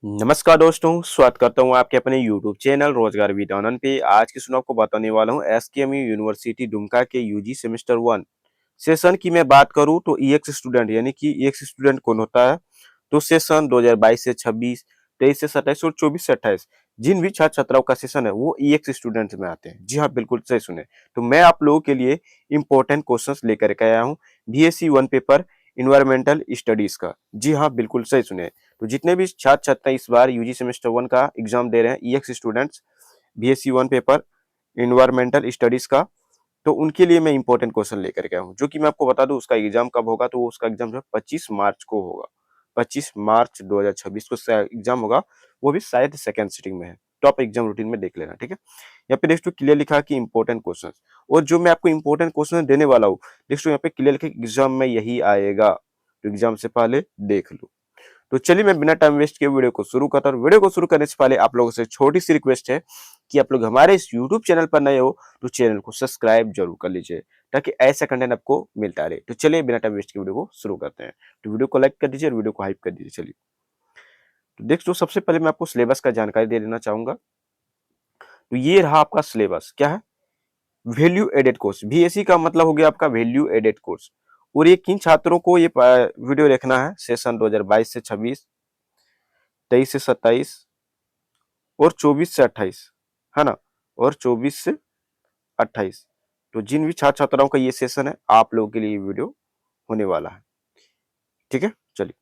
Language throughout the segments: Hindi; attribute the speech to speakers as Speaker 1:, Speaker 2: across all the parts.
Speaker 1: नमस्कार दोस्तों, स्वागत करता हूँ आपके अपने YouTube चैनल रोजगार विद आनंद पे। आज की सुनो आपको बताने वाला हूँ एसकेएमयू यूनिवर्सिटी दुमका के यूजी सेमेस्टर 1 सेशन की मैं बात करूँ तो ईएक्स स्टूडेंट यानी कि ईएक्स स्टूडेंट कौन होता है। तो सेशन 2022 से 26, 23 से 27 और 24 से 28 जिन भी छात्र छात्राओं का सेशन है वो ईएक्स स्टूडेंट में आते हैं। जी हाँ, बिल्कुल सही सुने। तो मैं आप लोगों के लिए इंपॉर्टेंट क्वेश्चंस लेकर के आया हूँ बीएससी 1 पेपर इन्वायरमेंटल स्टडीज का। जी हाँ, बिल्कुल सही सुने। तो जितने भी छात्र छात्रा इस बार यूजी सेमेस्टर 1 का एग्जाम दे रहे हैं ex students BSc 1 paper environmental studies का, तो उनके लिए मैं इंपॉर्टेंट क्वेश्चन लेकर के आया हूँ। जो कि मैं आपको बता दूं उसका एग्जाम कब होगा। तो उसका एग्जाम जो है 25 मार्च को होगा। 25 मार्च 2026 को एग्जाम होगा। वो भी शायद सेकंड सिटिंग में है। तो आप एग्जाम रूटीन में देख लेना, ठीक है। यहाँ पे नेक्स्ट क्लियर लिखा है कि इंपॉर्टेंट क्वेश्चन, और जो मैं आपको इंपॉर्टेंट क्वेश्चन देने वाला हूँ नेक्स्ट यहाँ पे क्लियर लिखा एग्जाम में यही आएगा। तो एग्जाम से पहले देख लो। तो चलिए मैं बिना टाइम वेस्ट किए वीडियो को शुरू करता हूँ। वीडियो को शुरू करने से पहले आप लोगों से छोटी सी रिक्वेस्ट है कि आप लोग हमारे इस यूट्यूब चैनल पर नए हो तो चैनल को सब्सक्राइब जरूर कर लीजिए ताकि ऐसा कंटेंट आपको मिलता रहे। तो चलिए बिना टाइम वेस्ट किए वीडियो को शुरू करते हैं। तो वीडियो को लाइक कर दीजिए और वीडियो को हाइप कर दीजिए। चलिए तो दोस्तों सबसे पहले मैं आपको सिलेबस का जानकारी दे देना चाहूंगा। तो ये रहा आपका सिलेबस। क्या है? Value added course. बीएससी का मतलब हो गया आपका वैल्यू एडेड कोर्स। और ये किन छात्रों को ये वीडियो देखना है? सेशन 2022 से 26, 23 से 27 और 24 से 28, है ना। और 24 से 28, तो जिन भी छात्र छात्राओं का ये सेशन है आप लोगों के लिए ये वीडियो होने वाला है, ठीक है। चलिए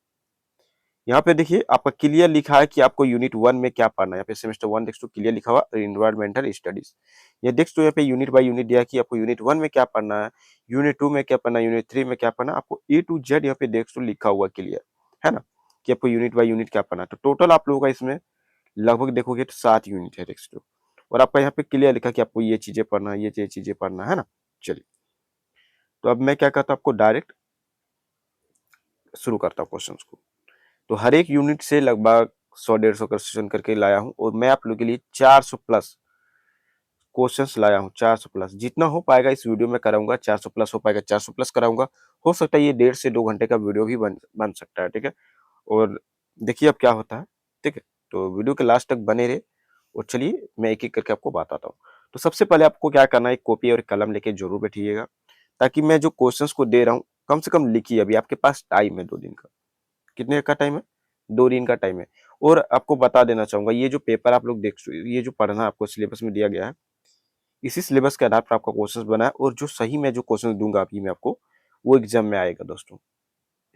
Speaker 1: यहाँ पे देखिए आपका क्लियर लिखा है कि आपको यूनिट 1 में क्या पढ़ना है। यहाँ पे सेमेस्टर 1 देख तो क्लियर लिखा हुआ एनवायरमेंटल स्टडीज। ये देख तो यहाँ पे यूनिट बाय यूनिट दिया कि आपको यूनिट 1 में क्या पढ़ना है, यूनिट 2 में क्या पढ़ना है, यूनिट 3 में क्या पढ़ना है। आपको ए टू जेड यहाँ पे देख तो लिखा हुआ क्लियर, है ना, कि आपको यूनिट बाय यूनिट क्या पढ़ना है। तो टोटल आप लोगों का इसमें लगभग देखोगे तो 7 यूनिट है टेक्स्ट टू। और आपका यहाँ पे क्लियर लिखा कि आपको ये चीजें पढ़ना है, ये चीजें पढ़ना है ना। चलिए तो अब मैं क्या करता हूँ, आपको डायरेक्ट शुरू करता हूँ क्वेश्चंस को। तो हर एक यूनिट से लगभग 100-150 क्वेश्चन करके लाया हूँ और मैं आप लोगों के लिए 400 प्लस क्वेश्चंस लाया हूँ। 400 प्लस जितना हो पाएगा इस वीडियो में कराऊंगा। 400 प्लस हो पाएगा 400 प्लस कराऊंगा। हो सकता है ये 1.5 से 2 घंटे का वीडियो भी बन सकता है, ठीक है। और देखिए अब क्या होता है, ठीक है। तो वीडियो के लास्ट तक बने रहे और चलिए मैं एक एक करके आपको बताता हूँ। तो सबसे पहले आपको क्या करना है, एक कॉपी और कलम लेके जरूर बैठिएगा ताकि मैं जो क्वेश्चंस को दे रहा हूँ कम से कम लिखिए। अभी आपके पास टाइम है 2 दिन का। कितने का टाइम है? 2 दिन का टाइम है। और आपको बता देना चाहूंगा ये जो पेपर आप लोग देख, ये जो पढ़ना आपको सिलेबस में दिया गया है इसी सिलेबस के आधार पर आपका क्वेश्चन बना है। और जो सही मैं जो क्वेश्चन दूंगा अभी मैं आपको वो एग्जाम में आएगा दोस्तों।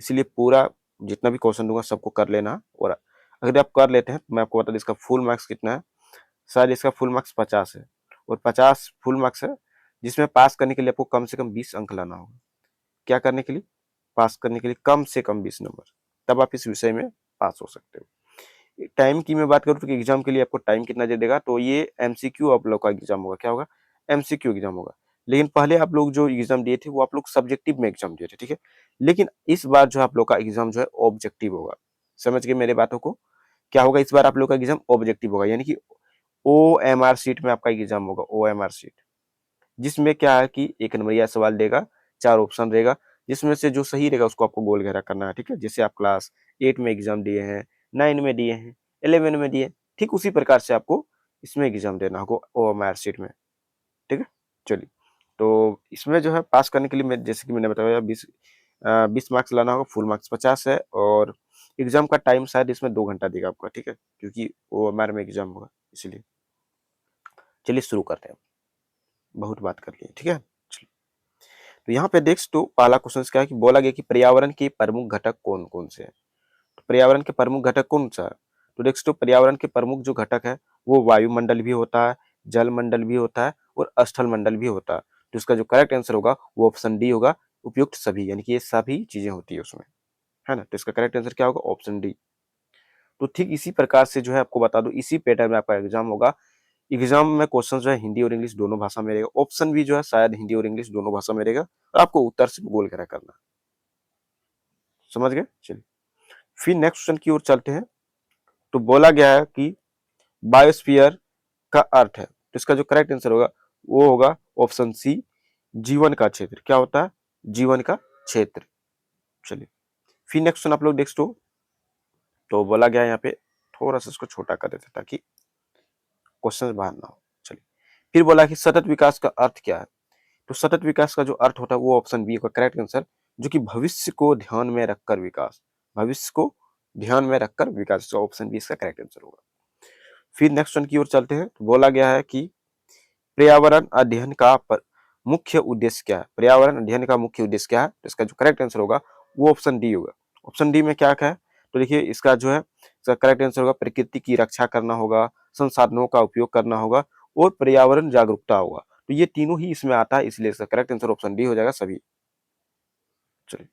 Speaker 1: इसलिए पूरा जितना भी क्वेश्चन दूंगा सबको कर लेना। और अगर आप कर लेते हैं तो मैं आपको बता दूं इसका फुल मार्क्स कितना है। शायद इसका फुल मार्क्स 50 है। और 50 फुल मार्क्स है जिसमें पास करने के लिए आपको कम से कम 20 अंक लाना होगा। क्या करने के लिए? पास करने के लिए कम से कम 20 नंबर, तब आप इस विषय में पास हो सकते हो। टाइम की मैं बात करूँ तो एग्जाम के लिए आपको टाइम कितना दे देगा, तो ये एमसीक्यू आप लोग का एग्जाम होगा। क्या होगा? एमसीक्यू एग्जाम होगा। लेकिन पहले आप लोग जो एग्जाम दिए थे वो आप लोग सब्जेक्टिव में एग्जाम दिए थे, ठीक है। लेकिन इस बार जो आप लोग का एग्जाम जो है ऑब्जेक्टिव होगा। समझ गए मेरे बातों को? क्या होगा इस बार आप लोग का एग्जाम ऑब्जेक्टिव होगा, यानी कि ओएमआर सीट में आपका एग्जाम होगा। ओएमआर सीट जिसमें क्या है कि एक नंबरिया सवाल देगा, 4 ऑप्शन देगा, जिसमें से जो सही रहेगा उसको आपको गोल घेरा करना है, ठीक है। जैसे आप क्लास 8 में एग्जाम दिए हैं, 9 में दिए हैं, 11 में दिए, ठीक उसी प्रकार से आपको इसमें एग्जाम देना होगा ओएमआर शीट में, ठीक है। चलिए तो इसमें जो है पास करने के लिए मैं जैसे कि मैंने बताया 20 मार्क्स लाना होगा। फुल मार्क्स 50 है। और एग्जाम का टाइम शायद इसमें 2 घंटा देगा आपका, ठीक है, क्योंकि ओएमआर में एग्जाम होगा इसलिए। चलिए शुरू करते हैं। बहुत बात कर लिए, ठीक है। तो यहाँ पे देख तो पहला क्वेश्चन क्या है कि बोला गया कि पर्यावरण के प्रमुख घटक कौन कौन से हैं। तो पर्यावरण के प्रमुख घटक कौन सा है? तो देख तो पर्यावरण के प्रमुख जो घटक है वो वायुमंडल भी होता है, जल मंडल भी होता है और स्थल मंडल भी होता है। तो इसका जो करेक्ट आंसर होगा वो ऑप्शन डी होगा, उपयुक्त सभी, यानी कि ये सभी चीजें होती है उसमें, है ना। तो इसका करेक्ट आंसर क्या होगा? Option D. तो ठीक इसी प्रकार से जो है आपको बता दो इसी पैटर्न में आपका एग्जाम होगा। एग्जाम में क्वेश्चन जो है हिंदी और इंग्लिश दोनों भाषा में रहेगा। ऑप्शन भी जो है शायद हिंदी और इंग्लिश दोनों भाषा में रहेगा और आपको उत्तर से गोल घेरा करना। समझ गए? चलिए फिर नेक्स्ट क्वेश्चन की ओर चलते हैं। तो बोला गया है कि बायोस्फीयर का अर्थ है, तो इसका जो करेक्ट आंसर होगा वो होगा ऑप्शन सी, जीवन का क्षेत्र। क्या होता है? जीवन का क्षेत्र। चलिए फिर नेक्स्ट क्वेश्चन आप लोग देख तो बोला गया है यहाँ पे थोड़ा सा इसको छोटा कर देते ताकि क्वेश्चन बाहर ना हो। चलिए, फिर बोला कि सतत विकास का अर्थ क्या है। तो सतत विकास का जो अर्थ होता है वो ऑप्शन बी का करेक्ट आंसर, जो कि भविष्य को ध्यान में रखकर विकास, भविष्य को ध्यान में रखकर विकास, तो ऑप्शन बी इसका करेक्ट आंसर होगा। फिर नेक्स्ट वन की ओर चलते हैं। तो बोला गया है कि पर्यावरण अध्ययन का मुख्य उद्देश्य क्या है। पर्यावरण अध्ययन का मुख्य उद्देश्य क्या है, तो इसका जो करेक्ट आंसर होगा वो ऑप्शन डी होगा। ऑप्शन डी में क्या क्या है, तो देखिए इसका जो है इसका करेक्ट आंसर होगा प्रकृति की रक्षा करना होगा, संसाधनों का उपयोग करना होगा और पर्यावरण जागरूकता होगा। तो ये तीनों ही इसमें आता है, इसलिए इसका करेक्ट आंसर ऑप्शन डी हो जाएगा सभी। चलिए,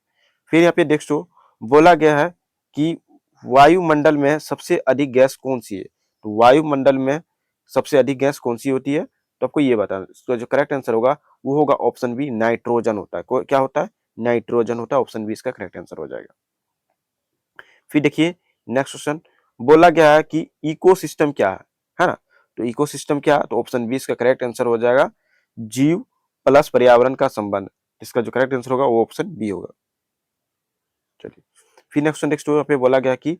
Speaker 1: फिर यहाँ पे देखो बोला गया है कि वायुमंडल में सबसे अधिक गैस कौन सी है। तो वायुमंडल में सबसे अधिक गैस कौन सी होती है, तो आपको ये बताना। इसका जो करेक्ट आंसर होगा वो होगा ऑप्शन बी, नाइट्रोजन होता है। क्या होता है, नाइट्रोजन होता है। ऑप्शन बी इसका करेक्ट आंसर हो जाएगा। फिर देखिए नेक्स्ट क्वेश्चन, बोला गया है कि इकोसिस्टम क्या है ना। तो इकोसिस्टम क्या है, तो ऑप्शन बी इसका करेक्ट आंसर हो जाएगा, जीव प्लस पर्यावरण का संबंध। इसका जो करेक्ट आंसर होगा वो ऑप्शन बी होगा। चलिए, फिर नेक्स्ट पे बोला गया कि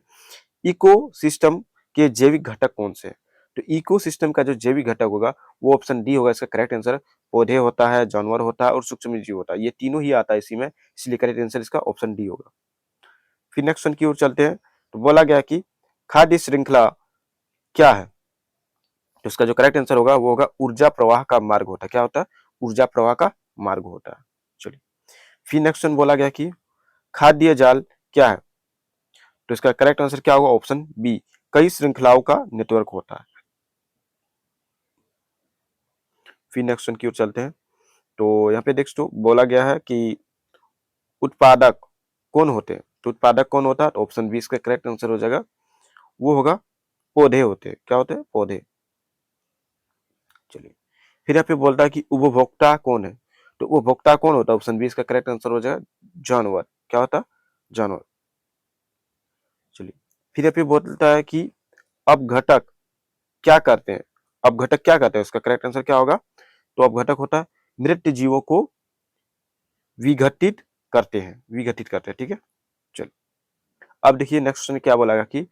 Speaker 1: इकोसिस्टम के जैविक घटक कौन से हैं। तो इकोसिस्टम का जो जैविक घटक होगा वो ऑप्शन डी होगा इसका करेक्ट आंसर। पौधे होता है, जानवर होता है और सूक्ष्म जीव होता है, ये तीनों ही आता है इसी में, इसलिए करेक्ट आंसर इसका ऑप्शन डी होगा। फिर नेक्स्ट वन की ओर चलते हैं। तो बोला गया कि खाद्य श्रृंखला क्या है। तो इसका जो करेक्ट आंसर होगा वो होगा ऊर्जा प्रवाह का मार्ग होता है। क्या होता है, ऊर्जा प्रवाह का मार्ग होता है। चलिए, फिर नेक्स्ट वन बोला गया कि खाद्य जाल क्या है। तो इसका करेक्ट आंसर क्या होगा, ऑप्शन बी, कई श्रृंखलाओं का नेटवर्क होता है। फिर नेक्स्ट वन की ओर चलते हैं। तो यहाँ पे देखो बोला गया है कि उत्पादक कौन होते हैं। तो उत्पादक कौन होता है, तो ऑप्शन बी इसका करेक्ट आंसर हो जाएगा, वो होगा पौधे होते हैं। क्या होते हैं, पौधे। चलिए, फिर यहाँ पे बोलता है कि उपभोक्ता कौन है। तो उपभोक्ता कौन होता है, ऑप्शन बी इसका करेक्ट आंसर हो जाएगा, जानवर। क्या होता है, जानवर। चलिए, फिर यहाँ पे बोलता है कि अब घटक क्या करते हैं। अब घटक क्या करते हैं, उसका करेक्ट आंसर क्या होगा, तो अब घटक होता है मृत जीवों को विघटित करते हैं, विघटित करते हैं। ठीक है, चलिए, अब देखिए नेक्स्ट क्वेश्चन क्या बोला कि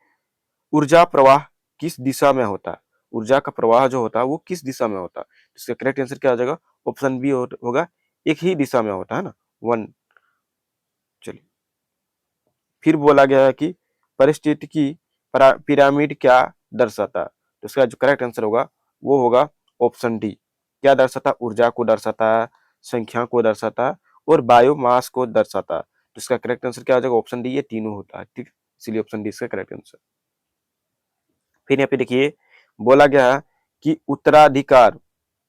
Speaker 1: ऊर्जा प्रवाह किस दिशा में होता है। ऊर्जा का प्रवाह जो होता है वो किस दिशा में होता है, इसका करेक्ट आंसर क्या हो जाएगा, ऑप्शन बी होगा, एक ही दिशा में होता है ना, वन। चलिए, फिर बोला गया है कि परिस्थितिकी पिरामिड क्या दर्शाता है। तो इसका जो करेक्ट आंसर होगा वो होगा ऑप्शन डी। क्या दर्शाता है, ऊर्जा को दर्शाता है, संख्या को दर्शाता है और बायोमास को दर्शाता है। तो इसका करेक्ट आंसर क्या हो जाएगा, ऑप्शन डी, ये तीनों होता है। ठीक, इसलिए ऑप्शन डी इसका करेक्ट आंसर। फिर यहाँ पे देखिए बोला गया है कि उत्तराधिकार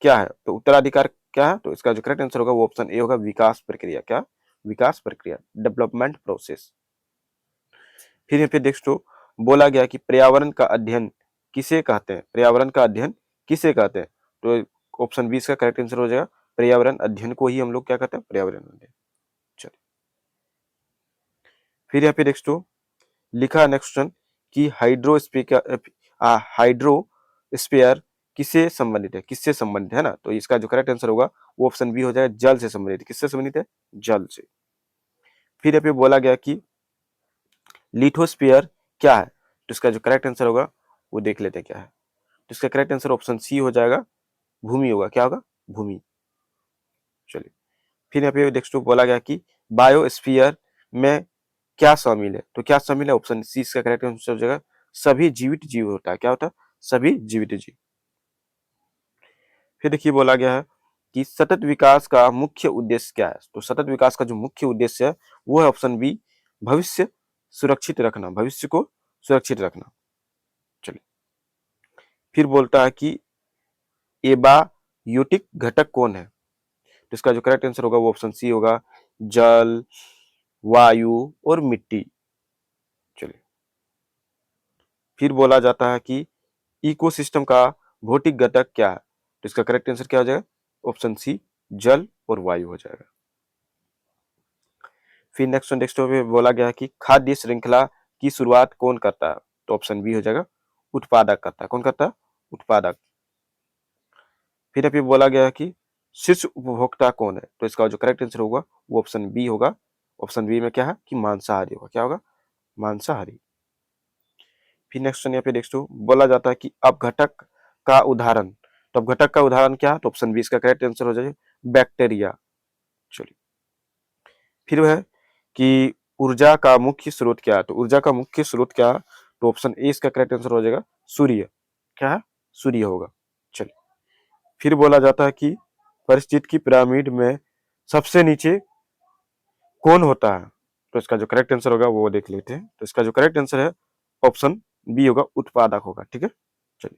Speaker 1: क्या है। तो उत्तराधिकार क्या है, तो इसका जो करेक्ट आंसर होगा वो ऑप्शन ए होगा, विकास प्रक्रिया। क्या, विकास प्रक्रिया, डेवलपमेंट प्रोसेस। फिर यहाँ पे देखो बोला गया कि पर्यावरण का अध्ययन किसे कहते हैं। पर्यावरण का अध्ययन किसे कहते हैं, तो ऑप्शन बी इसका करेक्ट आंसर हो जाएगा, पर्यावरण अध्ययन को ही हम लोग क्या कहते हैं, पर्यावरण अध्ययन। चलिए, फिर यहाँ पे देखो लिखा नेक्स्ट क्वेश्चन कि हाइड्रोस्फीयर किससे संबंधित है, किससे संबंधित है ना। तो इसका जो करेक्ट आंसर होगा वो ऑप्शन बी हो जाएगा, जल से संबंधित। किससे संबंधित है, जल से। फिर यहाँ पे बोला गया कि लिथोस्फीयर क्या है। तो इसका जो करेक्ट आंसर होगा वो देख लेते हैं क्या है। तो इसका करेक्ट आंसर ऑप्शन सी हो जाएगा, भूमि होगा। क्या होगा, भूमि। चलिए, फिर यहाँ पे नेक्स्ट बोला गया कि बायोस्फीयर में क्या शामिल है। तो क्या शामिल है, ऑप्शन सी इसका करेक्ट आंसर हो जाएगा, सभी जीवित जीव होता है। क्या होता है, सभी जीवित जीव। फिर देखिए बोला गया है कि सतत विकास का मुख्य उद्देश्य क्या है। तो सतत विकास का जो मुख्य उद्देश्य है वो है ऑप्शन बी, भविष्य सुरक्षित रखना, भविष्य को सुरक्षित रखना। चलिए, फिर बोलता है कि एबायोटिक घटक कौन है। तो इसका जो करेक्ट आंसर होगा वो ऑप्शन सी होगा, जल, वायु और मिट्टी। चलिए, फिर बोला जाता है कि इकोसिस्टम का भौतिक घटक क्या है। तो इसका करेक्ट आंसर क्या हो जाएगा, ऑप्शन सी, जल और वायु हो जाएगा। फिर नेक्स्ट पे बोला गया कि खाद्य श्रृंखला की शुरुआत कौन करता है। तो ऑप्शन बी हो जाएगा, उत्पादक करता है। कौन करता है, उत्पादक। फिर अभी बोला गया कि शीर्ष उपभोक्ता कौन है। तो इसका जो करेक्ट आंसर होगा वो ऑप्शन बी होगा। ऑप्शन बी में क्या है कि मांसाहारी होगा। क्या होगा, मांसाहारी। फिर नेक्स्ट क्वेश्चन यहाँ पे देख दो, बोला जाता है कि अब घटक का उदाहरण, तो अब घटक का उदाहरण क्या है, तो ऑप्शन बी इसका करेक्ट आंसर हो जाएगा बैक्टीरिया। चलिए, फिर है कि ऊर्जा का मुख्य स्रोत क्या है, तो ऊर्जा का मुख्य स्रोत क्या है, तो ऑप्शन ए इसका करेक्ट आंसर हो जाएगा सूर्य। क्या है, सूर्य होगा। चलिए, फिर बोला जाता है कि परिस्थिति की पिरामिड में सबसे नीचे कौन होता है, तो इसका जो करेक्ट आंसर होगा वो देख लेते हैं। तो इसका जो करेक्ट आंसर है ऑप्शन बी होगा, उत्पादक होगा। ठीक है, चलिए,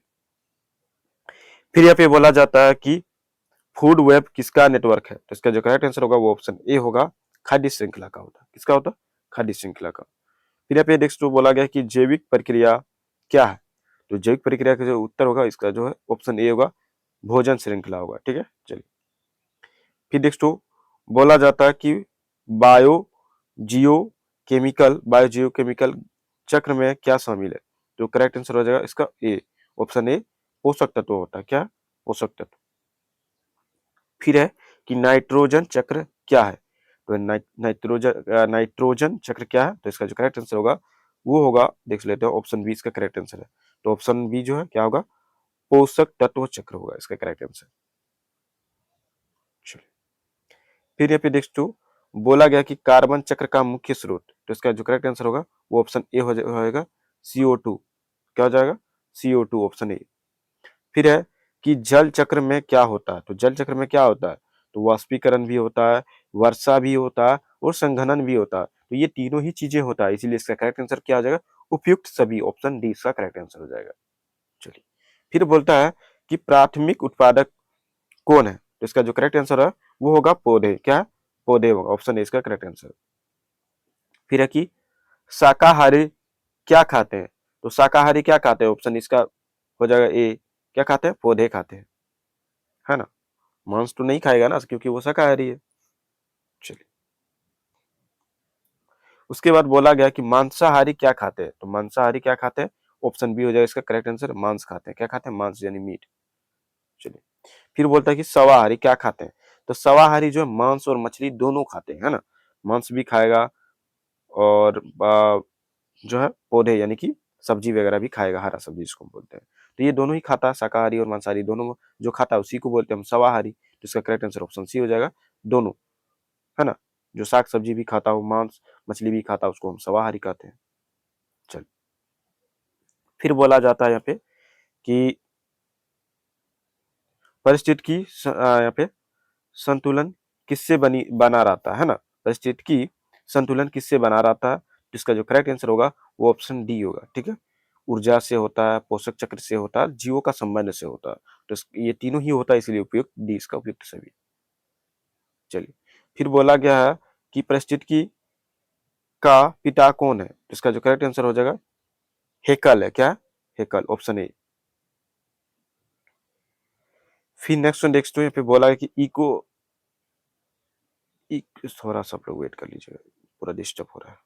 Speaker 1: फिर यहाँ पे बोला जाता है कि फूड वेब किसका नेटवर्क है, तो इसका जो करेक्ट आंसर होगा वो ऑप्शन ए होगा, खाद्य श्रृंखला का होता है। किसका होता है, खाद्य श्रृंखला का। फिर यहाँ पे नेक्स्ट बोला गया कि जैविक प्रक्रिया क्या है, तो जैविक प्रक्रिया का जो उत्तर होगा इसका जो है ऑप्शन ए होगा, भोजन श्रृंखला होगा। ठीक है, चलिए, फिर नेक्स्ट बोला जाता है कि बायो जियो केमिकल चक्र में क्या शामिल है, तो करेक्ट आंसर हो जाएगा इसका ए, ऑप्शन ए, पोषक तत्व होता है। क्या, पोषक तत्व। फिर है कि नाइट्रोजन चक्र क्या है, तो नाइट्रोजन चक्र क्या है, तो इसका जो करेक्ट आंसर होगा वो होगा, देख लेते हैं, ऑप्शन बी इसका करेक्ट आंसर है। तो ऑप्शन बी जो है क्या होगा, पोषक तत्व चक्र होगा इसका करेक्ट आंसर। चलिए, फिर यहाँ पे नेक्स्ट टू बोला गया कि कार्बन चक्र का मुख्य स्रोत, तो इसका जो करेक्ट आंसर होगा वो ऑप्शन ए होगा, CO2। क्या हो जाएगा, CO2, ऑप्शन ए। फिर है कि जल चक्र में क्या होता है, तो जल चक्र में क्या होता है, तो वाष्पीकरण भी होता है, वर्षा भी होता है और संघनन भी होता है, तो ये तीनों ही चीजें होता है, इसीलिए इसका करेक्ट आंसर क्या हो जाएगा, उपयुक्त सभी, ऑप्शन डी इसका करेक्ट आंसर हो जाएगा। चलिए, फिर बोलता है कि प्राथमिक उत्पादक कौन है, तो इसका जो करेक्ट आंसर है वो होगा पौधे। क्या, पौधे होगा, ऑप्शन ए इसका करेक्ट आंसर। फिर है कि शाकाहारी क्या खाते हैं, तो शाकाहारी क्या खाते हैं, ऑप्शन इसका हो जाएगा ए, क्या खाते हैं, पौधे खाते हैं, है ना, मांस तो नहीं खाएगा ना क्योंकि वो शाकाहारी है। चलिए, उसके बाद बोला गया कि मांसाहारी क्या खाते हैं, तो मांसाहारी क्या खाते हैं, ऑप्शन बी हो जाएगा इसका करेक्ट आंसर, मांस खाते हैं। क्या खाते हैं, मांस यानी मीट। चलिए, फिर बोलता है कि सवाहारी क्या खाते हैं, तो सवाहारी जो है मांस और मछली दोनों खाते हैं, है ना, मांस भी खाएगा और जो है पौधे यानी कि सब्जी वगैरह भी खाएगा, हरा सब्जी जिसको हम बोलते हैं, तो ये दोनों ही खाता है, शाकाहारी और मांसाहारी दोनों जो खाता है उसी को बोलते हैं हम सवाहारी। तो इसका करेक्ट आंसर ऑप्शन सी हो जाएगा, दोनों, है ना, जो साग सब्जी भी खाता हो, मांस मछली भी खाता है, उसको हम सवाहारी कहते हैं। चल, फिर बोला जाता है यहाँ पे कि परिस्थिति की यहाँ पे संतुलन किससे बना रहता है ना, परिस्थिति की संतुलन किससे बना रहता है, जिसका जो करेक्ट आंसर होगा वो ऑप्शन डी होगा। ठीक है, ऊर्जा से होता है, पोषक चक्र से होता है, जीवों का संबंध से होता है, तो ये तीनों ही होता है, इसलिए उपयुक्त डी इसका उपयुक्त सभी। चलिए, फिर बोला गया है कि परिस्थिति का पिता कौन है, तो इसका जो करेक्ट आंसर हो जाएगा हेकल है। क्या, हेकल, ऑप्शन ए। फिर नेक्स्ट यहाँ पे बोला है कि थोड़ा सा लोग वेट कर लीजिएगा, पूरा डिस्टर्ब हो रहा है।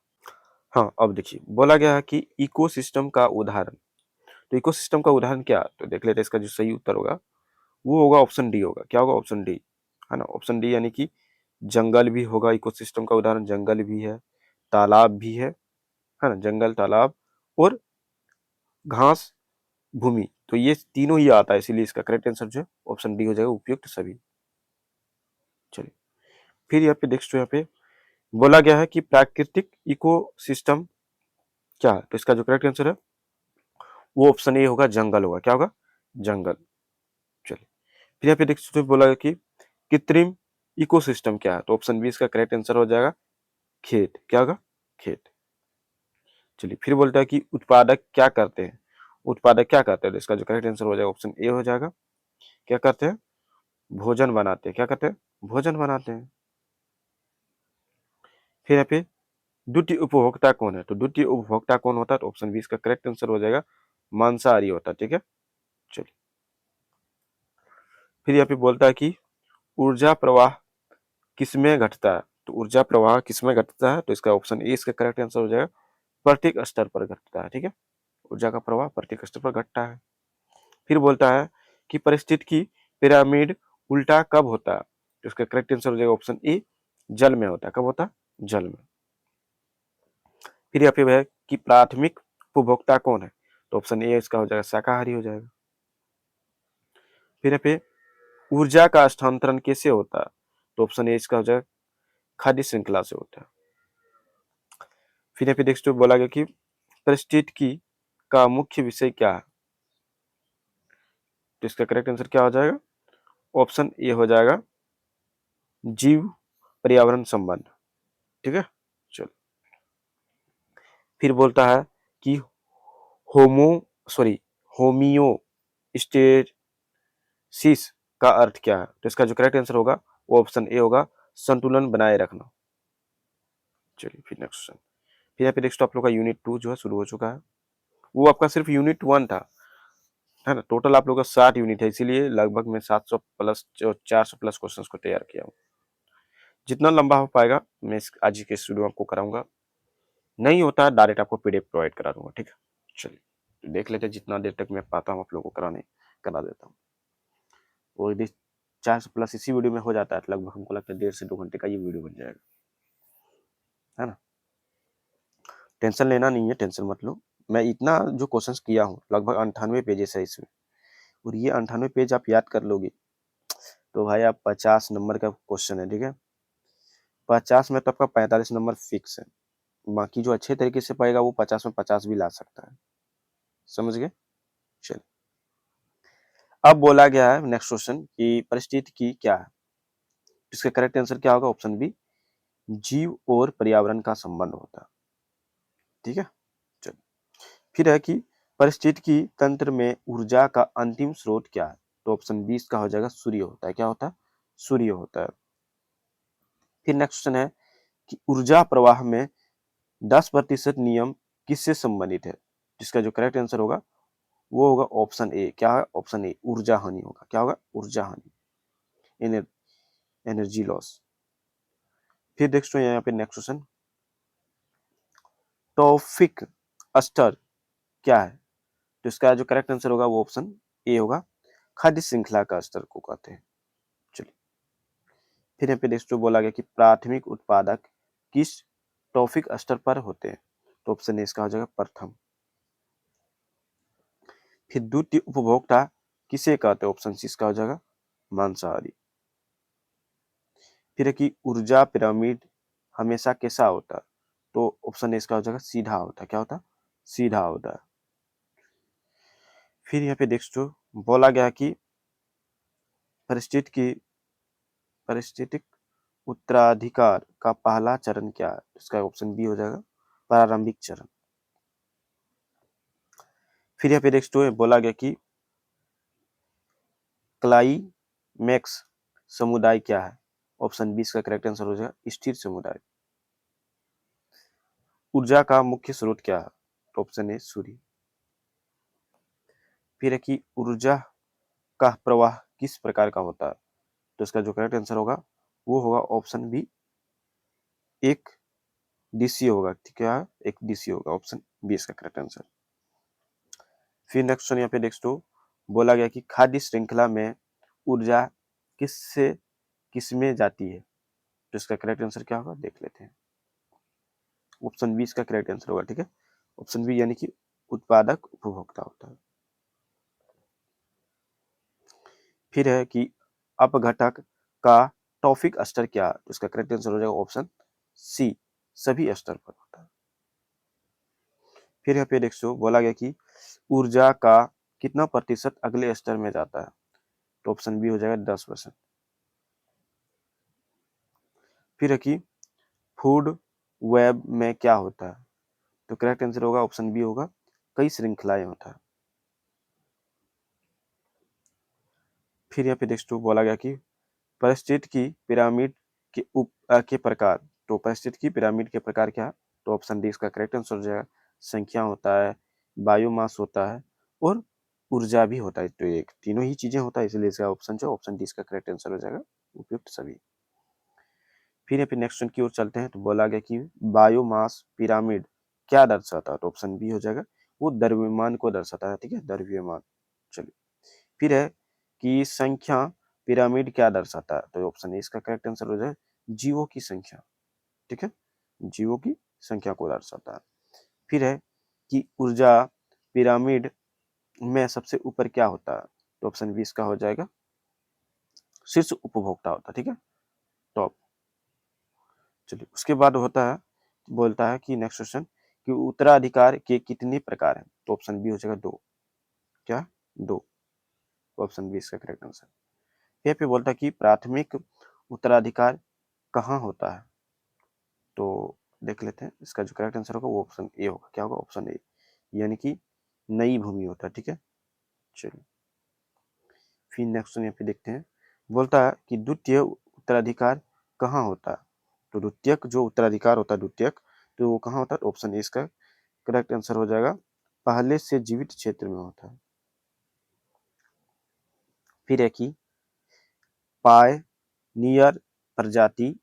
Speaker 1: हाँ, अब देखिए बोला गया है कि इकोसिस्टम का उदाहरण, तो इकोसिस्टम का उदाहरण क्या, तो देख लेते हैं, इसका जो सही उत्तर होगा वो होगा ऑप्शन डी होगा। क्या होगा, ऑप्शन डी, है ना, ऑप्शन डी, यानी कि जंगल भी होगा, इकोसिस्टम का उदाहरण जंगल भी है, तालाब भी है ना, जंगल, तालाब और घास भूमि, तो ये तीनों ही आता है, इसीलिए इसका करेक्ट आंसर जो है ऑप्शन डी हो जाएगा, उपयुक्त सभी। चलिए, फिर यहाँ पे नेक्स्ट यहाँ पे बोला गया है कि प्राकृतिक इकोसिस्टम क्या है, तो इसका जो करेक्ट आंसर है वो ऑप्शन ए होगा, जंगल होगा। क्या होगा, जंगल। चलिए, फिर यहाँ पे नेक्स्ट बोला गया कि कृत्रिम इकोसिस्टम क्या है, तो ऑप्शन बी इसका करेक्ट आंसर हो जाएगा खेत। क्या होगा, खेत। चलिए, फिर बोलता है कि उत्पादक क्या करते हैं, उत्पादक क्या करते हैं, तो इसका जो करेक्ट आंसर हो जाएगा ऑप्शन ए हो जाएगा, क्या करते हैं, भोजन बनाते हैं। क्या करते हैं, भोजन बनाते हैं। फिर यहाँ पे द्वितीय उपभोक्ता कौन है, तो द्वितीय उपभोक्ता कौन होता है, तो ऑप्शन बी इसका करेक्ट आंसर हो जाएगा, मांसाहारी होता है। ठीक है, चलिए, फिर यहाँ पे बोलता है कि ऊर्जा प्रवाह किसमें घटता है, तो ऊर्जा प्रवाह किसमें घटता है, तो इसका ऑप्शन ए इसका करेक्ट आंसर हो जाएगा, प्रत्येक स्तर पर घटता है। ठीक है, ऊर्जा का प्रवाह प्रत्येक स्तर पर घटता है। फिर बोलता है कि परिस्थिति की पिरामिड उल्टा कब होता है, तो इसका करेक्ट आंसर हो जाएगा ऑप्शन ए, जल में होता है। कब होता है, जल में। फिर यहाँ पे है कि प्राथमिक उपभोक्ता कौन है, तो ऑप्शन ए इसका हो जाएगा शाकाहारी हो जाएगा। फिर यहाँ पे ऊर्जा का स्थानांतरण कैसे होता है, तो ऑप्शन ए इसका हो जाएगा खाद्य श्रृंखला से होता है। फिर यहाँ पे नेक्स्ट बोला गया कि पारिस्थितिकी का मुख्य विषय क्या है, तो इसका करेक्ट आंसर क्या हो जाएगा, ऑप्शन ए हो जाएगा जीव पर्यावरण संबंध। ठीक है, चलो। फिर बोलता है कि होमो सॉरी होमियोस्टेसिस का अर्थ क्या है, तो इसका जो करेक्ट आंसर होगा वो ऑप्शन ए होगा संतुलन बनाए रखना। चलिए फिर नेक्स्ट क्वेश्चन। फिर यहाँ पे नेक्स्ट आप लोग का यूनिट 2 जो है शुरू हो चुका है। वो आपका सिर्फ यूनिट 1 था, है ना। टोटल आप लोग का 60 यूनिट है, इसीलिए लगभग मैं 700 प्लस 400 प्लस क्वेश्चंस को तैयार किया हूँ। जितना लंबा हो पाएगा मैं आज के स्टूडियो आपको कराऊंगा, नहीं होता है डायरेक्ट आपको पीडीएफ प्रोवाइड करा दूंगा। ठीक है, चलिए देख लेते हैं जितना देर तक मैं पाता हूँ आप लोगों को करा देता हूँ। वो यदि 400 प्लस इसी वीडियो में हो जाता है तो लगभग हमको लगता है 1.5 से 2 घंटे का ये वीडियो बन जाएगा, है ना। टेंशन लेना नहीं है, टेंशन मत लो। मैं इतना जो क्वेश्चंस किया हूँ लगभग 98 पेजेस है इसमें, और ये 98 पेज आप याद कर लोगे तो भाई आप 50 नंबर का क्वेश्चन है। ठीक है, 50 में तो आपका 45 नंबर फिक्स है, बाकी जो अच्छे तरीके से पाएगा वो 50 में 50 भी ला सकता है। समझ गए। चलिए, अब बोला गया है नेक्स्ट क्वेश्चन कि पारिस्थितिकी क्या है, इसका करेक्ट आंसर क्या होगा, ऑप्शन बी जीव और पर्यावरण का संबंध होता है। ठीक है, चलिए। फिर है कि पारिस्थितिकी तंत्र में ऊर्जा का अंतिम स्रोत क्या है, तो ऑप्शन बी इसका हो जाएगा सूर्य होता है। क्या होता है, सूर्य होता है। फिर नेक्स्ट क्वेश्चन है कि ऊर्जा प्रवाह में 10% नियम किससे संबंधित है, जिसका जो करेक्ट आंसर होगा वो होगा ऑप्शन ए। क्या है, ऑप्शन ए ऊर्जा हानि होगा। क्या होगा, ऊर्जा हानि, एनर्जी लॉस। फिर नेक्स्ट यहाँ पे नेक्स्ट क्वेश्चन, टॉफिक अस्टर क्या है, तो इसका जो करेक्ट आंसर होगा वो ऑप्शन ए होगा, खाद्य श्रृंखला का स्तर को कहते हैं। चलिए, फिर यहाँ पे नेक्स्ट बोला गया कि प्राथमिक उत्पादक किस टॉफिक स्तर पर होते हैं, तो ऑप्शन ए इसका हो जाएगा प्रथम। फिर द्वितीय उपभोक्ता किसे कहते हैं, ऑप्शन सी इसका हो जाएगा मांसाहारी। फिर है कि ऊर्जा पिरामिड हमेशा कैसा होता है, तो ऑप्शन ए इसका हो जाएगा सीधा होता है। क्या होता है, सीधा होता है। फिर यहाँ पे नेक्स्ट बोला गया कि पारिस्थितिक उत्तराधिकार का पहला चरण क्या है, इसका ऑप्शन बी हो जाएगा प्रारंभिक चरण। फिर यहाँ पे नेक्स्ट बोला गया कि क्लाइमैक्स समुदाय क्या है, ऑप्शन बी इसका करेक्ट आंसर हो जाएगा स्थिर समुदाय। ऊर्जा का मुख्य स्रोत क्या है, तो ऑप्शन ए सूर्य। फिर है कि ऊर्जा का प्रवाह किस प्रकार का होता है, तो इसका जो करेक्ट आंसर होगा वो होगा ऑप्शन बी एक दिशीय होगा। ठीक है, एक दिशीय होगा, ऑप्शन बी इसका करेक्ट आंसर। फिर नेक्स्ट यहाँ पे नेक्स्ट बोला गया कि खाद्य श्रृंखला में ऊर्जा किससे किसमें जाती है, तो इसका करेक्ट आंसर क्या होगा देख लेते हैं। ऑप्शन बी इसका करेक्ट आंसर होगा। ठीक है, ऑप्शन बी यानी कि उत्पादक उपभोक्ता होता है। फिर है कि अपघटक का टॉफिक स्तर क्या है, तो इसका करेक्ट आंसर हो जाएगा ऑप्शन सी सभी स्तर पर होता है। फिर यहाँ पे देखो बोला गया कि ऊर्जा का कितना प्रतिशत अगले स्तर में जाता है, तो ऑप्शन बी हो जाएगा 10%। फिर है कि फूड वेब में क्या होता है, तो करेक्ट आंसर होगा ऑप्शन बी होगा कई श्रृंखलाएं होता है। फिर यहाँ पे नेक्स्ट बोला गया कि पारिस्थितिकी पिरामिड के प्रकार, तो पारिस्थितिकी पिरामिड के प्रकार क्या है, तो ऑप्शन डी इसका करेक्ट आंसर हो जाएगा संख्या होता है, बायोमास होता है और ऊर्जा भी होता है। तो एक तीनों ही चीजें होता है, इसलिए इसका ऑप्शन जो ऑप्शन डी इसका करेक्ट आंसर हो जाएगा उपयुक्त सभी। फिर यहाँ पे नेक्स्ट क्वेश्चन की ओर चलते हैं, तो बोला गया कि बायोमास पिरामिड क्या दर्शाता है, तो ऑप्शन बी हो जाएगा वो द्रव्यमान को दर्शाता है। ठीक है, द्रव्यमान। चलिए, फिर है कि संख्या पिरामिड क्या दर्शाता है, तो ऑप्शन ए इसका करेक्ट आंसर हो जाए जीवों की संख्या। ठीक है, जीवों की संख्या को दर्शाता है। फिर है कि ऊर्जा पिरामिड में सबसे ऊपर क्या होता है? तो ऑप्शन बी इसका हो जाएगा शीर्ष उपभोक्ता होता है, ठीक है, टॉप। चलिए उसके बाद होता है, बोलता है कि नेक्स्ट क्वेश्चन कि उत्तराधिकार के कितने प्रकार हैं? तो ऑप्शन बी हो जाएगा 2। क्या? 2। ऑप्शन बी इसका करेक्ट आंसर। यहाँ पे बोलता है कि प्राथमिक उत्तराधिकार कहाँ होता है? तो देख लेते हैं, इसका जो करेक्ट आंसर होगा वो ऑप्शन ए होगा। क्या होगा? ऑप्शन ए, यानी कि नई भूमि होता है, ठीक है। चलिए फिर नेक्स्ट क्वेश्चन यहाँ पे देखते हैं, बोलता है कि द्वितीय उत्तराधिकार कहाँ होता है? तो द्वितीयक जो उत्तराधिकार होता है, द्वितीयक, तो वो कहाँ होता है? ऑप्शन ए इसका करेक्ट आंसर हो जाएगा, पहले से जीवित क्षेत्र में होता है। फिर है कि पायनियर प्रजाति,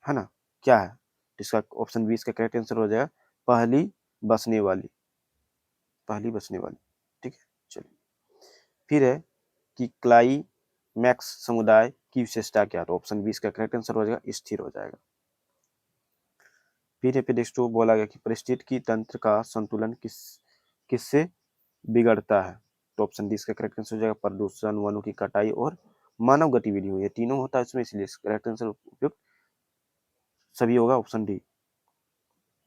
Speaker 1: है ना, क्या है? इसका ऑप्शन बी इसका करेक्ट आंसर हो जाएगा पहली बसने वाली, पहली बसने वाली, ठीक है। चलिए फिर है कि क्लाइमैक्स समुदाय की विशेषता क्या है? तो ऑप्शन बी इसका करेक्ट आंसर हो जाएगा स्थिर हो जाएगा। फिर है पे नेक्स्ट बोला गया कि पारिस्थितिकी तंत्र का संतुलन किससे बिगड़ता है? तो ऑप्शन डी इसका करेक्ट आंसर हो जाएगा प्रदूषण, वनों की कटाई और मानव गतिविधि हुई है, तीनों होता है इसमें, इसलिए करेक्ट आंसर उपयुक्त सभी होगा ऑप्शन डी।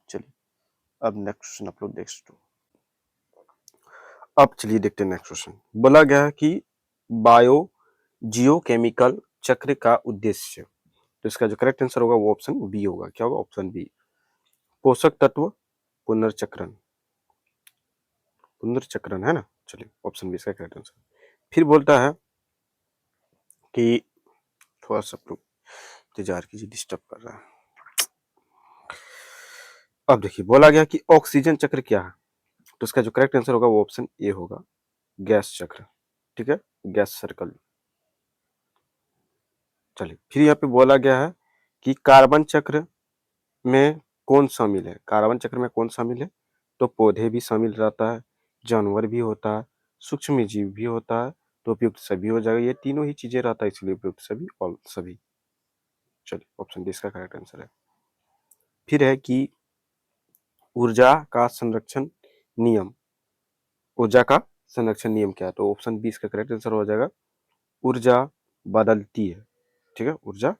Speaker 1: चलिए अब नेक्स्ट क्वेश्चन अपलोड नेक्स्ट। अब चलिए देखते हैं नेक्स्ट क्वेश्चन। बोला गया है कि बायो जियोकेमिकल चक्र का उद्देश्य, तो इसका जो करेक्ट आंसर होगा वो ऑप्शन बी होगा। क्या होगा? ऑप्शन बी, पोषक तत्व पुनर्चक्रण, पुनर्चक्रण, है ना। चलिए ऑप्शन बी इसका करेक्ट आंसर। फिर बोलता है कि थोड़ा सा लोग इंतजार कीजिए, डिस्टर्ब कर रहा है। अब देखिए बोला गया कि ऑक्सीजन चक्र क्या है? तो इसका जो करेक्ट आंसर होगा वो ऑप्शन ए होगा, गैस चक्र, ठीक है, गैस सर्कल। चलिए फिर यहाँ पे बोला गया है कि कार्बन चक्र में कौन शामिल है? कार्बन चक्र में कौन शामिल है? तो पौधे भी शामिल रहता है, जानवर भी होता है, सूक्ष्म जीव भी होता है, तो उपयुक्त सभी हो जाएगा। ये तीनों ही चीजें रहता है, इसलिए उपयुक्त सभी और सभी। चलिए ऑप्शन डी इसका करेक्ट आंसर है। फिर है कि ऊर्जा का संरक्षण नियम, ऊर्जा का संरक्षण नियम क्या है? तो ऑप्शन बी इसका करेक्ट आंसर हो जाएगा ऊर्जा बदलती है, ठीक है, ऊर्जा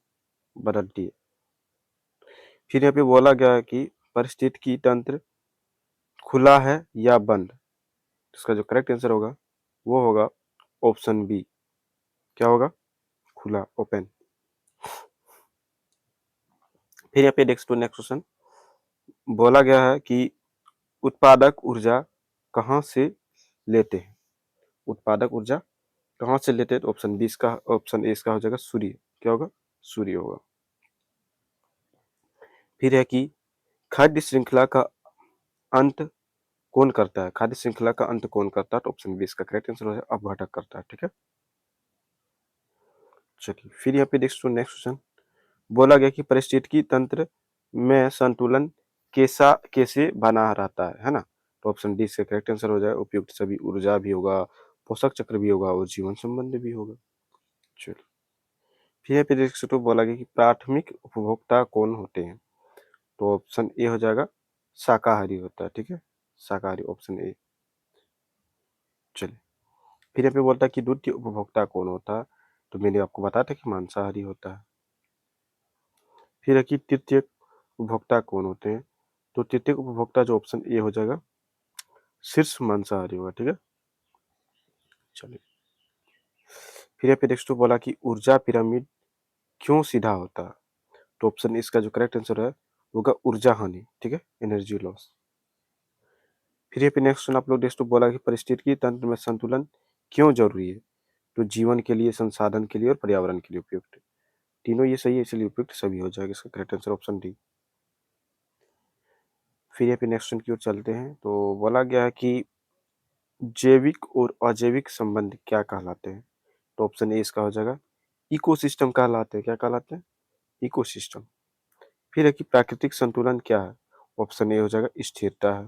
Speaker 1: बदलती है। फिर यहाँ पे बोला गया है कि पारिस्थितिकी तंत्र खुला है या बंद? इसका जो करेक्ट आंसर होगा वो होगा ऑप्शन बी। क्या होगा? खुला, ओपन। फिर यहाँ पे नेक्स्ट क्वेश्चन बोला गया है कि उत्पादक ऊर्जा कहाँ से लेते हैं? उत्पादक ऊर्जा कहाँ से लेते हैं? तो ऑप्शन बी इसका, ऑप्शन ए इसका हो जाएगा सूर्य। क्या होगा? सूर्य होगा। फिर है कि खाद्य श्रृंखला का अंत कौन करता है? खाद्य श्रृंखला का अंत कौन करता है? तो ऑप्शन बी इसका करेक्ट आंसर हो जाएगा अपघटक करता है, ठीक है। चलिए फिर यहाँ पे नेक्स्ट क्वेश्चन बोला गया कि पारिस्थितिकी तंत्र में संतुलन कैसे बना रहता है ना। तो ऑप्शन डी से करेक्ट आंसर हो जाएगा उपयुक्त सभी, ऊर्जा भी होगा, पोषक चक्र भी होगा और जीवन संबंध भी होगा। चलिए फिर यहाँ पे नेक्स्ट बोला गया कि प्राथमिक उपभोक्ता कौन होते हैं? तो ऑप्शन ए हो जाएगा शाकाहारी होता है, ठीक है, शाकाहारी, ऑप्शन ए। चलिए फिर यहाँ पे बोलता है कि द्वितीय उपभोक्ता कौन होता है? तो मैंने आपको बताया था कि मांसाहारी होता है। फिर है कि तृतीय उपभोक्ता कौन होते हैं? तो तृतीय उपभोक्ता जो ऑप्शन ए हो जाएगा शीर्ष मांसाहारी होगा, ठीक है। चलिए फिर यहाँ पे नेक्स्ट बोला कि ऊर्जा पिरामिड क्यों सीधा होता है? तो ऑप्शन इसका जो करेक्ट आंसर है होगा ऊर्जा हानि, ठीक है, एनर्जी लॉस। फिर यहाँ पे नेक्स्ट आप लोग नेक्स्ट बोला कि पारिस्थितिकी तंत्र में संतुलन क्यों जरूरी है? तो जीवन के लिए, संसाधन के लिए और पर्यावरण के लिए उपयुक्त, तीनों ये सही है, इसलिए उपयुक्त सभी हो जाएगा। इसका करेक्ट आंसर ऑप्शन डी। फिर यहाँ पे नेक्स्ट की ओर चलते हैं, तो बोला गया है कि जैविक और अजैविक संबंध क्या कहलाते हैं? तो ऑप्शन ए इसका हो जाएगा इकोसिस्टम कहलाते हैं। क्या कहलाते हैं? इकोसिस्टम। फिर है कि प्राकृतिक संतुलन क्या है? ऑप्शन ए हो जाएगा स्थिरता है।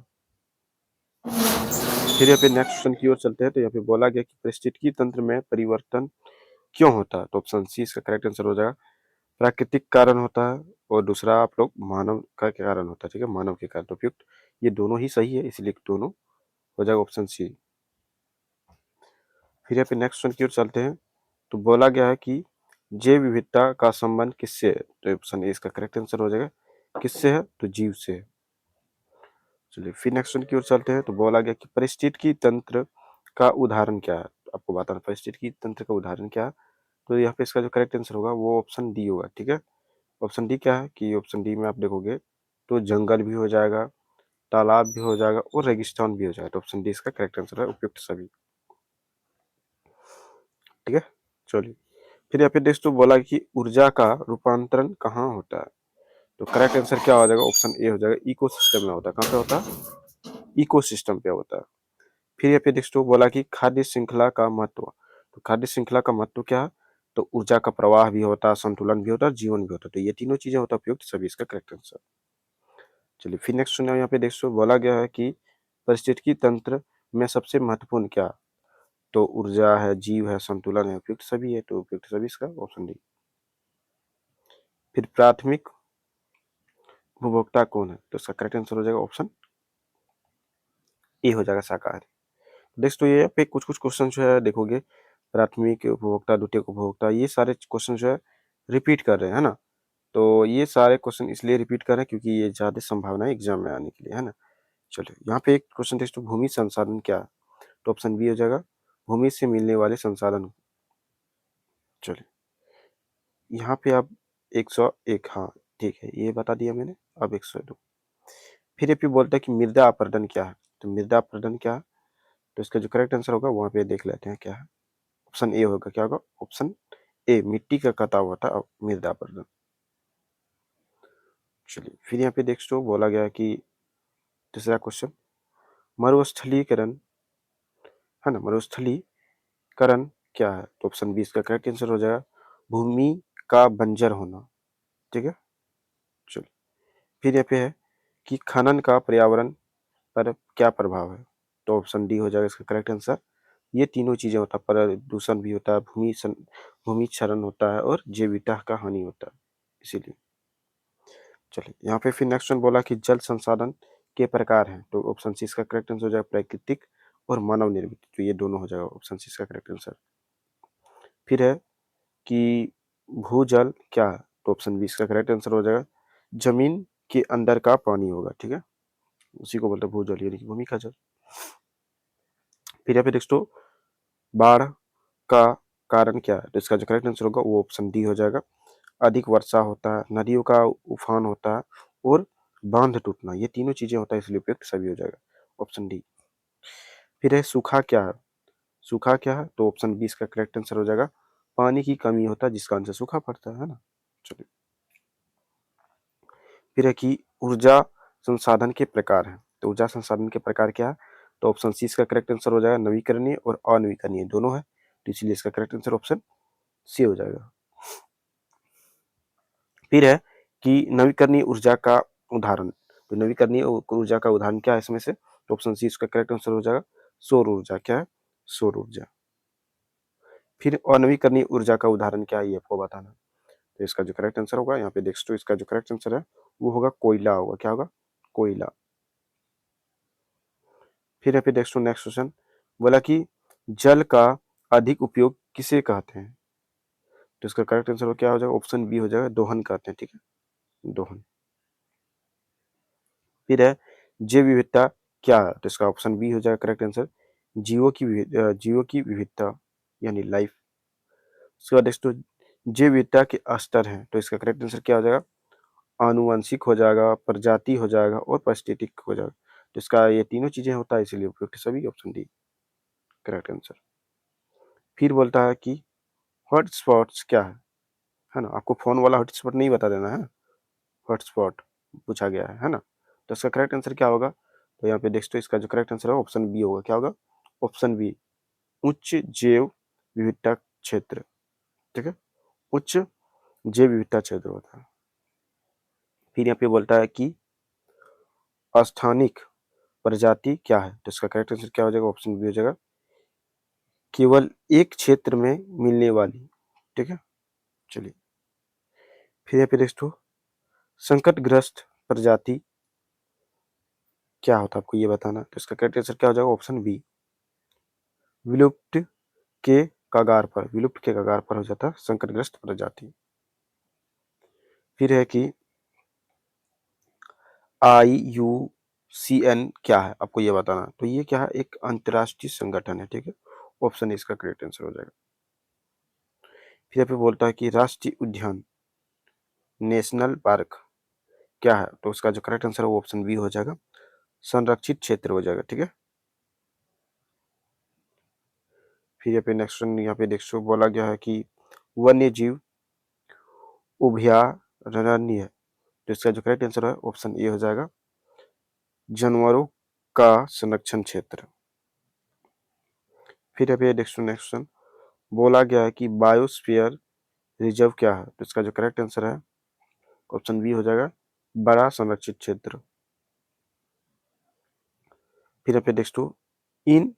Speaker 1: फिर यहाँ पे नेक्स्ट क्वेश्चन की ओर चलते हैं, तो यहाँ पे बोला गया कि पारिस्थितिकी तंत्र में परिवर्तन क्यों होता है? तो ऑप्शन सी इसका करेक्ट आंसर हो जाएगा प्राकृतिक कारण होता है, और दूसरा आप लोग मानव का कारण होता है, ठीक है, मानव के कारण। तो उपयुक्त ये दोनों ही सही है, इसलिए दोनों हो जाएगा ऑप्शन सी। फिर यहाँ पे नेक्स्ट क्वेश्चन की ओर चलते हैं। तो बोला गया है कि जैव विविधता का संबंध किससे है? तो ऑप्शन ए इसका करेक्ट आंसर हो जाएगा। किससे है? तो जीव से है। चलिए फिर नेक्स्ट क्वेश्चन की ओर चलते हैं। तो बोला गया कि पारिस्थितिकी तंत्र का उदाहरण क्या है? आपको बताना पारिस्थितिकी तंत्र का उदाहरण क्या है। तो यहाँ पे इसका जो करेक्ट आंसर होगा वो ऑप्शन डी होगा। ठीक है, ऑप्शन डी क्या है कि ऑप्शन डी में आप देखोगे तो जंगल भी हो जाएगा, तालाब भी हो जाएगा और रेगिस्तान भी हो जाएगा। तो ऑप्शन डी इसका करेक्ट आंसर है, उपयुक्त सभी। ठीक है, चलिए फिर यहाँ पे दोस्तों बोला कि ऊर्जा का रूपांतरण कहाँ होता है? तो करेक्ट आंसर क्या हो जाएगा? ऑप्शन ए हो जाएगा, इकोसिस्टम में होता है। कहाँ पे होता है? इकोसिस्टम पे होता है। फिर यहाँ पे दोस्तों बोला कि खाद्य श्रृंखला का महत्व। तो खाद्य श्रृंखला का महत्व क्या है? तो ऊर्जा का प्रवाह भी होता है, संतुलन भी होता है, जीवन भी होता है। तो ये तीनों चीजें होता है उपयुक्त सभी, इसका करेक्ट आंसर। चलिए फिर नेक्स्ट सुनिए, यहाँ पे दोस्तों बोला गया है कि पारिस्थितिकी तंत्र में सबसे महत्वपूर्ण क्या? तो ऊर्जा है, जीव है, संतुलन है, उपयुक्त सभी है। तो उपयुक्त सभी इसका ऑप्शन डी। फिर प्राथमिक उपभोक्ता कौन है? तो इसका करेक्ट आंसर हो जाएगा ऑप्शन ए हो जाएगा, शाकाहारी। दोस्तों ये पे कुछ कुछ क्वेश्चन जो है देखोगे, प्राथमिक उपभोक्ता, द्वितीयक उपभोक्ता, ये सारे क्वेश्चन जो है रिपीट कर रहे हैं, है ना। तो ये सारे क्वेश्चन इसलिए रिपीट कर रहे हैं क्योंकि ये ज्यादा संभावना है एग्जाम में आने के लिए, है ना। चलिए यहाँ पे एक क्वेश्चन दोस्तों, भूमि संसाधन क्या है? तो ऑप्शन बी हो जाएगा, भूमि से मिलने वाले संसाधन। चलिए यहाँ पे आप 101, हाँ ठीक है, ये बता दिया मैंने। अब 102। फिर ये पे बोलता है कि मृदा अपरदन क्या है? तो मृदा अपरदन क्या है? तो इसका जो करेक्ट आंसर होगा वहां पे देख लेते हैं क्या है। ऑप्शन ए होगा, क्या होगा? ऑप्शन ए, मिट्टी का कटाव होता है मृदा अपरदन। चलिए फिर यहाँ पे दोस्तों बोला गया है कि तीसरा क्वेश्चन, मरुस्थलीकरण, है ना, मरुस्थलीकरण क्या है? तो ऑप्शन बी इसका करेक्ट आंसर हो जाएगा, भूमि का बंजर होना। ठीक है, चलिए फिर यहाँ पे है कि खनन का पर्यावरण पर क्या प्रभाव है? तो ऑप्शन डी हो जाएगा इसका करेक्ट आंसर। ये तीनों चीजें होता है, प्रदूषण भी होता है, भूमि क्षरण होता है और जैव विविधता का हानि होता है, इसीलिए। चलिए यहाँ पे फिर नेक्स्ट वन बोला कि जल संसाधन के प्रकार हैं। तो ऑप्शन सी इसका करेक्ट आंसर हो जाएगा, प्राकृतिक और मानव निर्मित। तो ये दोनों हो जाएगा ऑप्शन सी इसका करेक्ट आंसर। फिर है कि भूजल क्या है? तो ऑप्शन बी इसका करेक्ट आंसर हो जाएगा, जमीन के अंदर का पानी होगा। ठीक है, उसी को बोलते हैं भूजल, यानी कि भूमि का जल। फिर यहाँ पे दोस्तों, बाढ़ का कारण क्या है? तो इसका जो करेक्ट आंसर होगा वो ऑप्शन डी हो जाएगा, अधिक वर्षा होता है, नदियों का उफान होता है और बांध टूटना। ये तीनों चीजें होता है, इसलिए उपयुक्त सभी हो जाएगा ऑप्शन डी। फिर है सूखा क्या है? सूखा क्या है? तो ऑप्शन बी इसका करेक्ट आंसर हो जाएगा, पानी की कमी होता है जिसका आंसर सूखा पड़ता है ना। चलिए फिर है कि ऊर्जा संसाधन के प्रकार हैं। तो ऊर्जा संसाधन के प्रकार क्या है? तो ऑप्शन सी इसका करेक्ट आंसर हो जाएगा, नवीकरणीय और अनवीकरणीय दोनों है। तो इसलिए इसका करेक्ट आंसर ऑप्शन सी हो जाएगा। फिर है कि नवीकरणीय ऊर्जा का उदाहरण। तो नवीकरणीय ऊर्जा का उदाहरण क्या है इसमें से? तो ऑप्शन सी इसका करेक्ट आंसर हो जाएगा, सौर ऊर्जा। क्या है? सौर ऊर्जा। फिर अनवीकरणीय ऊर्जा का उदाहरण क्या है ये आपको बताना। तो इसका जो करेक्ट आंसर होगा यहाँ पे देख सकते हो, इसका जो करेक्ट आंसर है वो होगा कोयला होगा। क्या होगा? कोयला। फिर यहाँ पे देख सकते हो नेक्स्ट क्वेश्चन, बोला कि जल का अधिक उपयोग किसे कहते हैं? तो इसका करेक्ट आंसर क्या हो जाएगा? ऑप्शन बी हो जाएगा, दोहन कहते हैं। ठीक है, दोहन। फिर है जैव विविधता क्या है? तो इसका ऑप्शन बी हो जाएगा करेक्ट आंसर, जीवों की विविधता यानी लाइफ। उसके बाद दोस्तों, जैव विविधता के स्तर हैं। तो इसका करेक्ट आंसर क्या हो जाएगा? आनुवंशिक हो जाएगा, प्रजाति हो जाएगा और पारिस्थितिक हो जाएगा। तो इसका ये तीनों चीजें होता है, इसीलिए उपयुक्त सभी, ऑप्शन डी करेक्ट आंसर। फिर बोलता है कि हॉटस्पॉट्स क्या है ना। आपको फोन वाला हॉटस्पॉट नहीं बता देना है, हॉटस्पॉट पूछा गया है ना। तो इसका करेक्ट आंसर क्या होगा? तो यहाँ पे देखते हो इसका जो करेक्ट आंसर है ऑप्शन बी होगा। क्या होगा? ऑप्शन बी, उच्च जैव विविधता क्षेत्र। ठीक है, उच्च जैव विविधता क्षेत्र होता है। फिर यहाँ पे बोलता है कि अस्थानिक प्रजाति क्या है? तो इसका करेक्ट आंसर क्या हो जाएगा? ऑप्शन बी हो जाएगा, केवल एक क्षेत्र में मिलने वाली। ठीक है, चलिए फिर यहाँ पे दोस्तों, संकटग्रस्त प्रजाति क्या होता है आपको ये बताना। तो इसका करेक्ट आंसर क्या हो जाएगा? ऑप्शन बी, विलुप्त के कगार पर। विलुप्त के कगार पर हो जाता है संकटग्रस्त प्रजाति। फिर है कि IUCN क्या है, आपको ये बताना। तो ये क्या है? एक अंतर्राष्ट्रीय संगठन है, ठीक है। ऑप्शन इसका करेक्ट आंसर हो जाएगा। फिर यहाँ पे बोलता है कि राष्ट्रीय उद्यान, नेशनल पार्क क्या है? तो उसका जो करेक्ट आंसर है वो ऑप्शन बी हो जाएगा, संरक्षित क्षेत्र हो जाएगा, ठीक है। फिर यहाँ पे नेक्स्ट यहाँ पे देखो बोला गया है कि वन्य जीव अभयारण्य, तो इसका जो करेक्ट आंसर है ऑप्शन ए हो जाएगा, जानवरों का संरक्षण क्षेत्र। फिर यहाँ पे नेक्स्ट बोला गया है कि बायोस्फीयर रिजर्व क्या है? तो इसका जो करेक्ट आंसर है ऑप्शन बी हो जाएगा, बड़ा संरक्षित क्षेत्र। फिर यहाँ पे इन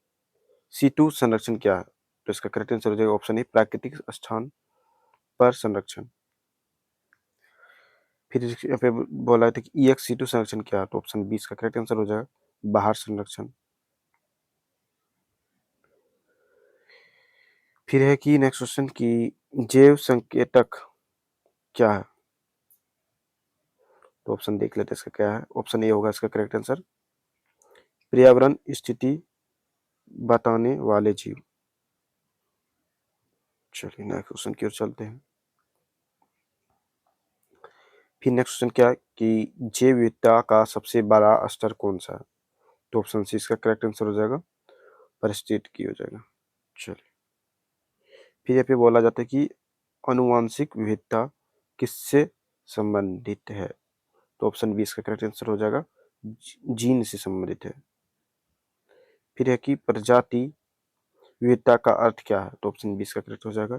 Speaker 1: सीटू संरक्षण क्या है? तो इसका करेक्ट आंसर हो जाएगा ऑप्शन ए, प्राकृतिक स्थान पर संरक्षण। फिर यहाँ पे बोला था कि EX-C2 संरक्षण क्या है? तो ऑप्शन बी इसका करेक्ट आंसर हो जाएगा, बाहर संरक्षण। फिर है कि नेक्स्ट क्वेश्चन की जैव संकेतक क्या है? तो ऑप्शन देख लेते हैं इसका क्या है। ऑप्शन ए होगा इसका करेक्ट आंसर, पर्यावरण स्थिति बताने वाले जीव। चलिए नेक्स्ट क्वेश्चन की ओर चलते हैं। फिर नेक्स्ट क्वेश्चन क्या है कि जैव विविधता का सबसे बड़ा स्तर कौन सा है? तो ऑप्शन सी इसका करेक्ट आंसर हो जाएगा, पारिस्थितिकी हो जाएगा। चलिए फिर यहाँ पे बोला जाता है कि आनुवंशिक विविधता किससे संबंधित है? तो ऑप्शन बी इसका करेक्ट आंसर हो जाएगा, जीन से संबंधित है। फिर है कि प्रजाति विविधता का अर्थ क्या है? तो ऑप्शन बी इसका करेक्ट हो जाएगा,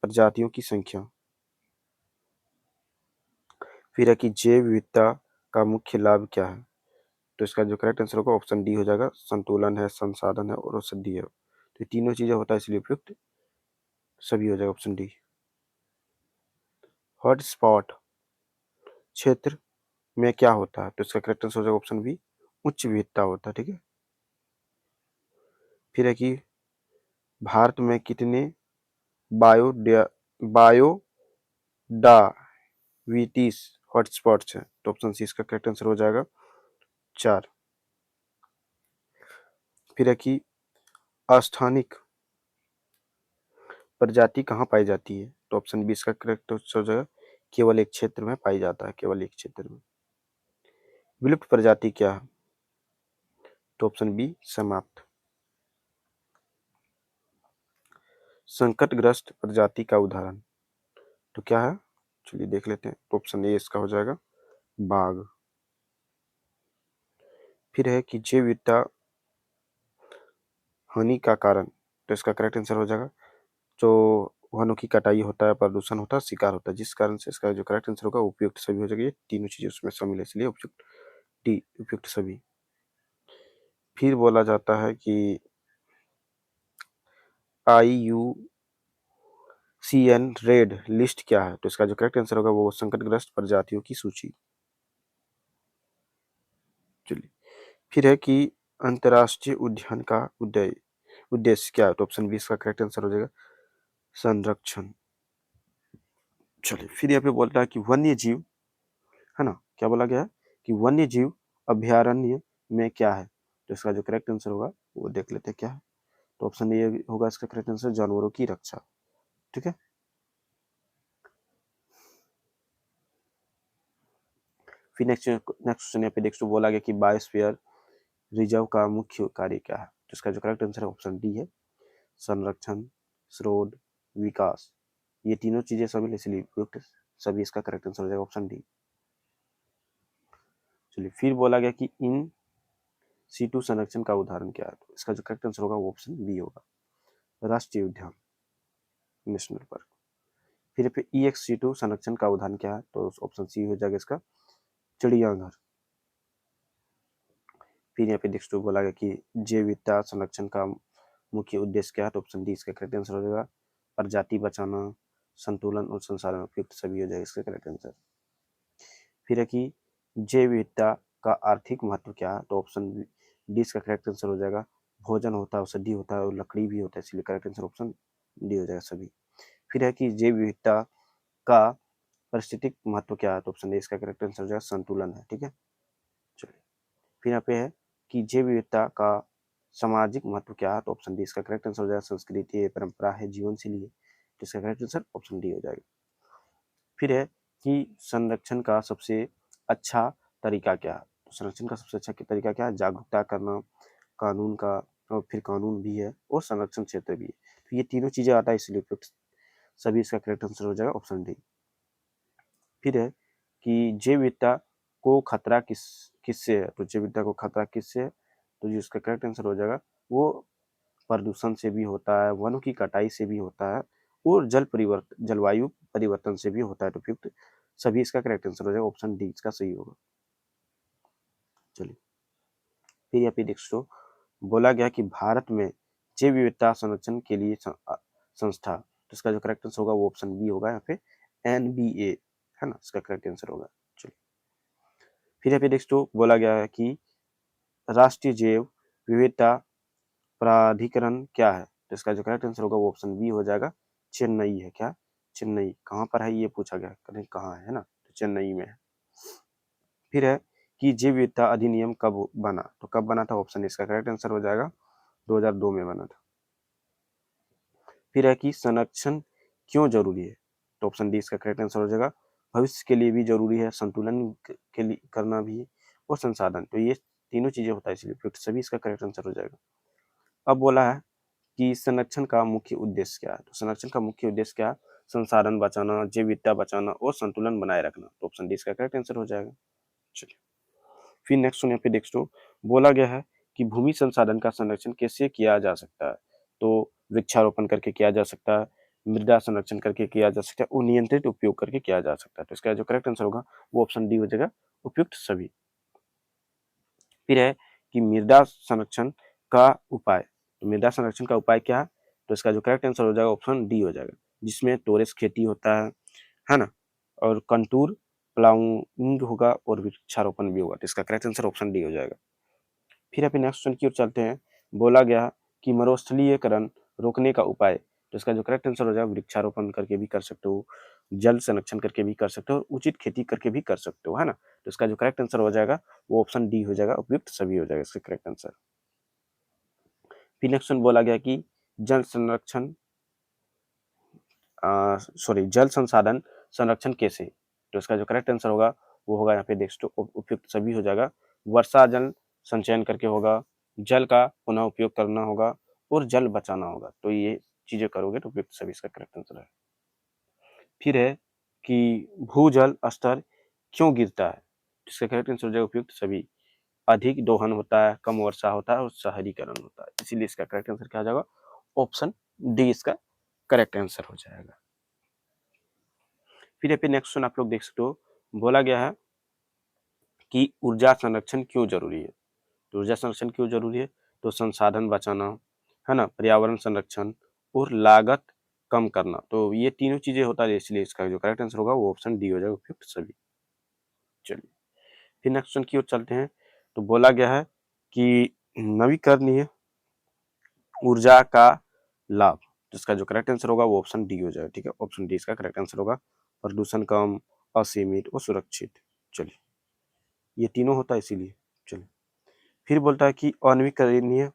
Speaker 1: प्रजातियों की संख्या। फिर है कि जैव विविधता का मुख्य लाभ क्या है? तो इसका जो करेक्ट आंसर होगा ऑप्शन डी हो जाएगा, संतुलन है, संसाधन है और औषधि है। तो तीनों चीजें होता है इसलिए उपयुक्त सभी हो जाएगा ऑप्शन डी। हॉटस्पॉट क्षेत्र में क्या होता है? तो इसका करेक्ट आंसर हो जाएगा ऑप्शन बी, उच्च विविधता होता है, ठीक है। फिर है कि भारत में कितने बायोडाविटीज हॉटस्पॉट्स हैं? तो ऑप्शन सी इसका करेक्ट आंसर हो जाएगा, 4। फिर है कि अस्थानिक प्रजाति कहाँ पाई जाती है? तो ऑप्शन बी इसका करेक्ट आंसर हो जाएगा, केवल एक क्षेत्र में पाई जाता है, केवल एक क्षेत्र में। विलुप्त प्रजाति क्या है? तो ऑप्शन बी, समाप्त। संकटग्रस्त प्रजाति का उदाहरण तो क्या है? चलिए देख लेते हैं। तो ऑप्शन ए इसका हो जाएगा, बाघ। फिर है कि जैव विविधता हानि का कारण, तो इसका करेक्ट आंसर हो जाएगा, जो वनों की कटाई होता है, प्रदूषण होता है, शिकार होता है, जिस कारण से इसका जो करेक्ट आंसर होगा उपयुक्त सभी हो जाएगा। ये तीनों चीजें उसमें शामिल है इसलिए उपयुक्त डी, उपयुक्त सभी। फिर बोला जाता है कि IUCN रेड लिस्ट क्या है? तो इसका जो करेक्ट आंसर होगा वो संकटग्रस्त प्रजातियों की सूची। चलिए फिर है कि अंतर्राष्ट्रीय उद्यान का उद्देश्य क्या है? तो ऑप्शन बी इसका करेक्ट आंसर हो जाएगा, संरक्षण। चलिए फिर यहाँ पे बोलता है कि वन्य जीव, है ना, क्या बोला गया है कि वन्य जीव अभयारण्य में क्या है? तो इसका जो करेक्ट आंसर होगा वो देख लेते हैं क्या है। तो ऑप्शन ए होगा इसका करेक्ट आंसर, जानवरों की रक्षा, ठीक है। फिर नेक्स्ट क्वेश्चन यहाँ पे नेक्स्ट बोला गया कि बायोस्फीयर रिजर्व का मुख्य कार्य क्या है? तो इसका जो करेक्ट आंसर है ऑप्शन डी है, संरक्षण, शोध, विकास। ये तीनों चीजें सभी इसलिए उपयुक्त सभी, इसका करेक्ट आंसर हो जाएगा ऑप्शन डी। चलिए फिर बोला गया कि इन सीटू संरक्षण का उदाहरण क्या है? तो इसका जो करेक्ट आंसर होगा वो ऑप्शन बी होगा, राष्ट्रीय उद्यान, नेशनल पार्क। फिर पे EX-C2 संरक्षण का उदाहरण क्या है? तो ऑप्शन सी हो जाएगा इसका, चिड़ियाघर। फिर यहाँ पे नेक्स्ट बोला गया कि जैव विविधता संरक्षण का मुख्य उद्देश्य क्या है? तो ऑप्शन डी इसका करेक्ट आंसर हो जाएगा, प्रजाति बचाना, संतुलन और संसाधन उपयुक्त सभी हो जाएगा इसका करेक्ट आंसर। फिर है कि जैव विविधता का आर्थिक महत्व क्या है, तो ऑप्शन डी इसका करेक्ट आंसर हो जाएगा। भोजन होता है, औषधि होता है और लकड़ी भी होता है, इसलिए करेक्ट आंसर ऑप्शन डी हो जाएगा सभी। फिर है कि जैव विविधता का पारिस्थितिक महत्व क्या है, तो ऑप्शन ए इसका करेक्ट आंसर हो जाएगा संतुलन है। ठीक है, चलिए। फिर यहाँ पे है कि जैव विविधता का सामाजिक महत्व क्या है, तो ऑप्शन डी इसका करेक्ट आंसर हो जाएगा संस्कृति है, परंपरा है, जीवन शैली है, तो इसका करेक्ट आंसर ऑप्शन डी हो जाएगा। फिर है कि संरक्षण का सबसे अच्छा तरीका क्या है, तो संरक्षण का सबसे अच्छा तरीका क्या है, जागरूकता करना, कानून का, और फिर कानून भी है और संरक्षण क्षेत्र भी है, तो ये तीनों चीजें आता है, इसलिए उपयुक्त सभी इसका करेक्ट आंसर हो जाएगा ऑप्शन डी। फिर है कि जैव विविधता को खतरा किससे है, तो जैव विविधता को खतरा किससे है, तो जो इसका करेक्ट आंसर हो जाएगा वो प्रदूषण से भी होता है, वनों की कटाई से भी होता है और जलवायु परिवर्तन से भी होता है, तो उपयुक्त सभी इसका करेक्ट आंसर हो जाएगा ऑप्शन डी इसका सही होगा। चलिए, फिर यहाँ पे दोस्तों बोला गया कि भारत में जैव विविधता संरक्षण के लिए संस्था, तो इसका जो करेक्ट आंसर होगा वो ऑप्शन बी होगा, यहाँ पे NBA है ना, इसका करेक्ट आंसर होगा। चलिए, फिर यहाँ पे दोस्तों बोला गया है कि राष्ट्रीय जैव विविधता प्राधिकरण क्या है, तो इसका जो करेक्ट आंसर होगा वो ऑप्शन बी हो जाएगा, चेन्नई है। क्या, चेन्नई कहाँ पर है ये पूछा गया, कहीं कहाँ है ना, तो चेन्नई में है। फिर है कि जैव विविधता अधिनियम कब बना, तो कब बना था, ऑप्शन इसका करेक्ट आंसर हो जाएगा 2002 में बना था। फिर है कि संरक्षण क्यों जरूरी है, तो ऑप्शन डी इसका करेक्ट आंसर हो जाएगा भविष्य के लिए भी जरूरी है, संतुलन के लिए करना भी और संसाधन, तो ये तीनों चीजें होता है, इसलिए सभी इसका करेक्ट आंसर हो जाएगा। अब बोला है कि संरक्षण का मुख्य उद्देश्य क्या है, तो संरक्षण का मुख्य उद्देश्य क्या है, संसाधन बचाना, जैव विविधता बचाना और संतुलन बनाए रखना, तो ऑप्शन डी इसका करेक्ट आंसर हो जाएगा। चलिए, फिर नेक्स्ट यहाँ पे देखो बोला गया है कि भूमि संसाधन का संरक्षण कैसे किया जा सकता है, तो वृक्षारोपण करके किया जा सकता है, मृदा संरक्षण करके किया जा सकता है और नियंत्रित उपयोग करके किया जा सकता है, तो इसका जो करेक्ट आंसर होगा वो ऑप्शन डी हो जाएगा, उपयुक्त सभी। फिर है कि मृदा संरक्षण का उपाय, तो मृदा संरक्षण का उपाय क्या है, तो इसका जो करेक्ट आंसर हो जाएगा ऑप्शन डी हो जाएगा, जिसमें टोरेस खेती होता है ना, और कंटूर प्लाउइंग होगा और वृक्षारोपण भी होगा, तो इसका करेक्ट आंसर ऑप्शन डी हो जाएगा। फिर अपने नेक्स्ट क्वेश्चन की ओर चलते हैं। बोला गया कि मरुस्थलीकरण रोकने का उपाय, तो इसका जो करेक्ट आंसर हो जाएगा वृक्षारोपण करके भी कर सकते हो, जल संरक्षण करके भी कर सकते हो, उचित खेती करके भी कर सकते हो, है ना, तो इसका जो करेक्ट आंसर हो जाएगा वो ऑप्शन डी हो जाएगा, उपयुक्त सभी हो जाएगा इसका करेक्ट आंसर। फिर नेक्स्ट क्वेश्चन बोला गया कि जल संरक्षण जल संसाधन संरक्षण कैसे, तो इसका जो करेक्ट आंसर होगा वो होगा यहाँ पे देखो उपयुक्त सभी हो जाएगा, वर्षा जल संचयन करके होगा, जल का पुनः उपयोग करना होगा और जल बचाना होगा, तो ये चीजें करोगे तो उपयुक्त सभी इसका करेक्ट आंसर है। फिर है कि भूजल स्तर क्यों गिरता है, इसका करेक्ट आंसर हो जाएगा उपयुक्त सभी, अधिक दोहन होता है, कम वर्षा होता है और शहरीकरण होता है, इसीलिए इसका करेक्ट आंसर क्या आ जाएगा, ऑप्शन डी इसका करेक्ट आंसर हो जाएगा। फिर यहाँ पे नेक्स्ट क्वेश्चन आप लोग देख सकते हो, बोला गया है कि ऊर्जा संरक्षण क्यों जरूरी है, तो ऊर्जा संरक्षण क्यों जरूरी है, तो संसाधन बचाना, है ना, पर्यावरण संरक्षण और लागत कम करना, तो ये तीनों चीजें होता है, इसलिए इसका जो करेक्ट आंसर होगा वो ऑप्शन डी हो जाएगा, उपयुक्त सभी। चलिए, फिर नेक्स्ट क्वेश्चन की ओर चलते हैं। तो बोला गया है कि नवीकरणीय ऊर्जा का लाभ, जिसका जो करेक्ट आंसर होगा वो ऑप्शन डी हो जाएगा। ठीक है, ऑप्शन डी इसका करेक्ट आंसर होगा, प्रदूषण कम, असीमित और सुरक्षित। चलिए, ये तीनों होता है इसीलिए। चलिए, फिर बोलता है कि अनवीकरणीय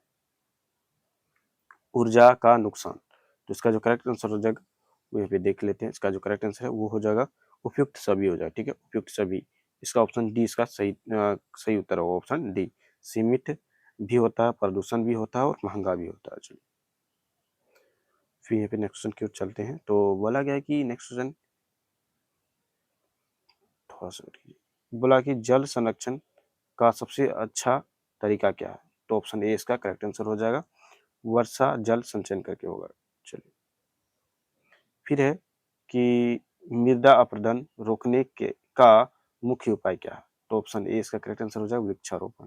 Speaker 1: ऊर्जा का नुकसान, तो इसका जो करेक्ट आंसर हो जाएगा वो यहाँ पे देख लेते हैं, इसका जो करेक्ट आंसर है वो हो जाएगा उपयुक्त सभी हो जाएगा। ठीक है, उपयुक्त सभी, इसका ऑप्शन डी इसका सही उत्तर होगा, ऑप्शन डी। सीमित भी होता है, प्रदूषण भी होता है और महंगा भी होता है। चलिए, फिर यहाँ पे नेक्स्ट क्वेश्चन की ओर चलते हैं। तो बोला गया है कि नेक्स्ट क्वेश्चन थोड़ा सा बोला कि जल संरक्षण का सबसे अच्छा तरीका क्या है, तो ऑप्शन ए इसका करेक्ट आंसर हो जाएगा, वर्षा जल संचयन करके होगा। चलिए, फिर है कि मृदा अपरदन रोकने के का मुख्य उपाय क्या है, तो ऑप्शन ए इसका करेक्ट आंसर हो जाएगा, वृक्षारोपण।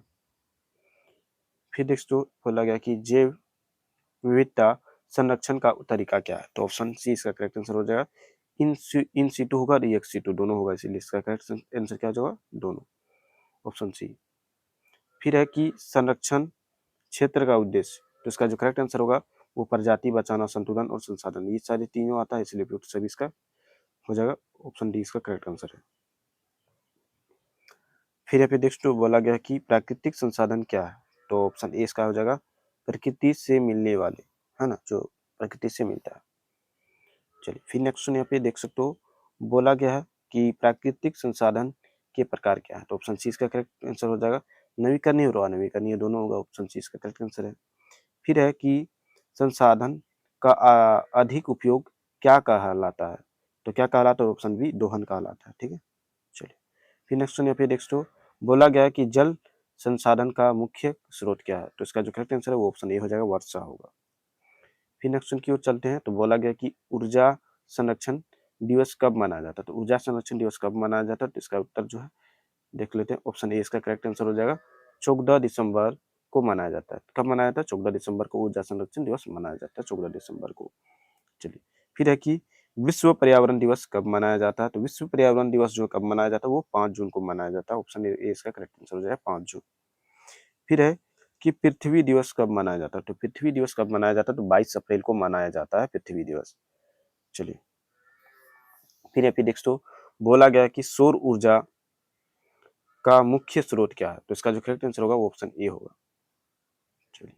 Speaker 1: फिर नेक्स्ट बोला गया कि जैव विविधता संरक्षण का तरीका क्या है, तो ऑप्शन सी इसका करेक्ट आंसर हो जाएगा, इन सीटू होगा और एक्स सीटू दोनों होगा, इसीलिए इसका करेक्ट आंसर क्या होगा, दोनों, ऑप्शन सी। फिर है कि संरक्षण क्षेत्र का उद्देश्य, तो इसका जो करेक्ट आंसर होगा वो प्रजाति बचाना, संतुलन और संसाधन, ये सारे तीनों आता है, इसलिए उपयुक्त सभी इसका हो जाएगा। ऑप्शन डी इसका करेक्ट आंसर है। फिर यहाँ पे नेक्स्ट बोला गया कि प्राकृतिक संसाधन क्या है, तो ऑप्शन ए इसका हो जाएगा प्रकृति से मिलने वाले, है ना, जो प्रकृति से मिलता है। चलिए फिर नेक्स्ट क्वेश्चन यहाँ पे देख सकते हो, बोला गया है कि प्राकृतिक संसाधन के प्रकार क्या है, तो ऑप्शन सी इसका करेक्ट आंसर हो जाएगा नवीकरणीय और अनवीकरणीय दोनों होगा, ऑप्शन सी इसका करेक्ट आंसर है। फिर है कि संसाधन का अधिक उपयोग क्या कहलाता है, तो क्या कहलाता है, ऑप्शन बी दोहन कहलाता है। ठीक है, चलिए फिर नेक्स्ट यहाँ पे नेक्स्ट बोला गया है कि जल संसाधन का मुख्य स्रोत क्या है, तो इसका जो करेक्ट आंसर है वो ऑप्शन ए हो जाएगा, वर्षा होगा। फिर नेक्स्ट की ओर चलते हैं, तो बोला गया कि ऊर्जा संरक्षण दिवस कब मनाया जाता है, तो ऊर्जा संरक्षण दिवस कब मनाया जाता है, तो इसका उत्तर जो है देख लेते हैं, ऑप्शन ए इसका करेक्ट आंसर हो जाएगा 14 दिसंबर को मनाया जाता है। कब मनाया जाता है, 14 दिसंबर को ऊर्जा संरक्षण दिवस मनाया जाता है, 14 दिसंबर को। चलिए फिर है कि विश्व पर्यावरण दिवस कब मनाया जाता है, तो विश्व पर्यावरण दिवस जो कब मनाया जाता है वो 5 जून को मनाया जाता है, ऑप्शन ए इसका करेक्ट आंसर हो जाएगा 5 जून। फिर है कि पृथ्वी दिवस कब मनाया जाता है, तो पृथ्वी दिवस कब मनाया जाता है, तो 22 अप्रैल को मनाया जाता है पृथ्वी दिवस। चलिए फिर यहाँ पे नेक्स्ट बोला गया कि सौर ऊर्जा का मुख्य स्रोत क्या है, तो इसका जो करेक्ट आंसर होगा वो ऑप्शन ए होगा। चलिए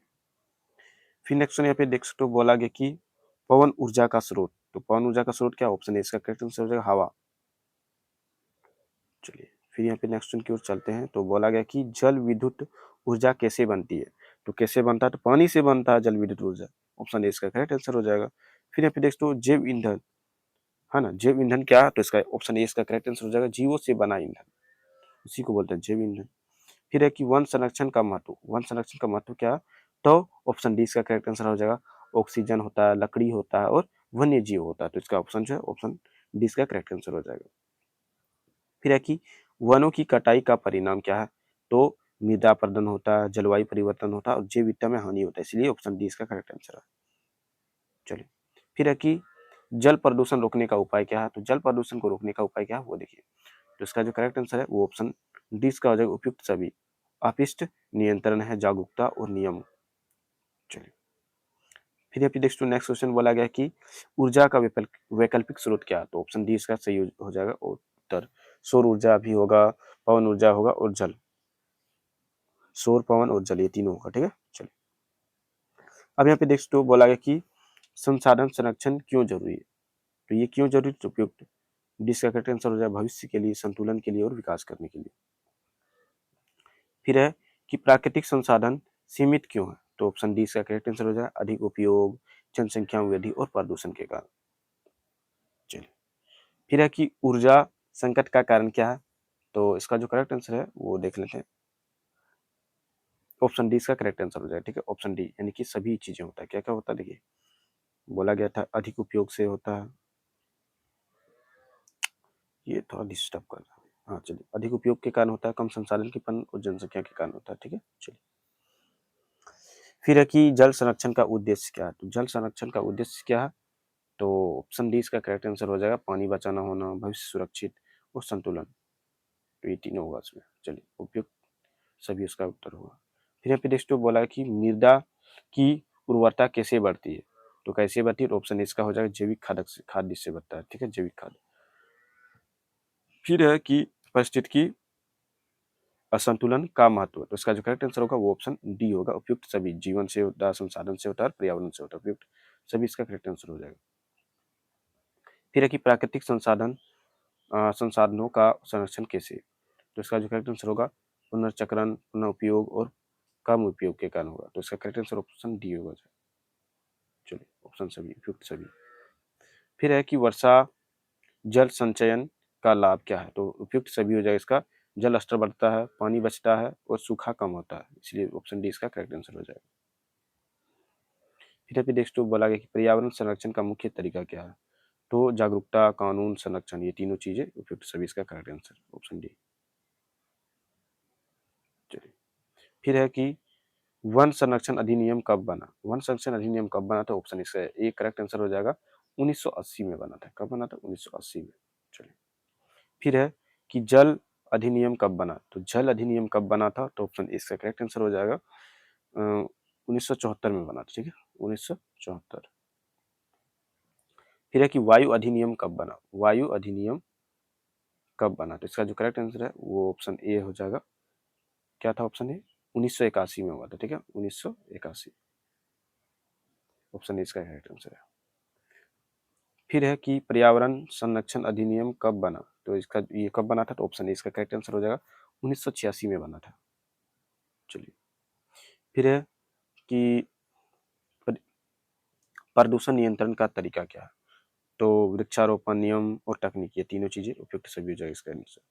Speaker 1: फिर नेक्स्ट यहाँ पे नेक्स्ट बोला गया कि पवन ऊर्जा का स्रोत, तो पवन ऊर्जा का स्रोत क्या, ऑप्शन ए इसका करेक्ट आंसर हो जाएगा हवा। चलिए फिर यहाँ पे नेक्स्ट की ओर चलते हैं, तो बोला गया कि जल विद्युत ऊर्जा कैसे बनती है, तो कैसे बनता है, तो पानी से बनता है जल विद्युत ऊर्जा, ऑप्शन ए इसका करेक्ट आंसर हो जाएगा। फिर यहाँ पे नेक्स्ट जैव ईंधन, है ना, जैव ईंधन क्या है, तो इसका ऑप्शन ए इसका करेक्ट आंसर हो जाएगा जीवों से बना ईंधन, उसी को बोलते हैं जैव ईंधन। फिर है कि वन संरक्षण का महत्व, वन संरक्षण का महत्व क्या है, तो ऑप्शन डी इसका करेक्ट आंसर हो जाएगा ऑक्सीजन होता है, लकड़ी होता है और वन्य जीव होता है, तो इसका ऑप्शन जो है ऑप्शन डी इसका करेक्ट आंसर हो जाएगा। फिर है कि वनों की कटाई का परिणाम क्या है, तो मृदा अपरदन होता है, जलवायु परिवर्तन होता है और जैव विविधता में हानि होता है, इसलिए ऑप्शन डी इसका करेक्ट आंसर है। चलिए फिर है कि जल प्रदूषण रोकने का उपाय क्या है, तो जल प्रदूषण को रोकने का उपाय क्या है वो देखिए, तो इसका जो करेक्ट आंसर है वो ऑप्शन डी इसका हो जाएगा उपयुक्त सभी, अपिष्ट नियंत्रण है, जागरूकता और नियम। चलिए फिर यहाँ पे नेक्स्ट क्वेश्चन बोला गया कि ऊर्जा का वैकल्पिक स्रोत क्या है, तो ऑप्शन डी इसका सही हो जाएगा उत्तर, सौर ऊर्जा भी होगा, पवन ऊर्जा होगा और जल, सौर पवन और जल ये तीनों होगा। ठीक है, चलिए अब यहाँ पे नेक्स्ट बोला गया कि संसाधन संरक्षण क्यों जरूरी है, तो ये क्यों जरूरी, तो उपयुक्त डी इसका करेक्ट आंसर हो जाएगा भविष्य के लिए, संतुलन के लिए और विकास करने के लिए। फिर है कि प्राकृतिक संसाधन सीमित क्यों है, तो ऑप्शन डी इसका करेक्ट आंसर हो जाएगा अधिक उपयोग, जनसंख्या वृद्धि और प्रदूषण के कारण। चलिए फिर है कि ऊर्जा संकट का कारण क्या है, तो इसका जो करेक्ट आंसर है वो देख लेते हैं, ऑप्शन डी इसका करेक्ट आंसर हो जाएगा। ठीक है, ऑप्शन डी यानी कि सभी चीजें होता है, क्या क्या होता है देखिए, बोला गया था अधिक उपयोग से होता है, ये थोड़ा डिस्टर्ब कर रहा है, हाँ चलिए, अधिक उपयोग के कारण होता है, कम संसाधन के कारण और जनसंख्या के कारण होता है। ठीक है, चलिए फिर है कि जल संरक्षण का उद्देश्य क्या है, तो जल संरक्षण का उद्देश्य क्या है, तो ऑप्शन डी इसका करेक्ट आंसर हो जाएगा पानी बचाना होना, भविष्य सुरक्षित और संतुलन, तो ये तीनों होगा इसमें। चलिए उपयुक्त सभी इसका उत्तर होगा। फिर यहाँ पे नेक्स्ट बोला है कि मृदा की उर्वरता कैसे बढ़ती है, तो कैसे बढ़ती है, तो ऑप्शन इसका हो जाएगा जैविक खाद से, खाद जिससे बढ़ता है। ठीक है, जैविक खाद। फिर है कि परिस्थिति की असंतुलन का महत्व, तो इसका जो करेक्ट आंसर होगा वो ऑप्शन डी होगा उपयुक्त सभी, जीवन से होता है, संसाधन से होता है, पर्यावरण से होता है, उपयुक्त सभी इसका करेक्ट आंसर हो जाएगा। फिर है कि प्राकृतिक संसाधनों का संरक्षण कैसे, तो इसका जो करेक्ट आंसर होगा पुनर्चक्रण, पुनः उपयोग और कम उपयोग के कारण होगा, तो इसका करेक्ट आंसर ऑप्शन डी होगा। चलिए ऑप्शन सभी उपयुक्त सभी। फिर है कि वर्षा जल संचयन का लाभ क्या है, तो उपयुक्त सभी हो जाएगा इसका, जल स्तर बढ़ता है, पानी बचता है और सूखा कम होता है, इसलिए ऑप्शन डी इसका करेक्ट आंसर हो जाएगा। फिर अभी नेक्स्ट बोला गया कि पर्यावरण संरक्षण का मुख्य तरीका क्या है, तो जागरूकता, कानून, संरक्षण, ये तीनों चीजें उपयुक्त सभी इसका करेक्ट आंसर ऑप्शन डी। चलिए फिर है कि वन संरक्षण अधिनियम कब बना, वन संरक्षण अधिनियम कब बना था, ऑप्शन इसका एक करेक्ट आंसर हो जाएगा 1980 में बना था, कब बना था 1980 में। चलिए फिर है कि जल अधिनियम कब बना? तो जल अधिनियम कब बना था? तो ऑप्शन इसका करेक्ट आंसर हो जाएगा 1974 में बना था, ठीक है, 1974। फिर है कि वायु अधिनियम कब बना? वायु अधिनियम कब बना? तो इसका जो करेक्ट आंसर है वो ऑप्शन ए हो जाएगा। क्या था ऑप्शन ए? 1981 में हुआ था, ठीक है, 1981। ऑप्शन ए इसका करेक्ट आंसर है। फिर है कि पर्यावरण संरक्षण अधिनियम कब बना? तो इसका ये कब बना था? तो ऑप्शन ए इसका करेक्ट आंसर हो जाएगा 1986 में बना था। चलिए, फिर है कि प्रदूषण नियंत्रण का तरीका क्या है? तो वृक्षारोपण, नियम और तकनीक, ये तीनों चीजें उपयुक्त सभी हो जाएगा इसका आंसर।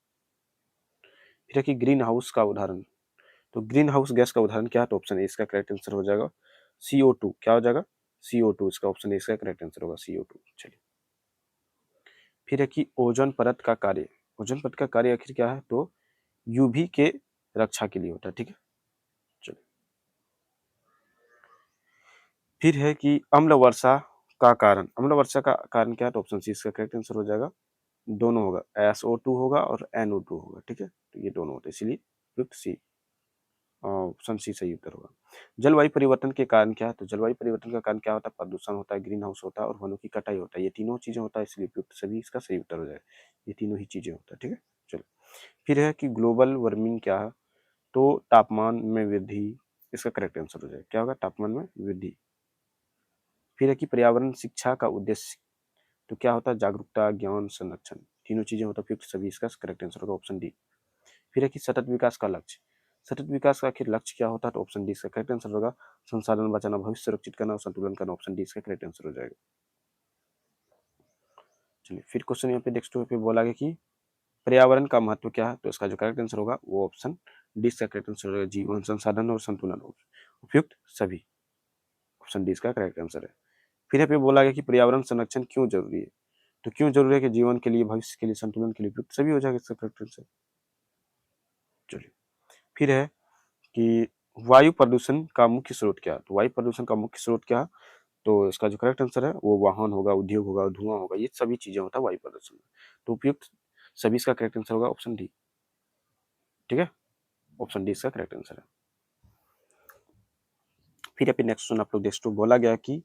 Speaker 1: फिर है कि ग्रीन हाउस का उदाहरण, तो ग्रीन हाउस गैस का उदाहरण क्या है? तो ऑप्शन ए इसका करेक्ट आंसर हो जाएगा CO2। क्या हो जाएगा? CO2, इसका ऑप्शन ए इसका करेक्ट आंसर होगा CO2। चलिए, फिर है कि ओजोन परत का कार्य, ओजोन परत का कार्य आखिर क्या है? तो यूवी के रक्षा के लिए होता है, ठीक है। चलिए, फिर है कि अम्ल वर्षा का कारण, अम्ल वर्षा का कारण क्या है? तो ऑप्शन सी इसका करेक्ट आंसर हो जाएगा, दोनों होगा, SO2 होगा और NO2 होगा, ठीक है, तो ये दोनों होते हैं, इसलिए युक्त सी, ऑप्शन सी सही उत्तर होगा। जलवायु परिवर्तन के कारण क्या है? तो जलवायु परिवर्तन का कारण क्या होता है? प्रदूषण होता है, ग्रीन हाउस होता है और वनों की कटाई होता है, ये तीनों चीजें होता है, इसलिए उपयुक्त सभी इसका सही उत्तर हो जाएगा, ये तीनों ही चीजें होता है, ठीक है। चलो, फिर है कि ग्लोबल वार्मिंग क्या है? तो तापमान में वृद्धि, इसका करेक्ट आंसर हो जाएगा, क्या होगा? तापमान में वृद्धि। फिर है कि पर्यावरण शिक्षा का उद्देश्य, तो क्या होता है? जागरूकता, ज्ञान, संरक्षण, तीनों चीजें होता है, उपयुक्त सभी इसका करेक्ट आंसर होगा, ऑप्शन डी। फिर है कि सतत विकास का लक्ष्य, सतत विकास का आखिर लक्ष्य क्या होता है? तो ऑप्शन डी इसका करेक्ट आंसर होगा, संसाधन बचाना, भविष्य सुरक्षित करना और संतुलन करना, ऑप्शन डी इसका करेक्ट आंसर हो जाएगा। चलिए, फिर क्वेश्चन यहाँ पे नेक्स्ट पे बोला गया कि पर्यावरण का महत्व क्या है? तो इसका जो करेक्ट आंसर होगा वो ऑप्शन डी इसका करेक्ट आंसर होगा, जीवन, संसाधन और संतुलन, उपयुक्त सभी, ऑप्शन डी इसका करेक्ट आंसर है। फिर यहाँ पे बोला गया कि पर्यावरण संरक्षण क्यों जरूरी है? तो क्यों जरूरी है? कि जीवन के लिए, भविष्य के लिए, संतुलन के लिए, उपयुक्त सभी हो जाएगा इसका करेक्ट आंसर। चलिए, फिर है कि वायु प्रदूषण का मुख्य स्रोत क्या है? तो वायु प्रदूषण का मुख्य स्रोत क्या है? तो इसका जो करेक्ट आंसर है वो वाहन होगा, उद्योग होगा, धुआं होगा, ये सभी चीजें होता है वायु प्रदूषण में, तो उपयुक्त सभी इसका करेक्ट आंसर होगा ऑप्शन डी, ठीक है, ऑप्शन डी इसका करेक्ट आंसर है। फिर अभी नेक्स्ट क्वेश्चन आप लोग देखो, बोला गया कि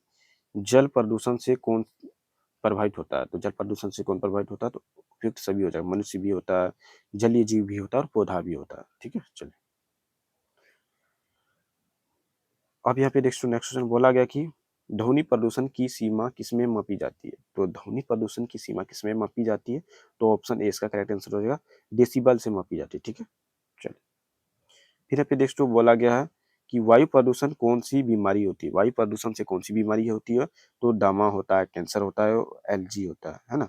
Speaker 1: जल प्रदूषण से कौन प्रभावित होता है? तो जल प्रदूषण से कौन प्रभावित होता है? तो उपयुक्त सभी हो जाएगा, मनुष्य भी होता है, जलीय जीव भी होता है और पौधा भी होता है, ठीक है। चलिए, अब यहाँ पे नेक्स्ट क्वेश्चन बोला गया कि ध्वनि प्रदूषण की सीमा किसमें मापी जाती है? तो ध्वनि प्रदूषण की सीमा किसमें मापी जाती है? तो ऑप्शन ए इसका करेक्ट आंसर हो जाएगा, डेसिबल से मापी जाती है, ठीक है। चलिए, फिर यहाँ पे नेक्स्ट बोला गया है कि वायु प्रदूषण कौन सी बीमारी होती है? वायु प्रदूषण से कौन सी बीमारी होती है? तो दमा होता है, कैंसर होता है, LG होता है ना,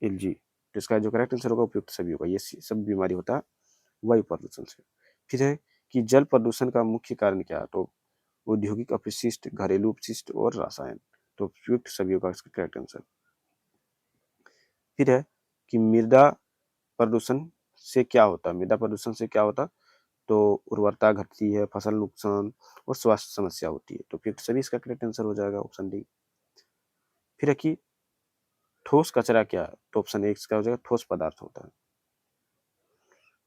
Speaker 1: LG। तो इसका जो करेक्ट आंसर होगा उपयुक्त सभी होगा, ये सब बीमारी होता है वायु प्रदूषण से। फिर है कि जल प्रदूषण का मुख्य कारण क्या है? तो औद्योगिक अपशिष्ट, घरेलू अपशिष्ट और रसायन, तो उपयुक्त सभी होगा इसका करेक्ट आंसर। फिर है कि मृदा प्रदूषण से क्या होता है? मृदा प्रदूषण से क्या होता है? तो उर्वरता घटती है, फसल नुकसान और स्वास्थ्य समस्या होती है, तो उपयुक्त सभी इसका करेक्ट आंसर हो जाएगा, ऑप्शन डी। फिर है कि ठोस कचरा क्या है? तो ऑप्शन ए इसका हो जाएगा, ठोस पदार्थ होता है।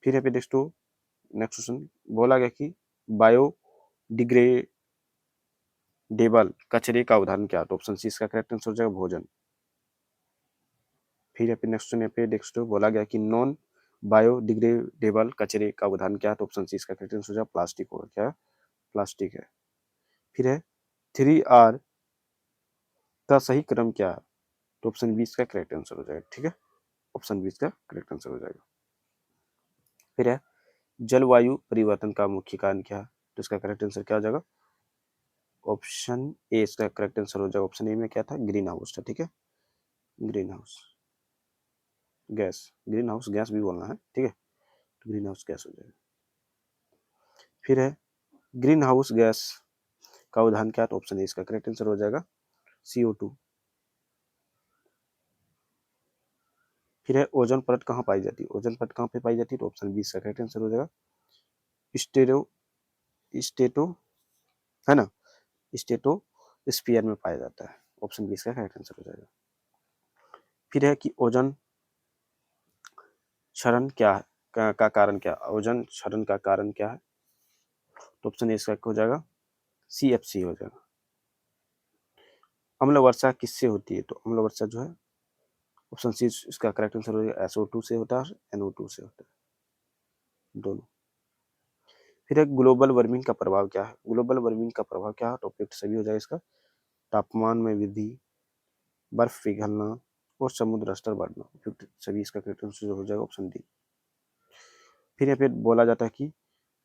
Speaker 1: फिर है पे नेक्स्ट क्वेश्चन बोला गया कि बायोडिग्रेडेबल कचरे का उदाहरण क्या है? तो ऑप्शन सी इसका करेक्ट आंसर हो जाएगा, भोजन। फिर पे नेक्स्ट बोला गया कि नॉन बायोडिग्रेडेबल कचरे का उदाहरण क्या है? तो ऑप्शन सी इसका करेक्ट आंसर हो जाएगा, प्लास्टिक होगा, क्या है? प्लास्टिक है। फिर है 3R का सही क्रम क्या है? तो ऑप्शन बी इसका करेक्ट आंसर हो जाएगा, ठीक है, ऑप्शन बी इसका करेक्ट आंसर हो जाएगा। फिर है जलवायु परिवर्तन का मुख्य कारण क्या है? तो इसका करेक्ट आंसर क्या हो जाएगा? ऑप्शन ए इसका करेक्ट आंसर हो जाएगा। ऑप्शन ए में क्या था? ग्रीन हाउस था, ठीक है, green house gas, green house gas भी बोलना है, ठीक है, तो ग्रीन हाउस गैस हो जाएगा। फिर है ग्रीन हाउस गैस का उदाहरण क्या? तो ऑप्शन ए इसका करेक्ट आंसर हो जाएगा, CO2। फिर है ओजोन परत कहाँ पाई जाती है? ओजोन परत कहाँ पे पाई जाती है? तो ऑप्शन बी इसका करेक्ट आंसर हो जाएगा, स्टेरो स्टेटो, है ना, स्टेटो स्फीयर में पाया जाता है, ऑप्शन बी इसका करेक्ट आंसर हो जाएगा। फिर है कि ओजोन क्षरण क्या है, का कारण क्या है, ओजोन क्षरण का कारण क्या है? तो ऑप्शन ए इसका हो जाएगा CFC हो जाएगा। अम्ल वर्षा किससे होती है? तो अम्ल वर्षा जो है ऑप्शन सी इसका करेक्ट आंसर हो जाएगा, SO2 से होता है, NO2 से होता है, दोनों। फिर एक ग्लोबल वार्मिंग का प्रभाव क्या है? ग्लोबल वार्मिंग का प्रभाव क्या है? टॉपिक सभी हो जाएगा इसका, तापमान में वृद्धि, बर्फ पिघलना और समुद्र स्तर बढ़ना, उपयुक्त सभी इसका करेक्ट आंसर हो जाएगा ऑप्शन डी। फिर यहाँ पे बोला जाता है कि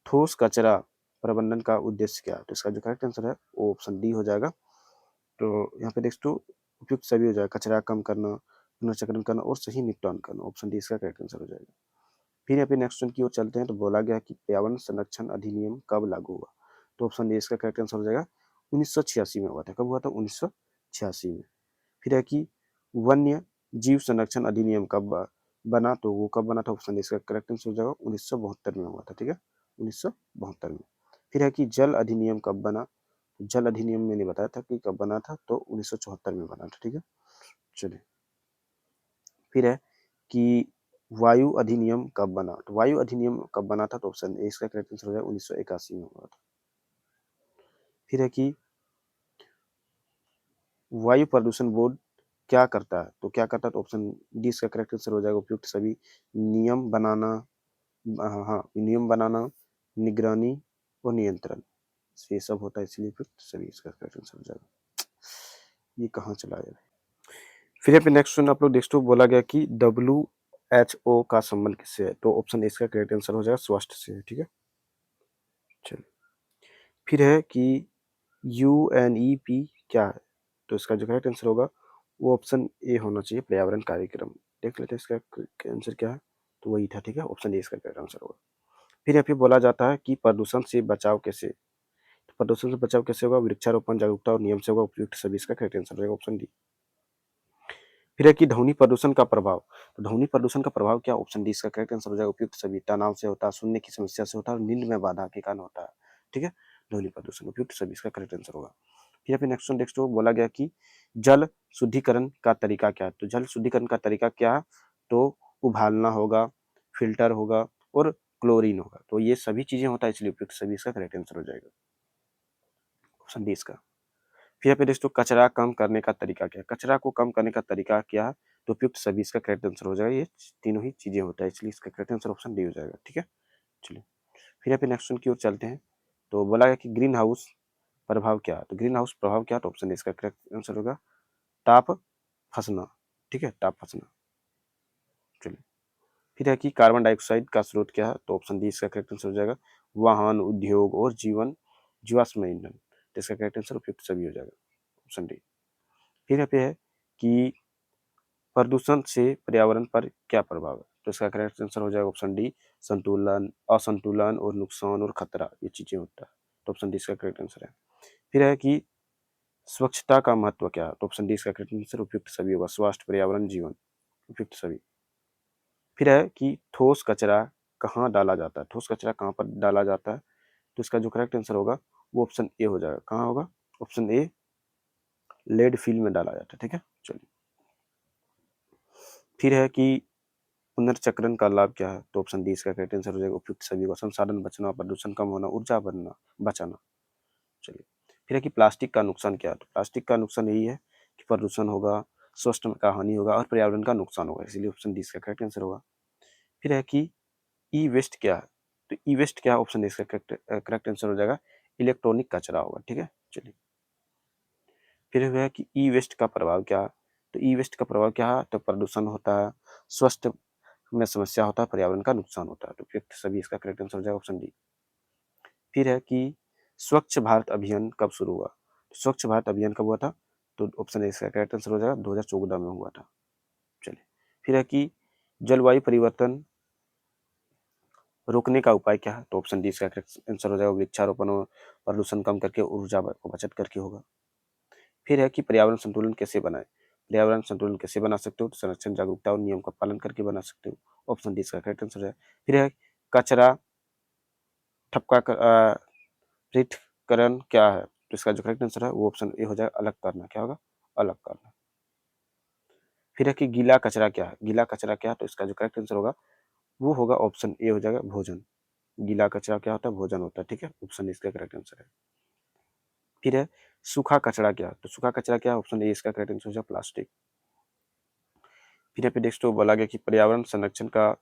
Speaker 1: ठोस कचरा प्रबंधन का उद्देश्य क्या है? तो इसका जो करेक्ट आंसर है वो ऑप्शन डी हो जाएगा। तो यहाँ पे नेक्स्ट उपयुक्त सभी हो जाएगा, कचरा कम करना, पुनर्चक्रण करना और सही निपटान करना, ऑप्शन डी इसका करेक्ट आंसर हो जाएगा। फिर यहाँ पे नेक्स्ट क्वेश्चन की ओर चलते हैं। तो बोला गया कि पर्यावरण संरक्षण अधिनियम कब लागू हुआ? तो ऑप्शन डी इसका करेक्ट आंसर हो जाएगा 1986 में हुआ था। कब हुआ था? 1986 में। फिर है कि वन्य जीव संरक्षण अधिनियम कब बना? तो वो कब बना था? ऑप्शन डी इसका करेक्ट आंसर हो जाएगा 1972 में हुआ था। ठीक है, 1972 में। फिर है कि जल अधिनियम कब बना? जल अधिनियम मैंने बताया था कि कब बना था, तो 1974 में बना था। ठीक है, चलिए। फिर है कि वायु अधिनियम कब बना? तो वायु अधिनियम कब बना था? तो ऑप्शन ए इसका करेक्ट आंसर हो जाएगा 1981 में हुआ था। फिर है कि वायु प्रदूषण बोर्ड क्या करता है? तो क्या करता है? तो ऑप्शन डी इसका करेक्ट आंसर हो जाएगा उपयुक्त सभी, नियम बनाना, हाँ नियम बनाना, निगरानी और नियंत्रण, ये सब होता है, इसलिए उपयुक्त सभी इसका करेक्ट आंसर हो जाएगा। ये कहाँ चला गया? फिर यहाँ पे नेक्स्ट क्वेश्चन आप लोग देखो, बोला गया कि WHO का संबंध किससे है? तो ऑप्शन ए इसका करेक्ट आंसर हो जाएगा स्वास्थ्य से। ठीक है, चलिए। फिर है कि UNEP क्या है? तो इसका जो करेक्ट आंसर होगा वो ऑप्शन ए होना चाहिए, पर्यावरण कार्यक्रम। देख लेते हैं इसका आंसर क्या है, तो वही था। ठीक है, ऑप्शन ए इसका करेक्ट आंसर होगा। फिर यहाँ पे बोला जाता है कि प्रदूषण से बचाव कैसे? तो प्रदूषण से बचाव कैसे होगा? वृक्षारोपण, जागरूकता और नियम से होगा, उपयुक्त सभी इसका करेक्ट आंसर होगा ऑप्शन डी। फिर है कि ध्वनि प्रदूषण का प्रभाव। तो ध्वनि प्रदूषण का प्रभाव क्या? ऑप्शन डी इसका करेक्ट आंसर हो जाएगा उपयुक्त सभी, तनाव से होता है, सुनने की समस्या से होता है और नींद में बाधा के कारण होता है। ठीक है, ध्वनि प्रदूषण उपयुक्त सभी इसका करेक्ट आंसर होगा। फिर फिर नेक्स्ट बोला गया कि जल शुद्धिकरण का तरीका क्या है? तो जल शुद्धिकरण का तरीका क्या है? तो उबालना होगा, फिल्टर होगा और क्लोरीन होगा। तो ये सभी चीजें होता है, इसलिए उपयुक्त सभी इसका करेक्ट आंसर हो जाएगा ऑप्शन डी इसका। फिर यहाँ पे दोस्तों कचरा कम करने का तरीका क्या है? कचरा को कम करने का तरीका क्या है? तो उपयुक्त सभी इसका करेक्ट आंसर हो जाएगा। ये तीनों ही चीजें होता है, इसलिए इसका करेक्ट आंसर ऑप्शन डी हो जाएगा। ठीक है, चलिए। फिर यहाँ पे नेक्स्ट क्वेश्चन की ओर चलते हैं। तो बोला गया कि ग्रीन हाउस प्रभाव क्या है? तो ग्रीन हाउस प्रभाव क्या है? तो ऑप्शन डी इसका करेक्ट आंसर होगा ताप फंसना। ठीक है, ताप फंसना। चलिए। फिर है कि कार्बन डाइऑक्साइड का स्रोत क्या है? तो ऑप्शन डी इसका करेक्ट आंसर हो जाएगा वाहन, उद्योग और जीवाश्म ईंधन। तो इसका करेक्ट आंसर उपयुक्त सभी हो जाएगा ऑप्शन डी। फिर यहाँ पे है कि प्रदूषण से पर्यावरण पर क्या प्रभाव है? तो इसका करेक्ट आंसर हो जाएगा ऑप्शन डी, संतुलन, असंतुलन और नुकसान और खतरा, ये चीजें होता है। तो ऑप्शन डी इसका करेक्ट आंसर है। फिर है कि स्वच्छता का महत्व क्या है? तो ऑप्शन डी इसका करेक्ट आंसर उपयुक्त सभी होगा, स्वास्थ्य, पर्यावरण, जीवन, उपयुक्त सभी। फिर है कि ठोस कचरा कहाँ डाला जाता है? ठोस कचरा कहाँ पर डाला जाता है? तो इसका जो करेक्ट आंसर होगा वो ऑप्शन ए हो जाएगा। कहाँ होगा? ऑप्शन ए, लेड फिल में डाला जाता है। ठीक है, चलिए। फिर है कि पुनर्चक्रण का लाभ क्या है? तो ऑप्शन डी इसका करेक्ट आंसर हो जाएगा उपयुक्त सभी को, संसाधन बचना, प्रदूषण कम होना, ऊर्जा बनना बचाना। चलिए। फिर है कि प्लास्टिक का नुकसान क्या है? तो प्लास्टिक का नुकसान यही है कि प्रदूषण होगा, स्वास्थ्य का हानि होगा और पर्यावरण का नुकसान होगा, इसलिए ऑप्शन डी इसका करेक्ट आंसर होगा। फिर है कि ई वेस्ट क्या है? तो ई वेस्ट क्या है? ऑप्शन डी इसका करेक्ट आंसर हो जाएगा इलेक्ट्रॉनिक कचरा होगा। ठीक है, चलिए। फिर है कि ई वेस्ट का प्रभाव क्या है? तो ई वेस्ट का प्रभाव क्या है? तो प्रदूषण होता है, स्वास्थ्य में समस्या होता है, पर्यावरण का नुकसान होता है। तो उपयुक्त सभी इसका करेक्ट आंसर हो जाएगा ऑप्शन डी। फिर है कि स्वच्छ भारत अभियान कब शुरू हुआ? स्वच्छ भारत अभियान कब हुआ था? तो ऑप्शन ए इसका करेक्ट आंसर हो जाएगा 2014 में हुआ था। चलिए। फिर है कि जलवायु परिवर्तन रोकने का उपाय क्या है? तो ऑप्शन डी इसका करेक्ट आंसर हो जाएगा वृक्षारोपण और प्रदूषण कम करके ऊर्जा को बचत करके होगा। फिर है कि पर्यावरण संतुलन कैसे बनाए? पर्यावरण संतुलन कैसे बना सकते हो? तो संरक्षण, जागरूकता और नियम का पालन करके बना सकते हो, ऑप्शन डी इसका करेक्ट आंसर है। फिर है कचरा ठपका पृथक्करण क्या है? तो इसका जो करेक्ट आंसर है वो ऑप्शन ए हो जाएगा अलग करना। क्या होगा? अलग करना। फिर है कि गीला कचरा क्या है? गीला कचरा क्या है? तो इसका जो करेक्ट आंसर होगा वो होगा ऑप्शन ए हो जाएगा भोजन। गीला कचरा क्या होता है? भोजन होता है, ठीक है। ऑप्शन ए इसका करेक्ट आंसर है। फिर है सूखा कचरा क्या? तो सूखा कचरा क्या? ऑप्शन ए इसका करेक्ट आंसर हो जाएगा प्लास्टिक। फिर नेक्स्ट तो बोला गया कि पर्यावरण संरक्षण का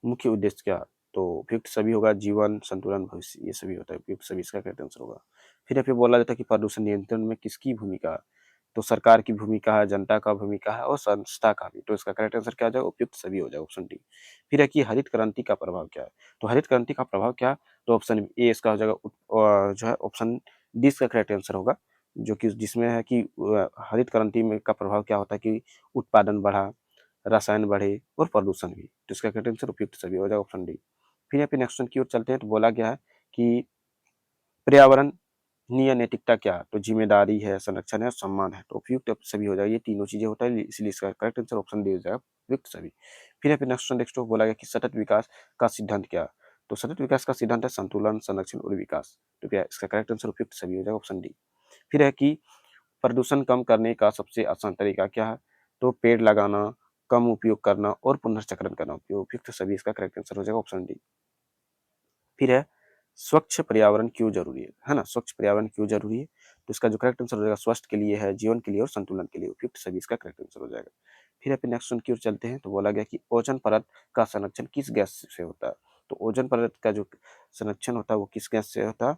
Speaker 1: मुख्य उद्देश्य क्या? तो उपयुक्त सभी होगा जीवन संतुलन भविष्य, ये सभी होता है, उपयुक्त सभी इसका करेक्ट आंसर होगा। फिर यहाँ पे बोला जाता है कि प्रदूषण नियंत्रण में किसकी भूमिका? तो सरकार की भूमिका है, जनता का भूमिका है और संस्था का भी। तो इसका करेक्ट आंसर क्या हो जाएगा? उपयुक्त सभी हो जाएगा, ऑप्शन डी। फिर है कि हरित क्रांति का प्रभाव क्या है? तो हरित क्रांति का प्रभाव क्या? तो ऑप्शन ए इसका हो जाएगा जो है ऑप्शन डी इसका करेक्ट आंसर होगा, जो कि जिसमें है कि हरित क्रांति में का प्रभाव क्या होता है कि उत्पादन बढ़ा, रसायन बढ़े और प्रदूषण भी। तो इसका करेक्ट आंसर उपयुक्त सभी हो जाएगा, ऑप्शन डी। फिर यहाँ पे नेक्स्ट क्वेश्चन की ओर चलते हैं। तो बोला गया है कि पर्यावरण नीय नैतिकता क्या? तो जिम्मेदारी है, संरक्षण है, सम्मान है। तो उपयुक्त सभी हो जाएगा, ये तीनों चीजें होता है, इसलिए इसका करेक्ट आंसर ऑप्शन डी हो जाएगा, उपयुक्त सभी। फिर यहाँ पे नेक्स्ट बोला गया कि सतत विकास का सिद्धांत क्या? तो सतत विकास का सिद्धांत है संतुलन, संरक्षण और विकास। तो क्या इसका करेक्ट आंसर उपयुक्त सभी हो जाएगा, ऑप्शन डी। फिर है कि प्रदूषण कम करने का सबसे आसान तरीका क्या है? तो पेड़ लगाना, कम उपयोग करना और पुनर्चक्रण करना। उपयुक्त सभी इसका करेक्ट आंसर हो जाएगा, ऑप्शन डी। फिर है स्वच्छ पर्यावरण क्यों जरूरी है ना? स्वच्छ पर्यावरण क्यों जरूरी है? तो इसका जो करेक्ट आंसर हो जाएगा स्वास्थ्य के लिए है, जीवन के लिए और संतुलन के लिए। उपयुक्त सभी इसका करेक्ट आंसर हो जाएगा। फिर अपन नेक्स्ट वन की ओर चलते हैं। तो बोला गया कि ओजोन परत का संरक्षण किस गैस से होता है? तो ओजोन परत का जो संरक्षण होता है वो किस गैस से होता है?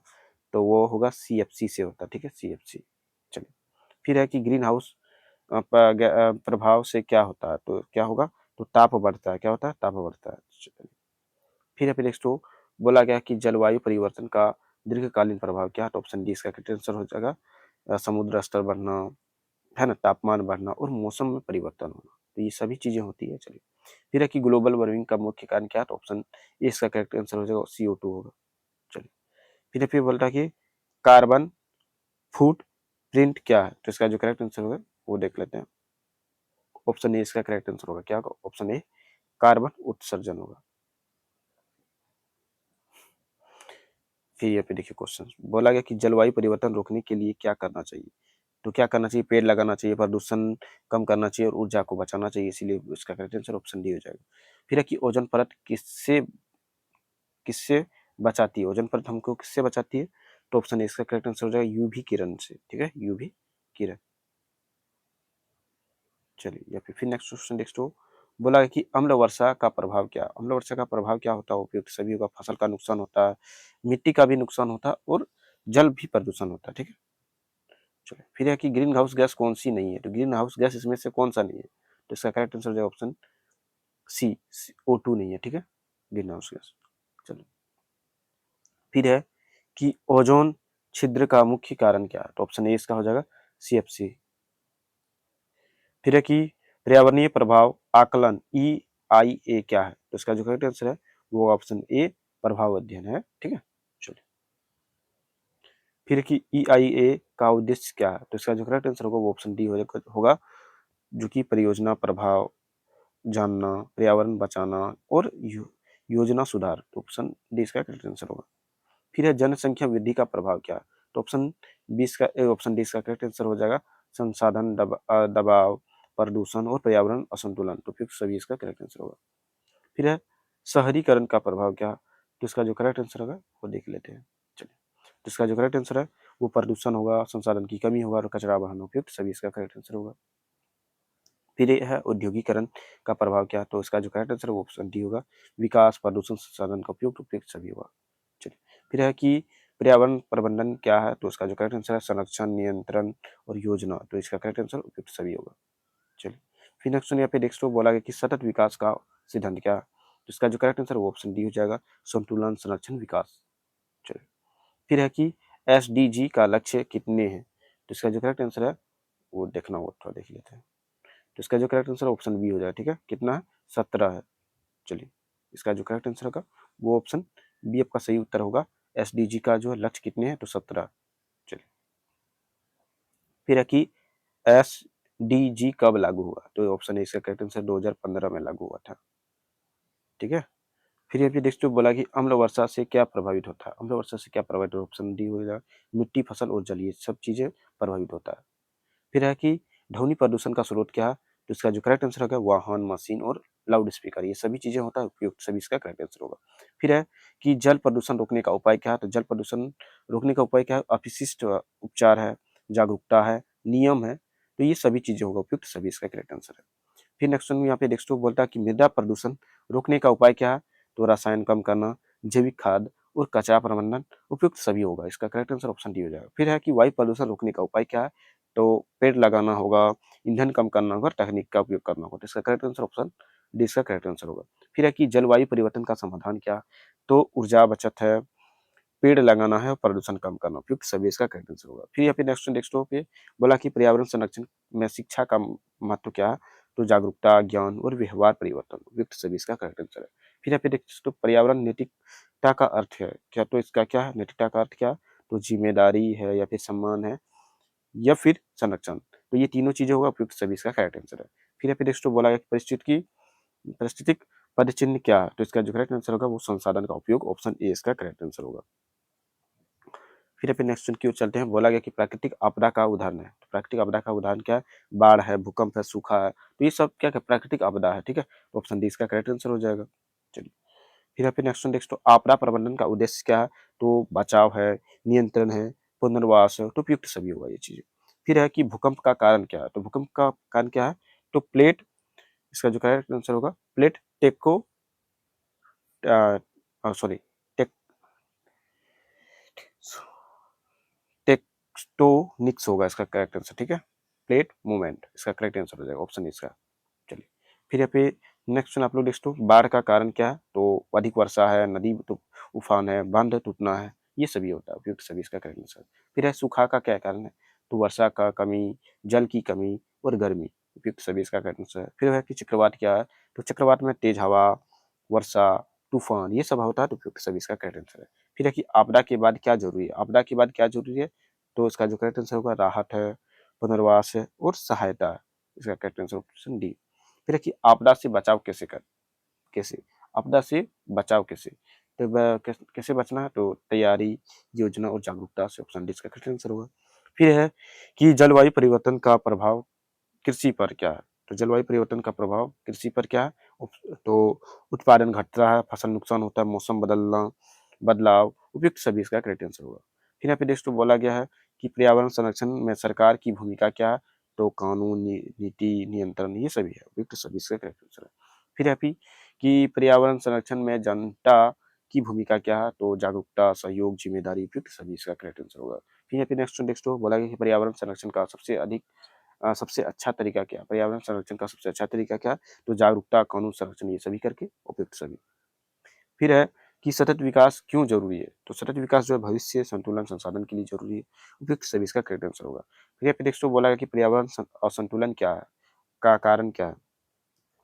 Speaker 1: तो वो होगा CFC से होता है, ठीक है, CFC। चलिए, फिर है कि ग्रीन हाउस प्रभाव से क्या होता है? तो क्या होगा? तो ताप बढ़ता है। क्या होता है? ताप बढ़ता है। चलिए, फिर है नेक्स्ट बोला गया कि जलवायु परिवर्तन का दीर्घकालीन प्रभाव क्या है? तो ऑप्शन डी इसका करेक्ट आंसर हो जाएगा समुद्र स्तर बढ़ना, है ना, तापमान बढ़ना और मौसम में परिवर्तन होना। तो ये सभी चीजें होती है। चलिए, फिर है कि ग्लोबल वार्मिंग का मुख्य कारण क्या है? तो ऑप्शन ए इसका करेक्ट आंसर हो जाएगा CO2 होगा। चलिए, फिर बोलता है कि कार्बन फुट प्रिंट क्या है? तो इसका जो करेक्ट आंसर होगा वो देख लेते हैं। ऑप्शन ए इसका करेक्ट आंसर होगा, क्या होगा? ऑप्शन ए कार्बन उत्सर्जन होगा। फिर यहाँ पे देखिए क्वेश्चन बोला गया कि जलवायु परिवर्तन रोकने के लिए क्या करना चाहिए? तो क्या करना चाहिए? पेड़ लगाना चाहिए, प्रदूषण कम करना चाहिए और ऊर्जा को बचाना चाहिए। इसीलिए इसका करेक्ट आंसर ऑप्शन डी हो जाएगा। फिर है कि ओजोन परत किससे किससे बचाती है? ओजोन परत हमको किससे बचाती है? तो ऑप्शन ए इसका करेक्ट आंसर हो जाएगा यूवी किरण से, ठीक है, यूवी किरण। चलिए, या फिर नेक्स्ट क्वेश्चन नेक्स्ट हो बोला है कि अम्ल वर्षा का प्रभाव क्या? अम्ल वर्षा का प्रभाव क्या होता है? उपयुक्त सभी होगा, फसल का नुकसान होता है, मिट्टी का भी नुकसान होता है और जल भी प्रदूषण होता है, ठीक है। चलो, फिर है कि ग्रीन हाउस गैस कौन सी नहीं है? तो ग्रीन हाउस गैस इसमें से कौन सा नहीं है? तो इसका करेक्ट आंसर हो जाएगा ऑप्शन सी, O2 नहीं है, ठीक है, ग्रीन हाउस गैस। चलो, फिर है कि ओजोन छिद्र का मुख्य कारण क्या है? तो ऑप्शन ए इसका हो जाएगा CFC। फिर है कि पर्यावरणीय प्रभाव आकलन EIA क्या है? तो इसका जो करेक्ट आंसर है वो ऑप्शन ए प्रभाव अध्ययन है, ठीक है। चलिए, फिर कि EIA का उद्देश्य क्या है? तो इसका जो करेक्ट आंसर होगा वो ऑप्शन डी होगा, जो कि परियोजना प्रभाव जानना, पर्यावरण बचाना और योजना सुधार। तो ऑप्शन डी इसका करेक्ट आंसर होगा। फिर है जनसंख्या वृद्धि का प्रभाव क्या है? तो ऑप्शन डी इसका करेक्ट आंसर हो जाएगा संसाधन दबाव, प्रदूषण और पर्यावरण असंतुलन। तो फिर सभी इसका करेक्ट आंसर होगा। फिर है शहरीकरण का प्रभाव क्या? तो इसका जो करेक्ट आंसर होगा वो देख लेते हैं। चलिए, तो इसका जो करेक्ट आंसर है वो प्रदूषण होगा, संसाधन की कमी होगा और कचरा वाहन उपयुक्त सभी इसका करेक्ट आंसर होगा। फिर ये है औद्योगिकरण का प्रभाव क्या? तो इसका जो करेक्ट आंसर है वो ऑप्शन डी होगा, विकास, प्रदूषण, संसाधन का उपयुक्त सभी होगा। चलिए, फिर है कि पर्यावरण प्रबंधन क्या है? तो इसका जो करेक्ट आंसर है संरक्षण, नियंत्रण और योजना। तो इसका करेक्ट आंसर उपयुक्त सभी होगा। चलिए, फिर नेक्स्ट यहाँ पे नेक्स्ट बोला गया कि सतत विकास का सिद्धांत क्या है? तो इसका जो करेक्ट आंसर है वो ऑप्शन डी हो जाएगा, संतुलन, संरक्षण, विकास। चलिए, फिर है कि SDG का लक्ष्य कितने हैं? तो इसका जो करेक्ट आंसर है वो देखना होगा, थोड़ा देख लेते हैं। तो इसका जो करेक्ट आंसर ऑप्शन बी हो जाएगा, ठीक है, कितना है? 17 है। चलिए, इसका जो करेक्ट आंसर होगा वो ऑप्शन बी आपका सही उत्तर होगा। SDG का जो लक्ष्य कितने हैं? तो 17। चलिए, फिर है कि SDG कब लागू हुआ? तो ऑप्शन है इसका करेक्ट आंसर 2015 में लागू हुआ था, ठीक है। फिर अभी नेक्स्ट बोला कि अम्ल वर्षा से क्या प्रभावित होता है? अम्ल वर्षा से क्या प्रभावित होता है? ऑप्शन डी हो जाएगा, मिट्टी, फसल और जल, ये सब चीजें प्रभावित होता है। फिर है कि ध्वनि प्रदूषण का स्रोत क्या है? तो इसका जो करेक्ट आंसर होगा वाहन, मशीन और लाउड स्पीकर, ये सभी चीजें होता है उपयुक्त सभी इसका करेक्ट आंसर होगा। फिर है कि जल प्रदूषण रोकने का उपाय क्या है, तो जल प्रदूषण रोकने का उपाय क्या है, अपशिष्ट उपचार है, जागरूकता है, नियम है, तो ये सभी चीजें होगा उपयुक्त सभी इसका करेक्ट आंसर है। फिर नेक्स्ट में यहाँ पे नेक्स्ट बोलता है कि मृदा प्रदूषण रोकने का उपाय क्या है, तो रसायन कम करना, जैविक खाद और कचरा प्रबंधन उपयुक्त सभी होगा, इसका करेक्ट आंसर ऑप्शन डी हो जाएगा। फिर है कि वायु प्रदूषण रोकने का उपाय क्या है, तो पेड़ लगाना होगा, ईंधन कम करना होगा, तकनीक का उपयोग करना होगा, तो इसका करेक्ट आंसर ऑप्शन डी इसका करेक्ट आंसर होगा। फिर है कि जलवायु परिवर्तन का समाधान क्या है, तो ऊर्जा बचत है, पेड़ लगाना है और प्रदूषण कम करना उपयुक्त सभी इसका करेक्ट आंसर होगा। फिर यहाँ पे नेक्स्ट पे बोला कि पर्यावरण संरक्षण में शिक्षा का महत्व क्या है, तो जागरूकता, ज्ञान और व्यवहार परिवर्तन उपयुक्त सभी इसका करेक्ट आंसर है। फिर यहाँ पे नेक्स्ट पर्यावरण नैतिकता का अर्थ है क्या, तो इसका क्या है, नैतिकता का अर्थ क्या है, तो जिम्मेदारी है या फिर सम्मान है या फिर संरक्षण, तो ये तीनों चीजें होगा उपयुक्त सभी इसका करेक्ट आंसर है। फिर यहाँ पे नेक्स्ट बोला गया कि परिस्थितिक पदचिन्ह क्या है, तो इसका जो करेक्ट आंसर होगा वो संसाधन का उपयोग, ऑप्शन ए इसका करेक्ट आंसर होगा। फिर अपन नेक्स्ट क्वेश्चन की ओर चलते हैं। बोला गया कि प्राकृतिक आपदा का उदाहरण है, तो प्राकृतिक आपदा का उदाहरण क्या है, बाढ़ है, भूकंप है, सूखा है, तो ये सब क्या क्या प्राकृतिक आपदा है, ठीक है, तो ऑप्शन डी इसका करेक्ट आंसर हो जाएगा। चलिए फिर अपन नेक्स्ट आपदा प्रबंधन का उद्देश्य क्या है, तो बचाव है, नियंत्रण है, पुनर्वास है, तो उपयुक्त सभी होगा ये चीजें। फिर है कि भूकंप का कारण क्या है, तो भूकंप का कारण क्या है, तो प्लेट, इसका जो करेक्ट आंसर होगा प्लेट टेक्को सॉरी टेक्टोनिक्स होगा इसका करेक्ट आंसर, ठीक है, प्लेट मूवमेंट इसका करेक्ट आंसर हो जाएगा, ऑप्शन इसका। चलिए फिर यहाँ पे नेक्स्ट आप लोग नेक्स्ट बाढ़ का कारण क्या है, तो अधिक वर्षा है, नदी तो उफान है, बांध टूटना है, ये सभी होता है उपयुक्त सभी इसका करेक्ट आंसर। फिर है सूखा का क्या कारण है, तो वर्षा का कमी, जल की कमी और गर्मी, उपयुक्त सभी इसका करेक्ट आंसर है। फिर है कि चक्रवात क्या है, तो चक्रवात में तेज हवा, वर्षा, तूफान, ये सब होता है, तो उपयुक्त सभी इसका करेक्ट आंसर है। फिर है कि आपदा के बाद क्या जरूरी है, आपदा के बाद क्या जरूरी है, तो इसका जो करेक्ट आंसर होगा राहत है, पुनर्वास है और सहायता है, इसका करेक्ट आंसर ऑप्शन डी। फिर है कि आपदा से बचाव कैसे आपदा से बचाव कैसे, तो कैसे बचना है, तो तैयारी, योजना और जागरूकता से, ऑप्शन डी इसका करेक्ट आंसर होगा। फिर है कि जलवायु परिवर्तन का प्रभाव कृषि पर क्या है, तो जलवायु परिवर्तन का प्रभाव कृषि पर क्या है, तो उत्पादन घटता है, फसल नुकसान होता है, मौसम बदलाव उपयुक्त सभी इसका करेक्ट आंसर होगा। फिर यहाँ पे नेक्स्ट बोला गया है कि पर्यावरण संरक्षण में सरकार की भूमिका क्या है, तो कानून, नीति, नियंत्रण, ये सभी है उपयुक्त सभी इसका करेक्ट आंसर है। फिर यहाँ पे कि पर्यावरण संरक्षण में जनता की भूमिका क्या है, तो जागरूकता, सहयोग, जिम्मेदारी, उपयुक्त सभी इसका करेक्ट आंसर होगा। फिर यहाँ पे नेक्स्ट बोला गया कि पर्यावरण संरक्षण का सबसे अच्छा तरीका क्या, पर्यावरण संरक्षण का सबसे अच्छा तरीका क्या, तो जागरूकता, कानून संरक्षण, ये सभी करके उपयुक्त सभी। फिर है कि सतत विकास क्यों जरूरी है, तो सतत विकास जो है भविष्य संतुलन संसाधन के लिए जरूरी है, उपयुक्त सभी इसका करेक्ट आंसर होगा। फिर यहाँ पे नेक्स्ट बोला गया कि पर्यावरण असंतुलन क्या है, का कारण क्या है,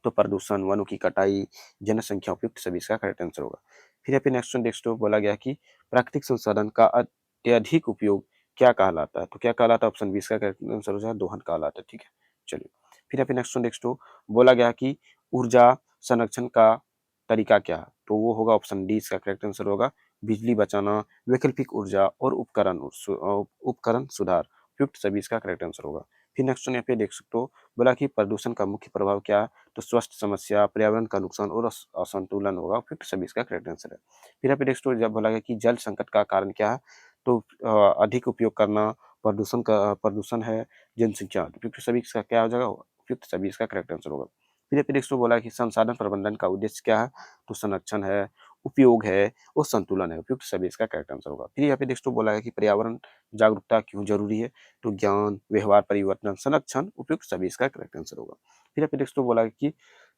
Speaker 1: तो प्रदूषण, वनों की कटाई, जनसंख्या, उपयुक्त सभी इसका करेक्ट आंसर होगा। फिर यहाँ पे नेक्स्ट बोला गया कि प्राकृतिक संसाधन का अत्यधिक उपयोग क्या कहलाता है, तो क्या कहलाता है, ऑप्शन बी इसका करेक्ट आंसर हो जाएगा दोहन कहलाता है, ठीक है। चलिए फिर यहाँ पे नेक्स्ट बोला गया कि ऊर्जा संरक्षण का तरीका क्या है, तो वो होगा ऑप्शन डी इसका करेक्ट आंसर होगा बिजली बचाना, वैकल्पिक ऊर्जा और उपकरण सुधार, उपयुक्त सभी इसका करेक्ट आंसर होगा। फिर नेक्स्ट यहाँ पे देख सकते हो बोला कि प्रदूषण का मुख्य प्रभाव क्या है, तो स्वास्थ्य समस्या, पर्यावरण का नुकसान और असंतुलन होगा, उपयुक्त सभी इसका करेक्ट आंसर है। फिर यहाँ पे नेक्स्ट जब बोला गया कि जल संकट का कारण क्या है, तो अधिक उपयोग करना, प्रदूषण है, जनसंख्या, उपयुक्त सभी इसका क्या हो जाएगा, उपयुक्त सभी इसका करेक्ट आंसर होगा। फिर यहाँ पे नेक्स्ट बोला कि संसाधन प्रबंधन का उद्देश्य क्या है, तो संरक्षण है, उपयोग है और संतुलन है, उपयुक्त सभी इसका करेक्ट आंसर होगा। फिर यहाँ पे नेक्स्ट बोला है कि पर्यावरण जागरूकता क्यों जरूरी है, तो ज्ञान, व्यवहार परिवर्तन, संरक्षण, उपयुक्त सभी इसका करेक्ट आंसर होगा। फिर यहाँ पे नेक्स्ट बोला है कि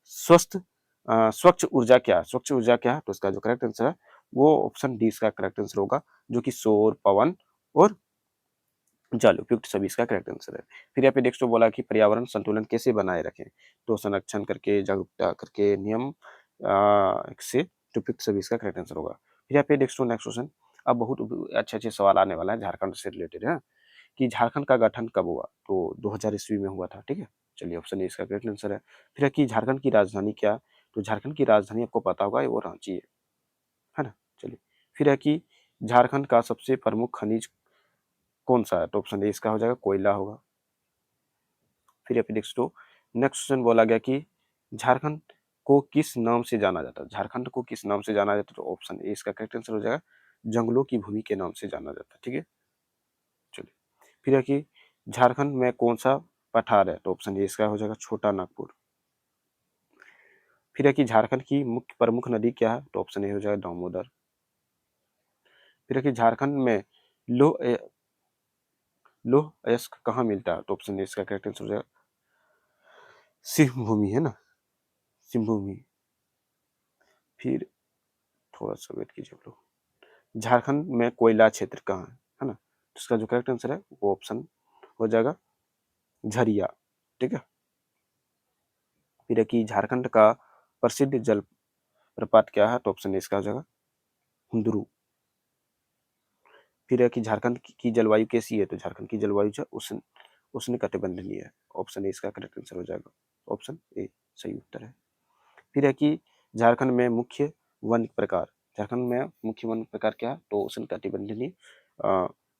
Speaker 1: स्वच्छ ऊर्जा क्या है, स्वच्छ ऊर्जा क्या है, तो इसका जो करेक्ट आंसर है वो ऑप्शन डी इसका करेक्ट आंसर होगा, जो कि सौर, पवन और जल, उपयुक्त सभी इसका करेक्ट आंसर है। फिर यहाँ पे नेक्स्ट बोला कि पर्यावरण संतुलन कैसे बनाए रखें, तो संरक्षण करके, जागरूकता करके, नियम से, उपयुक्त सभी इसका करेक्ट आंसर होगा। फिर यहाँ पे नेक्स्ट क्वेश्चन, अब बहुत अच्छे अच्छे सवाल आने वाला है झारखंड से रिलेटेड है, कि झारखंड का गठन कब हुआ, तो 2000 ईस्वी में हुआ था, ठीक है। चलिए ऑप्शन ए इसका करेक्ट आंसर है। फिर है कि झारखंड की राजधानी क्या, तो झारखंड की राजधानी आपको पता होगा वो रांची है ना। चलिए फिर है कि झारखंड का सबसे प्रमुख खनिज कौन सा है, तो ऑप्शन ए इसका हो जाएगा कोयला होगा। फिर नेक्स्ट नेक्स्ट क्वेश्चन बोला गया कि झारखंड को किस नाम से जाना जाता है? झारखंड को किस नाम से जाना जाता है? तो ऑप्शन ए इसका करेक्ट आंसर हो जाएगा जंगलों की भूमि के नाम से जाना जाता है। ठीक है, चलिए। फिर है कि झारखंड में कौन सा पठार है? तो ऑप्शन ए इसका हो जाएगा छोटा नागपुर। फिर है कि झारखंड की मुख्य प्रमुख नदी क्या है? तो ऑप्शन ए हो जाएगा दामोदर। फिर है कि झारखंड में लौह लौह अयस्क कहाँ मिलता है? तो ऑप्शन ए इसका करेक्ट आंसर हो जाएगा सिंह भूमि, है ना, सिंह भूमि। फिर थोड़ा सा वेट कीजिए आप लोग। झारखंड में कोयला क्षेत्र कहाँ है ना? तो इसका जो करेक्ट आंसर है वो ऑप्शन हो जाएगा झरिया। ठीक है। फिर है कि झारखंड का प्रसिद्ध जलप्रपात क्या है? तो ऑप्शन इसका हो जाएगा हुंदरू। फिर है कि झारखंड की जलवायु कैसी है? तो झारखंड की जलवायु जो उष्ण उष्ण कटिबंधीय है। ऑप्शन ए इसका करेक्ट आंसर हो जाएगा, ऑप्शन ए सही उत्तर है। फिर है कि झारखंड में मुख्य वन प्रकार, झारखंड में मुख्य वन प्रकार क्या है? तो उष्ण कटिबंधीय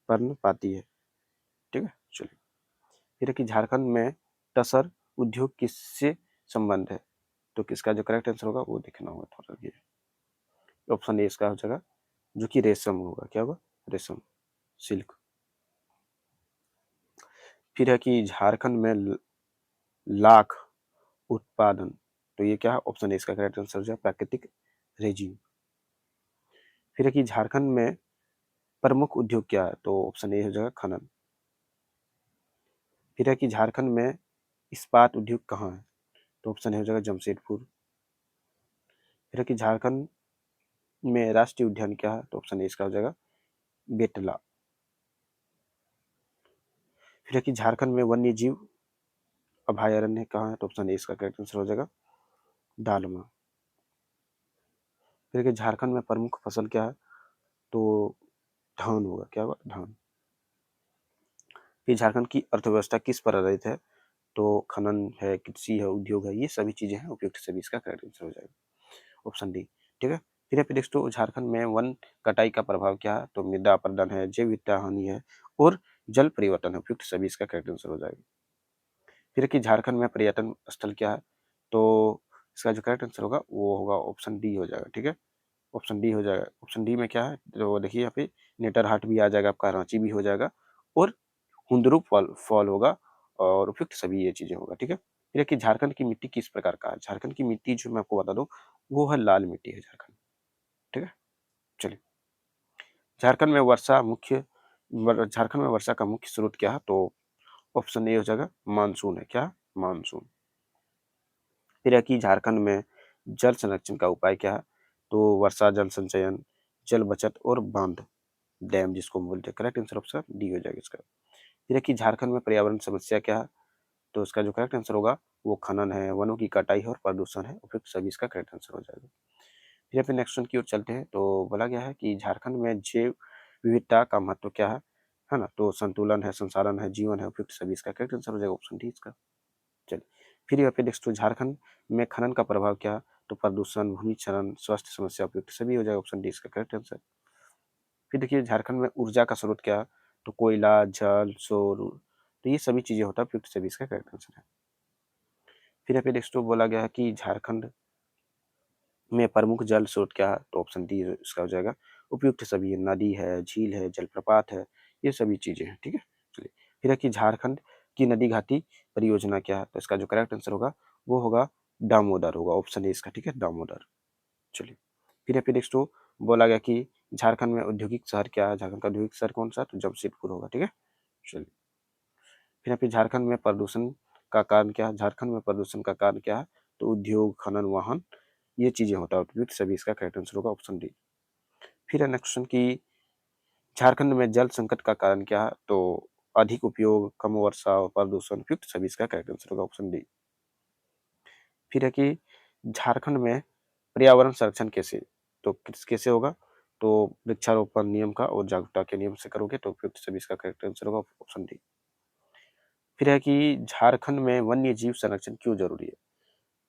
Speaker 1: पर्णपाती है। ठीक है, चलिए। फिर है कि झारखंड में टसर उद्योग किससे संबंध है? तो किसका जो करेक्ट आंसर होगा वो देखना होगा थोड़ा ये। ऑप्शन ए इसका हो जाएगा जो कि रेशम होगा। क्या होगा? रेशम, सिल्क। फिर है कि झारखंड में लाख उत्पादन, तो ये क्या है? ऑप्शन ए इसका करेक्ट आंसर हो जाएगा प्राकृतिक रेजिन। फिर है कि झारखंड में प्रमुख उद्योग क्या है? तो ऑप्शन ए हो जाएगा खनन। फिर है कि झारखंड में इस्पात उद्योग कहाँ है? तो ऑप्शन ए हो जाएगा जमशेदपुर। फिर है कि झारखंड में राष्ट्रीय उद्यान क्या है? तो ऑप्शन ए इसका हो जाएगा बेतला। फिर है कि झारखंड में वन्य जीव अभयारण्य कहाँ है? तो ऑप्शन ए इसका करेक्ट आंसर हो जाएगा दालमा। फिर है कि झारखंड में प्रमुख फसल क्या है? तो धान होगा। क्या होगा? धान। फिर झारखंड की अर्थव्यवस्था किस पर आधारित है? तो खनन है, कृषि है, उद्योग है, ये सभी चीजें हैं, उपयुक्त सभी इसका करेक्ट आंसर हो जाएगा ऑप्शन डी। ठीक है। फिर आप नेक्स्ट झारखंड में वन कटाई का प्रभाव क्या है? तो मृदा अपरदन है, जैव विविधता हानि है और जल परिवर्तन है, उपयुक्त सभी इसका करेक्ट आंसर हो जाएगा। फिर कि झारखंड में पर्यटन स्थल क्या है? तो इसका जो करेक्ट आंसर होगा वो होगा ऑप्शन डी हो जाएगा। ठीक है, ऑप्शन डी हो जाएगा। ऑप्शन डी में क्या है? तो देखिए यहाँ पे नेटरहाट भी आ जाएगा, आपका रांची भी हो जाएगा और हुंदरू फॉल होगा और उपयुक्त सभी ये चीजें होगा। ठीक है। फिर कि झारखंड की मिट्टी किस प्रकार का है? झारखंड की मिट्टी जो मैं आपको बता दूं वो है लाल मिट्टी है झारखंड। ठीक है, चलिए। झारखंड में झारखंड में वर्षा का मुख्य स्रोत क्या है? तो ऑप्शन ए हो जाएगा मानसून है। क्या? मानसून। फिर है कि झारखंड में जल संरक्षण का उपाय क्या है? तो वर्षा जल संचयन, जल बचत और बांध, डैम जिसको बोलते हैं। करेक्ट आंसर ऑप्शन डी हो जाएगा इसका। फिर है कि झारखंड में पर्यावरण समस्या क्या है? तो इसका जो करेक्ट आंसर होगा वो खनन है, वनों की कटाई है और प्रदूषण है, उपयुक्त सभी इसका करेक्ट आंसर हो जाएगा। फिर अपने नेक्स्ट क्वेश्चन की ओर चलते हैं। तो बोला गया है कि झारखंड में जैव विविधता का महत्व क्या है ना? तो संतुलन है, संसाधन है, जीवन है, उपयुक्त सभी इसका करेक्ट आंसर हो जाएगा ऑप्शन डी इसका। चलिए। फिर यहाँ पे नेक्स्ट झारखंड में खनन का प्रभाव क्या है? तो प्रदूषण, भूमि क्षरण, स्वास्थ्य समस्या, उपयुक्त सभी हो जाएगा ऑप्शन डी इसका करेक्ट आंसर। फिर देखिए झारखंड में ऊर्जा का स्रोत क्या है? तो कोयला, जल, सौर, तो ये सभी चीजें होता है, उपयुक्त सभी इसका करेक्ट आंसर है। फिर यहाँ पे नेक्स्ट बोला गया है कि झारखंड में प्रमुख जल स्रोत क्या है? तो ऑप्शन डी इसका हो जाएगा उपयुक्त सभी, नदी है, झील है, जलप्रपात है, ये सभी चीजें हैं। ठीक है, चलिए। फिर है कि झारखंड की नदी घाटी परियोजना क्या है? तो इसका जो करेक्ट आंसर होगा वो होगा दामोदर होगा, ऑप्शन ए इसका। ठीक है, दामोदर। चलिए। फिर है नेक्स्ट बोला गया कि झारखंड में औद्योगिक शहर क्या है? झारखंड का औद्योगिक शहर कौन सा? तो जमशेदपुर होगा। ठीक है, चलिए। फिर यहाँ पे झारखंड में प्रदूषण का कारण क्या है? झारखंड में प्रदूषण का कारण क्या है? तो उद्योग, खनन, वाहन, ये चीजें होता है, उपयुक्त सभी इसका करेक्ट आंसर होगा ऑप्शन डी। फिर है नेक्स्ट क्वेश्चन की झारखंड में जल संकट का कारण क्या है? तो अधिक उपयोग, कम वर्षा और प्रदूषण, उपयुक्त सभी इसका करेक्ट आंसर होगा ऑप्शन डी। फिर है कि झारखंड में पर्यावरण संरक्षण कैसे, तो कैसे होगा? तो वृक्षारोपण नियम का और जागरूकता के नियम से करोगे तो उपयुक्त सभी इसका करेक्ट आंसर होगा ऑप्शन डी। फिर है कि झारखंड में वन्य जीव संरक्षण क्यों जरूरी है?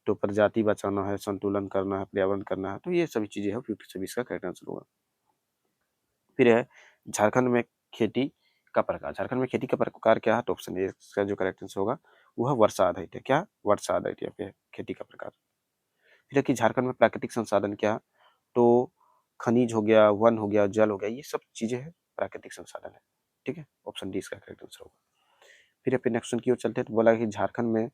Speaker 1: तो प्रजाति बचाना है, संतुलन करना है, पर्यावरण करना है, तो ये सभी चीजें हैं, उपयुक्त सभी इसका करेक्ट आंसर होगा। फिर है झारखंड में खेती का प्रकार, झारखंड में खेती का प्रकार क्या है? तो ऑप्शन ए इसका जो करेक्ट आंसर होगा वह वर्षा आधारित है। क्या? वर्षा आधारित यहाँ पे खेती का प्रकार। फिर है कि झारखंड में प्राकृतिक संसाधन क्या? तो खनिज हो गया, वन हो गया, जल हो गया, ये सब चीजें हैं प्राकृतिक संसाधन है। ठीक है, ऑप्शन डी इसका करेक्ट आंसर होगा। फिर अपने नेक्स्ट क्वेश्चन की ओर चलते हैं। तो बोला कि झारखंड में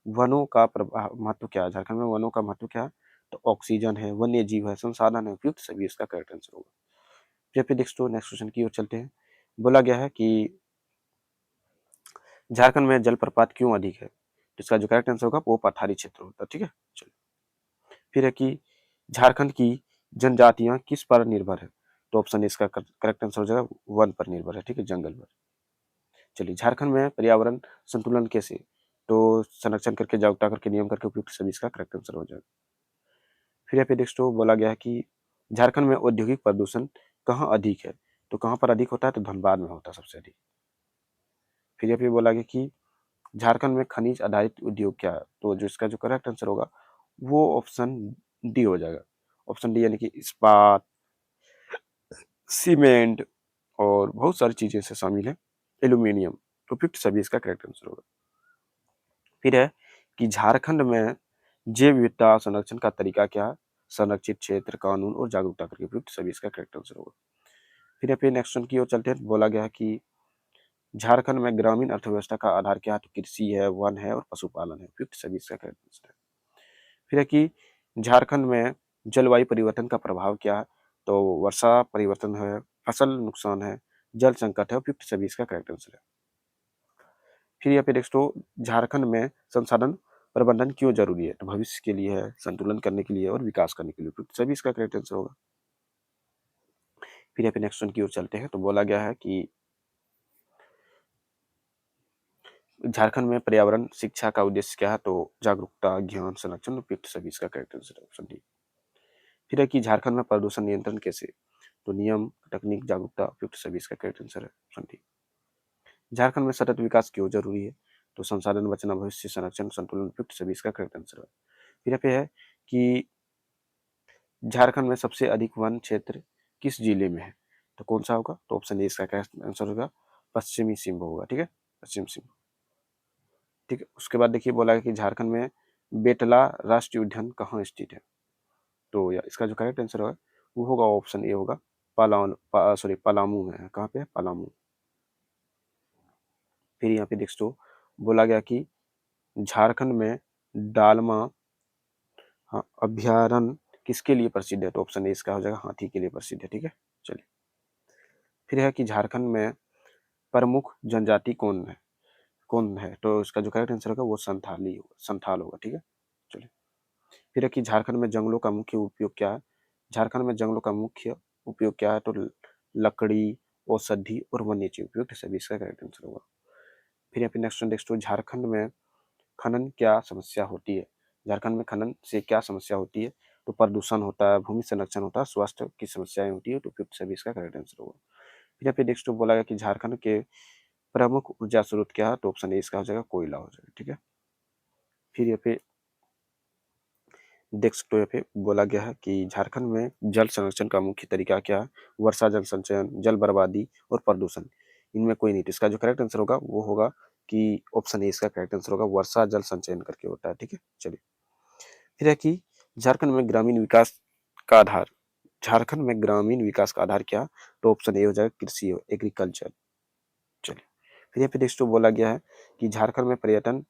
Speaker 1: वनों का महत्व क्या है? झारखंड में वनों का महत्व क्या है? तो ऑक्सीजन है, वन्य जीव है, संसाधन है, उपयुक्त सभी इसका करेक्ट आंसर होगा। फिर नेक्स्ट क्वेश्चन की ओर चलते हैं। बोला गया है कि झारखंड में जलप्रपात क्यों अधिक है? तो इसका जो करेक्ट आंसर होगा वो पठारी क्षेत्र होता है। ठीक है, चलिए। फिर है कि झारखंड की जनजातियां किस पर निर्भर है? तो ऑप्शन इसका करेक्ट आंसर हो जाएगा वन पर निर्भर है। ठीक है, जंगल पर। चलिए, झारखंड में पर्यावरण संतुलन कैसे? तो संरक्षण करके, जागरूकता करके, नियम करके, उपयुक्त सभी इसका करेक्ट आंसर हो जाएगा। फिर यहाँ पे नेक्स्ट बोला गया है कि झारखंड में औद्योगिक प्रदूषण कहाँ अधिक है? तो कहाँ पर अधिक होता है? तो धनबाद में होता है सबसे अधिक। फिर यहाँ पे बोला गया कि झारखंड में खनिज आधारित उद्योग क्या है? तो जो इसका जो करेक्ट आंसर होगा वो ऑप्शन डी हो जाएगा। ऑप्शन डी यानी कि इस्पात, सीमेंट और बहुत सारी चीजें इससे शामिल है, एल्यूमिनियम, उपयुक्त सभी इसका करेक्ट आंसर होगा। फिर है कि झारखंड में जैव विविधता संरक्षण का तरीका क्या है? संरक्षित क्षेत्र, कानून और जागरूकता करके, उपयुक्त सभी इसका करेक्ट आंसर होगा। फिर फिर नेक्स्ट की ओर चलते हैं। बोला गया है कि झारखंड में ग्रामीण अर्थव्यवस्था का आधार क्या है? तो कृषि है, वन है और पशुपालन है, उपयुक्त सभी इसका करेक्ट आंसर है। फिर है कि झारखंड में जलवायु परिवर्तन का प्रभाव क्या है? तो वर्षा परिवर्तन है, फसल नुकसान है, जल संकट है, उपयुक्त सभी इसका करेक्ट आंसर है। फिर यहाँ पे नेक्स्ट झारखंड में संसाधन प्रबंधन क्यों जरूरी है? तो भविष्य के लिए है, संतुलन करने के लिए और विकास करने के लिए, उपयुक्त सभी इसका करेक्ट आंसर होगा। फिर यहाँ पे नेक्स्ट की ओर चलते हैं। तो बोला गया है कि झारखंड में पर्यावरण शिक्षा का उद्देश्य क्या है? तो जागरूकता, ज्ञान, संरक्षण, उपयुक्त सभी इसका करेक्ट आंसर है, ऑप्शन डी। फिर है कि झारखंड में प्रदूषण नियंत्रण कैसे? तो नियम, तकनीक, जागरूकता, उपयुक्त सभी इसका करेक्ट आंसर है, ऑप्शन डी। झारखंड में सतत विकास क्यों जरूरी है? तो संसाधन बचना, भविष्य संरक्षण, संतुलन, उपयुक्त सभी इसका करेक्ट आंसर है। फिर यहाँ पे है कि झारखंड में सबसे अधिक वन क्षेत्र किस जिले में है? तो कौन सा होगा? तो ऑप्शन ए इसका करेक्ट आंसर होगा पश्चिमी सिंहभूम होगा। ठीक है, पश्चिम सिंहभूम। ठीक है, उसके बाद देखिए बोला है कि झारखंड में बेटला राष्ट्रीय उद्यान कहाँ स्थित है? तो इसका जो करेक्ट आंसर होगा वो होगा ऑप्शन ए होगा पलामू में है। कहाँ पे है? पलामू। फिर यहाँ पे दोस्तों बोला गया कि झारखंड में डालमा, हाँ, अभ्यारण्य किसके लिए प्रसिद्ध है? तो ऑप्शन ए इसका हो जाएगा हाथी के लिए प्रसिद्ध है। ठीक है, चलिए। फिर है कि झारखंड में प्रमुख जनजाति कौन है? तो इसका जो करेक्ट आंसर होगा वो संथाल होगा। ठीक है, चलिए। फिर है कि झारखंड में जंगलों का मुख्य उपयोग क्या है? झारखंड में जंगलों का मुख्य उपयोग क्या है? तो लकड़ी, औषधि और वन्य जीव, उपयुक्त सभी इसका करेक्ट आंसर होगा। फिर यहाँ पे नेक्स्ट झारखंड में खनन क्या समस्या होती है? झारखंड में खनन से क्या समस्या होती है? तो प्रदूषण होता है, भूमि संरक्षण होता है, स्वास्थ्य की समस्याएं होती है, तो उपयुक्त सभी इसका करेक्ट आंसर होगा। फिर यहाँ पे नेक्स्ट बोला गया कि झारखंड के प्रमुख ऊर्जा स्रोत क्या है? तो ऑप्शन ए इसका हो जाएगा कोयला हो जाएगा। ठीक है, फिर यहाँ पे नेक्स्ट यहाँ पे बोला गया है कि झारखंड में जल संरक्षण का मुख्य तरीका क्या है? वर्षा जल संचयन, जल बर्बादी और प्रदूषण, इनमें कोई नहीं। तो इसका जो करेक्ट आंसर होगा वो होगा कि ऑप्शन ए इसका करेक्ट आंसर होगा वर्षा जल संचयन करके होता है। ठीक है, चलिए। फिर है कि झारखंड में ग्रामीण विकास का आधार, झारखंड में ग्रामीण विकास का आधार क्या? तो ऑप्शन ए हो जाएगा कृषि, एग्रीकल्चर। चलिए, फिर यहाँ पे नेक्स्ट बोला गया है कि झारखंड में पर्यटन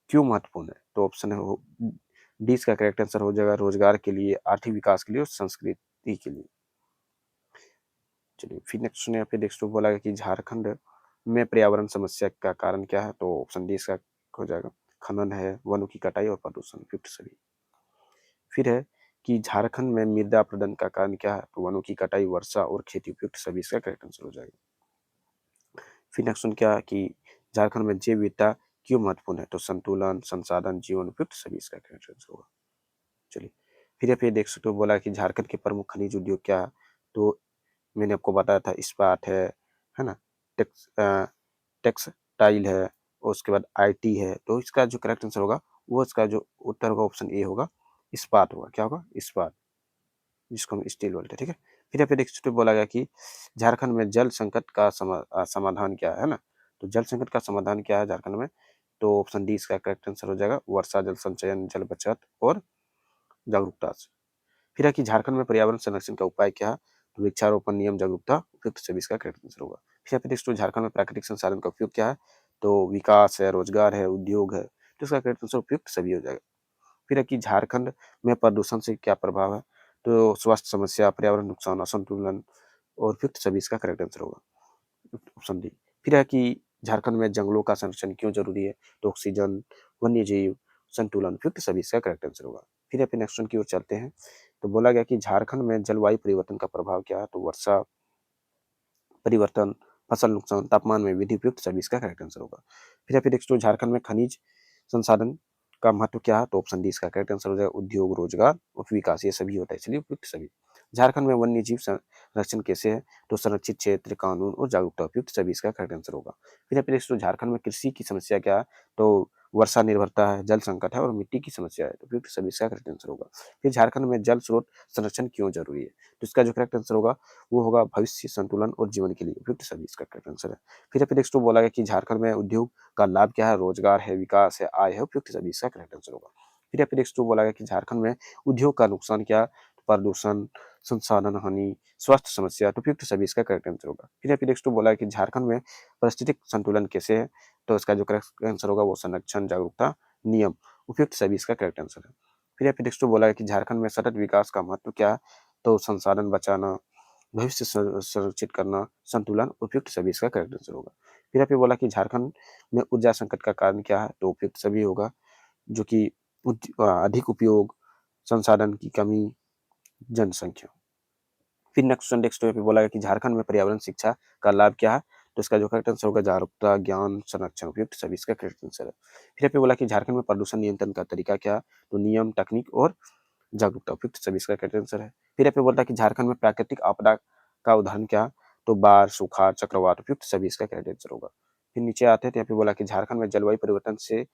Speaker 1: क्यों महत्वपूर्ण है? तो ऑप्शन है डी इसका करेक्ट आंसर हो जाएगा रोजगार के लिए, आर्थिक विकास के लिए और संस्कृति के लिए। चलिए, फिर नेक्स्ट यहाँ पे नेक्स्ट बोला गया कि झारखंड में पर्यावरण समस्या का कारण क्या है? तो ऑप्शन डी इसका हो जाएगा खनन है, वनों की कटाई और प्रदूषण, उपयुक्त सभी। फिर है कि झारखंड में मृदा अपरदन का कारण क्या है? तो वनों की कटाई, वर्षा और खेती, उपयुक्त सभी इसका करेक्ट आंसर हो जाएगा। फिर नेक्स्ट क्या है कि झारखंड में जैव विविधता क्यों महत्वपूर्ण है? तो संतुलन, संसाधन, जीवन, उपयुक्त सभी इसका करेक्ट आंसर होगा। चलिए, फिर फिर देख सकते हो बोला कि झारखंड के प्रमुख खनिज उद्योग क्या है? तो मैंने आपको बताया था इस्पात है ना, टेक्सटाइल है और उसके बाद आईटी है। तो इसका जो करेक्ट आंसर होगा वो इसका जो उत्तर होगा ऑप्शन ए होगा, इस्पात होगा। क्या होगा? इस्पात, जिसको हम स्टील बोलते हैं। ठीक है, फिर फिर एक बोला गया कि झारखंड में जल संकट का समाधान क्या है ना? तो जल संकट का समाधान क्या है झारखंड में? तो ऑप्शन डी इसका करेक्ट आंसर हो जाएगा वर्षा जल संचयन, जल बचत और जागरूकता से। फिर है कि झारखंड में पर्यावरण संरक्षण का उपाय क्या है? तो वृक्षारोपण, नियम, जागरूकता, उपयुक्त सभी इसका करेक्ट आंसर होगा। फिर फिर नेक्स्ट झारखंड में प्राकृतिक संसाधन का उपयोग क्या है? तो विकास है, रोजगार है, उद्योग है, तो इसका करेक्ट आंसर उपयुक्त सभी हो जाएगा। फिर है कि झारखंड में प्रदूषण से क्या प्रभाव है? तो स्वास्थ्य समस्या, पर्यावरण नुकसान, असंतुलन और उपयुक्त सभी इसका करेक्ट आंसर होगा ऑप्शन डी। फिर है कि झारखंड में जंगलों का संरक्षण क्यों जरूरी है? तो ऑक्सीजन, वन्य जीव, संतुलन, उपयुक्त सभी इसका करेक्ट आंसर होगा। फिर अपने नेक्स्ट की ओर चलते हैं। तो बोला गया कि झारखंड में जलवायु परिवर्तन का प्रभाव क्या है? तो वर्षा परिवर्तन, फसल नुकसान, तापमान में वृद्धि, उपयुक्त सभी इसका करेक्ट आंसर होगा। फिर नेक्स्ट संरक्षण में खनिज संसाधन का महत्व क्या है? तो ऑप्शन डी इसका करेक्ट आंसर हो जाएगा उद्योग, रोजगार और विकास, ये सभी होता है, इसलिए उपयुक्त सभी। झारखंड में वन्य जीव संरक्षण कैसे है? तो संरक्षित क्षेत्र, कानून और जागरूकता, उपयुक्त सभी इसका करेक्ट आंसर होगा। फिर नेक्स्ट झारखंड में कृषि की समस्या क्या है? तो वर्षा निर्भरता है, जल संकट है और मिट्टी की समस्या है, तो उपयुक्त सभी इसका करेक्ट आंसर होगा। फिर झारखंड में जल स्रोत संरक्षण क्यों जरूरी है? तो इसका जो करेक्ट आंसर होगा वो होगा भविष्य, संतुलन और जीवन के लिए, उपयुक्त सभी इसका करेक्ट आंसर है। फिर नेक्स्ट बोला गया कि झारखंड में उद्योग का लाभ क्या है? रोजगार है, विकास है, आय है, उपयुक्त सभी इसका करेक्ट आंसर होगा। फिर नेक्स्ट बोला गया कि झारखंड में उद्योग का नुकसान क्या? प्रदूषण, संसाधन हानि, स्वास्थ्य समस्या, तो उपयुक्त सभी इसका करेक्ट आंसर होगा। फिर नेक्स्ट बोला है कि झारखंड में पारिस्थितिक संतुलन कैसे है? तो इसका जो करेक्ट आंसर होगा वो संरक्षण, जागरूकता, नियम, उपयुक्त सभी इसका करेक्ट आंसर है। फिर नेक्स्ट बोला है कि झारखंड में सतत विकास का महत्व क्या है? तो संसाधन बचाना, भविष्य संरक्षित करना, संतुलन, उपयुक्त सभी इसका करेक्ट आंसर होगा। फिर आपने बोला कि झारखंड में ऊर्जा संकट का कारण क्या है? तो उपयुक्त सभी होगा, जो कि अधिक उपयोग, संसाधन की कमी, जनसंख्या। फिर नेक्स्ट पे बोला गया कि झारखंड में पर्यावरण शिक्षा का लाभ क्या है? तो इसका जो करेक्ट आंसर होगा जागरूकता, ज्ञान, संरक्षण, उपयुक्त सभी इसका करेक्ट आंसर है। फिर पे बोला कि झारखंड में प्रदूषण नियंत्रण का तरीका क्या है? तो नियम, तकनीक और जागरूकता, उपयुक्त सभी इसका करेक्ट आंसर है। फिर यहाँ पे बोलता है कि झारखंड में प्राकृतिक आपदा का उदाहरण क्या? तो बाढ़, सूखा, चक्रवात, उपयुक्त सभी इसका करेक्ट आंसर होगा। फिर नीचे आते हैं तो यहाँ पे बोला कि झारखंड में जलवायु परिवर्तन से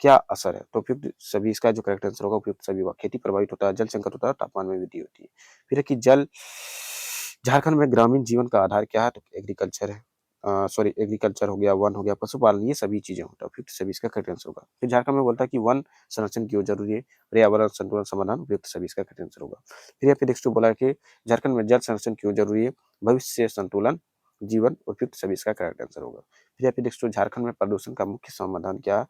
Speaker 1: क्या असर है? तो उपयुक्त सभी इसका जो करेक्ट आंसर होगा उपयुक्त सभी होगा। खेती प्रभावित होता है, जल संकट होता है, तापमान में वृद्धि होती है। फिर है कि जल झारखंड में ग्रामीण जीवन का आधार क्या है? तो एग्रीकल्चर है, सॉरी एग्रीकल्चर हो गया, वन हो गया, पशुपालन, ये सभी चीजें होता है, उपयुक्त सभी इसका करेक्ट आंसर होगा। फिर झारखंड में बोलता है कि वन संरक्षण क्यों जरूरी है? पर्यावरण संतुलन समाधान, उपयुक्त सभी इसका करेक्ट आंसर होगा। फिर यहाँ पे नेक्स्ट बोला है कि झारखंड में जल संरक्षण क्यों जरूरी है? भविष्य, संतुलन, जीवन, उपयुक्त सभी इसका करेक्ट आंसर होगा। फिर यहाँ पे नेक्स्ट झारखंड में प्रदूषण का मुख्य समाधान क्या है?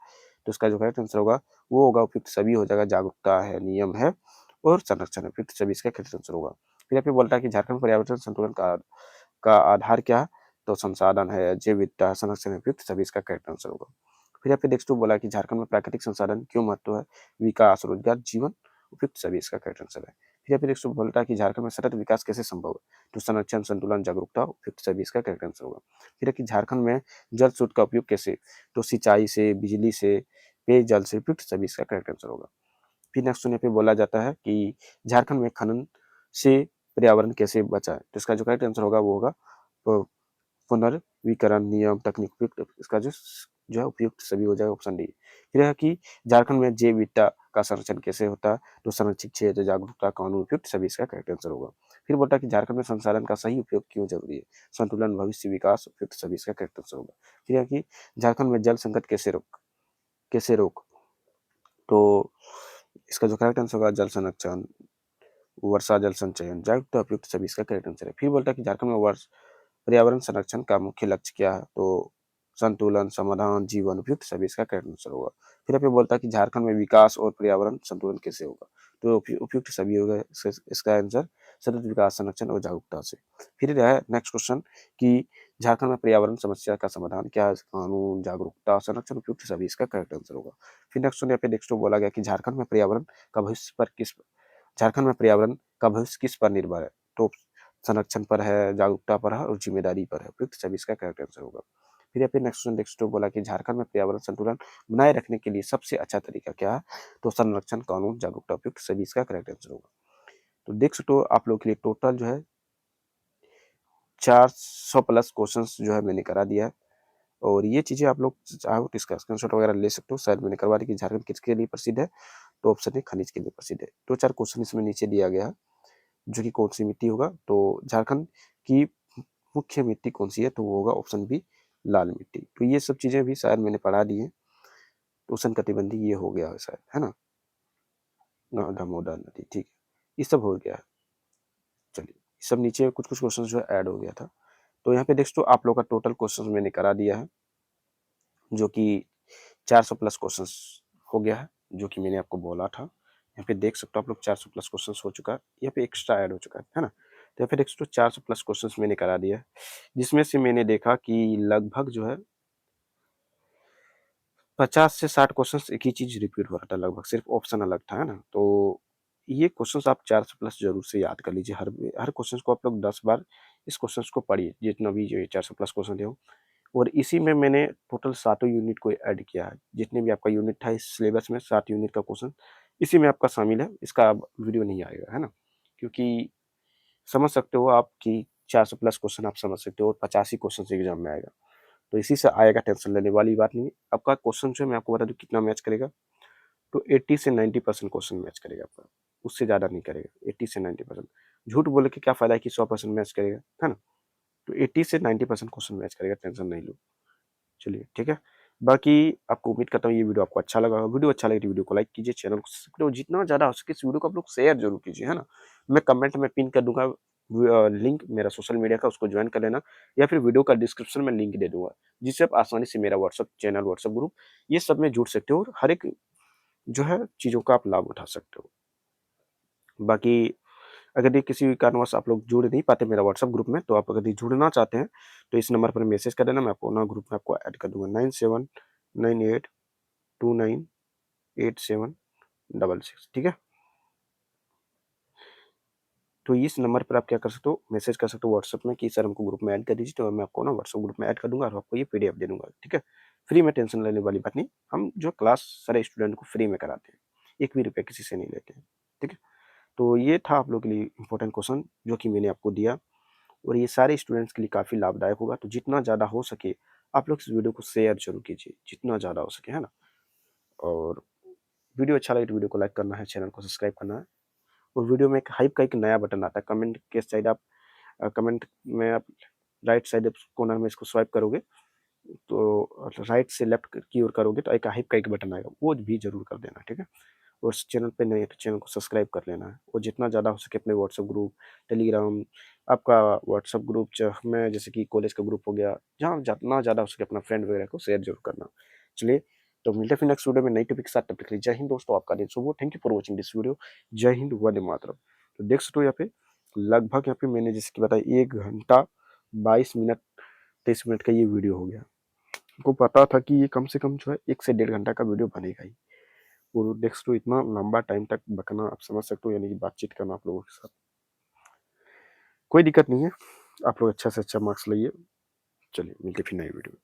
Speaker 1: तो इसका जो करेक्ट आंसर होगा वो होगा उपयुक्त सभी हो जाएगा, जागरूकता है, नियम है और संरक्षण है, उपयुक्त सभी इसका करेक्ट आंसर होगा। फिर यहाँ पे बोलता है कि झारखंड पर्यावरण संतुलन का आधार क्या है? तो संसाधन है, जैव विविधता, संरक्षण है, उपयुक्त सभी इसका करेक्ट आंसर होगा। फिर यहाँ पे नेक्स्ट बोला कि झारखंड में प्राकृतिक संसाधन क्यों महत्व है? विकास, रोजगार, जीवन, उपयुक्त सभी इसका करेक्ट आंसर है। फिर यहाँ पे नेक्स्ट बोलता है कि झारखंड में सतत विकास कैसे संभव है? तो संरक्षण, संतुलन, जागरूकता, उपयुक्त सभी इसका करेक्ट आंसर होगा। फिर है कि झारखंड में जल स्रोत का उपयोग कैसे? तो सिंचाई से, बिजली से, पेयजल से, उपयुक्त सभी इसका करेक्ट आंसर होगा। फिर नेक्स्ट सुनने पे बोला जाता है कि झारखंड में खनन से पर्यावरण कैसे बचाए? तो इसका जो करेक्ट आंसर होगा वो होगा पुनर्वीकरण, नियम, तकनीक, उपयुक्त इसका जो है उपयुक्त सभी हो जाएगा, ऑप्शन डी। फिर है कि झारखंड में जैव विविधता का संरक्षण कैसे होता है? तो संरक्षित क्षेत्र, जागरूकता, कानून, उपयुक्त सभी इसका करेक्ट आंसर होगा। फिर बोलता है कि झारखंड में संसाधन का सही उपयोग क्यों जरूरी है? संतुलन, भविष्य, विकास, उपयुक्त सभी इसका करेक्ट आंसर होगा। फिर है कि झारखंड में जल संकट कैसे रोक? तो इसका जो करेक्ट आंसर होगा जल संरक्षण, वर्षा जल संचयन, जागरूकता, उपयुक्त सभी इसका करेक्ट आंसर है। फिर बोलता है कि झारखंड में वर्ष पर्यावरण संरक्षण का मुख्य लक्ष्य क्या है? तो संतुलन, समाधान, जीवन, उपयुक्त सभी इसका करेक्ट आंसर होगा। फिर पे बोलता है कि झारखंड में विकास और पर्यावरण संतुलन कैसे होगा? तो उपयुक्त सभी होगा, इसका आंसर सतत विकास, संरक्षण और जागरूकता से। फिर है नेक्स्ट क्वेश्चन कि झारखंड में पर्यावरण समस्या का समाधान क्या है? कानून, जागरूकता, संरक्षण, उपयुक्त सभी इसका करेक्ट आंसर होगा। फिर नेक्स्ट बोला गया कि झारखंड में पर्यावरण का भविष्य किस पर निर्भर है? तो संरक्षण पर है, जागरूकता पर है और जिम्मेदारी पर है, उपयुक्त सभी इसका करेक्ट आंसर होगा। फिर यहाँ पे नेक्स्ट बोला कि झारखंड में पर्यावरण संतुलन बनाए रखने के लिए सबसे अच्छा तरीका क्या है? तो संरक्षण, कानून, जागरूकता, उपयुक्त सभी इसका करेक्ट आंसर होगा। तो देख सकते हो आप लोग के लिए टोटल जो है 400 प्लस क्वेश्चंस जो है मैंने करा दिया है। और ये चीजें आप लोग चाहो तो इसका स्क्रीनशॉट वगैरह ले सकते हो। शायद मैंने करवा दी कि झारखंड किसके लिए प्रसिद्ध है? तो ऑप्शन है खनिज के लिए प्रसिद्ध है। 2-4 क्वेश्चन इसमें नीचे दिया गया है, जो कि कौन सी मिट्टी होगा? तो झारखंड की मुख्य मिट्टी कौन सी है? तो वो होगा ऑप्शन बी, लाल मिट्टी। तो ये सब चीजें भी शायद मैंने पढ़ा दी है। तो उष्ण कटिबंधी ये हो गया है शायद, है ना, दामोदर नदी, ठीक है, ये सब हो गया है। चलिए सब नीचे कुछ कुछ क्वेश्चन जो है ऐड हो गया था। तो यहाँ पे देख सकते हो आप लोग का टोटल क्वेश्चन मैंने करा दिया है, जो कि 400 प्लस क्वेश्चन हो गया है, जो कि मैंने आपको बोला था। यहाँ पे देख सकते हो आप लोग 400 प्लस क्वेश्चन हो चुका है, यहाँ पे एक्स्ट्रा ऐड हो चुका है ना। तो यहाँ पे देख सकते हो 400 प्लस क्वेश्चन मैंने करा दिया है, जिसमें से मैंने देखा कि लगभग जो है 50 से 60 क्वेश्चन एक ही चीज रिपीट हो रहा था लगभग, सिर्फ ऑप्शन अलग था, है ना। तो ये क्वेश्चन आप 400 प्लस जरूर से याद कर लीजिए, हर हर क्वेश्चन को आप लोग 10 बार इस क्वेश्चन को पढ़िए, जितना भी जो 400 प्लस क्वेश्चन है। और इसी में मैंने टोटल 7 यूनिट को ऐड किया है, जितने भी आपका यूनिट था इस सिलेबस में 7 यूनिट का क्वेश्चन इसी में आपका शामिल है। इसका अब वीडियो नहीं आएगा, है ना, क्योंकि समझ सकते हो आप कि 400 प्लस क्वेश्चन आप समझ सकते हो और 85 क्वेश्चन एग्जाम में आएगा, तो इसी से आएगा, टेंशन लेने वाली बात नहीं है। आपका क्वेश्चन जो है मैं आपको बता दूं कितना मैच करेगा, तो 80 से 90% क्वेश्चन मैच करेगा आपका, उससे ज़्यादा नहीं करेगा। 80 से 90%, झूठ बोले के क्या फायदा है कि 100% मैच करेगा, है ना। तो 80 से 90% क्वेश्चन मैच करेगा, टेंशन नहीं लो। चलिए ठीक है, बाकी आपको उम्मीद करता हूँ ये वीडियो आपको अच्छा लगा। वीडियो अच्छा लगे तो वीडियो को लाइक कीजिए, चैनल को सब्सक्राइब, जितना ज़्यादा हो सके इस वीडियो को आप लोग शेयर जरूर कीजिए, है ना। मैं कमेंट में पिन कर दूंगा लिंक मेरा सोशल मीडिया का, उसको ज्वाइन कर लेना, या फिर वीडियो का डिस्क्रिप्शन में लिंक दे दूंगा, जिससे आप आसानी से मेरा व्हाट्सअप चैनल, व्हाट्सअप ग्रुप, ये सब में जुड़ सकते हो और हर एक जो है चीज़ों का आप लाभ उठा सकते हो। बाकी अगर ये किसी कारणवश आप लोग जुड़ नहीं पाते मेरा व्हाट्सअप ग्रुप में, तो आप अगर ये जुड़ना चाहते हैं तो इस नंबर पर मैसेज कर देना, मैं आपको ना ग्रुप में आपको ऐड कर दूंगा, 9798298766, ठीक है। तो इस नंबर पर आप क्या कर सकते हो, मैसेज कर सकते हो व्हाट्सअप में कि सर हमको ग्रुप में ऐड कर दीजिए, तो मैं आपको ना व्हाट्सअप ग्रुप में ऐड कर दूंगा और आपको ये पीडीएफ दे दूंगा, ठीक है। फ्री में, टेंशन लेने वाली बात नहीं, हम जो क्लास सारे स्टूडेंट को फ्री में कराते हैं, एक भी रुपये किसी से नहीं लेते हैं, ठीक है। तो ये था आप लोग के लिए इंपॉर्टेंट क्वेश्चन जो कि मैंने आपको दिया, और ये सारे स्टूडेंट्स के लिए काफ़ी लाभदायक होगा। तो जितना ज़्यादा हो सके आप लोग इस वीडियो को शेयर जरूर कीजिए, जितना ज़्यादा हो सके, है ना। और वीडियो अच्छा लगे तो वीडियो को लाइक करना है, चैनल को सब्सक्राइब करना है। और वीडियो में एक हाइप का एक नया बटन आता है, कमेंट के साइड आप कमेंट में आप राइट साइड कॉर्नर में इसको स्वाइप करोगे, तो राइट से लेफ्ट की ओर करोगे तो एक हाइप का एक बटन आएगा, वो भी जरूर कर देना, ठीक है। और इस चैनल पे नए तो चैनल को सब्सक्राइब कर लेना है, और जितना ज़्यादा हो सके अपने व्हाट्सअप ग्रुप, टेलीग्राम, आपका व्हाट्सअप ग्रुप में जैसे कि कॉलेज का ग्रुप हो गया, जहाँ जितना ज़्यादा हो सके अपना फ्रेंड वगैरह को शेयर जरूर करना। चलिए, तो मिलते हैं फिर नेक्स्ट वीडियो में नई टॉपिक के साथ, तब तक के लिए जय हिंद दोस्तों, आपका दिन शुभ हो। Thank you for watching this video. जय हिंद, वंदे मातरम। तो देख सकते हो यहाँ पे लगभग, यहाँ पे मैंने जैसे कि बताया 1 घंटा 22 मिनट 23 मिनट का ये वीडियो हो गया। हमको पता था कि ये कम से कम जो है 1 से 1.5 घंटा का वीडियो बनेगा ही, और देख सकते हो इतना लंबा टाइम तक बकना, आप समझ सकते हो, यानी कि बातचीत करना आप लोगों के साथ। कोई दिक्कत नहीं है, आप लोग अच्छा से अच्छा मार्क्स लाइए। चलिए मिलते फिर नई वीडियो में।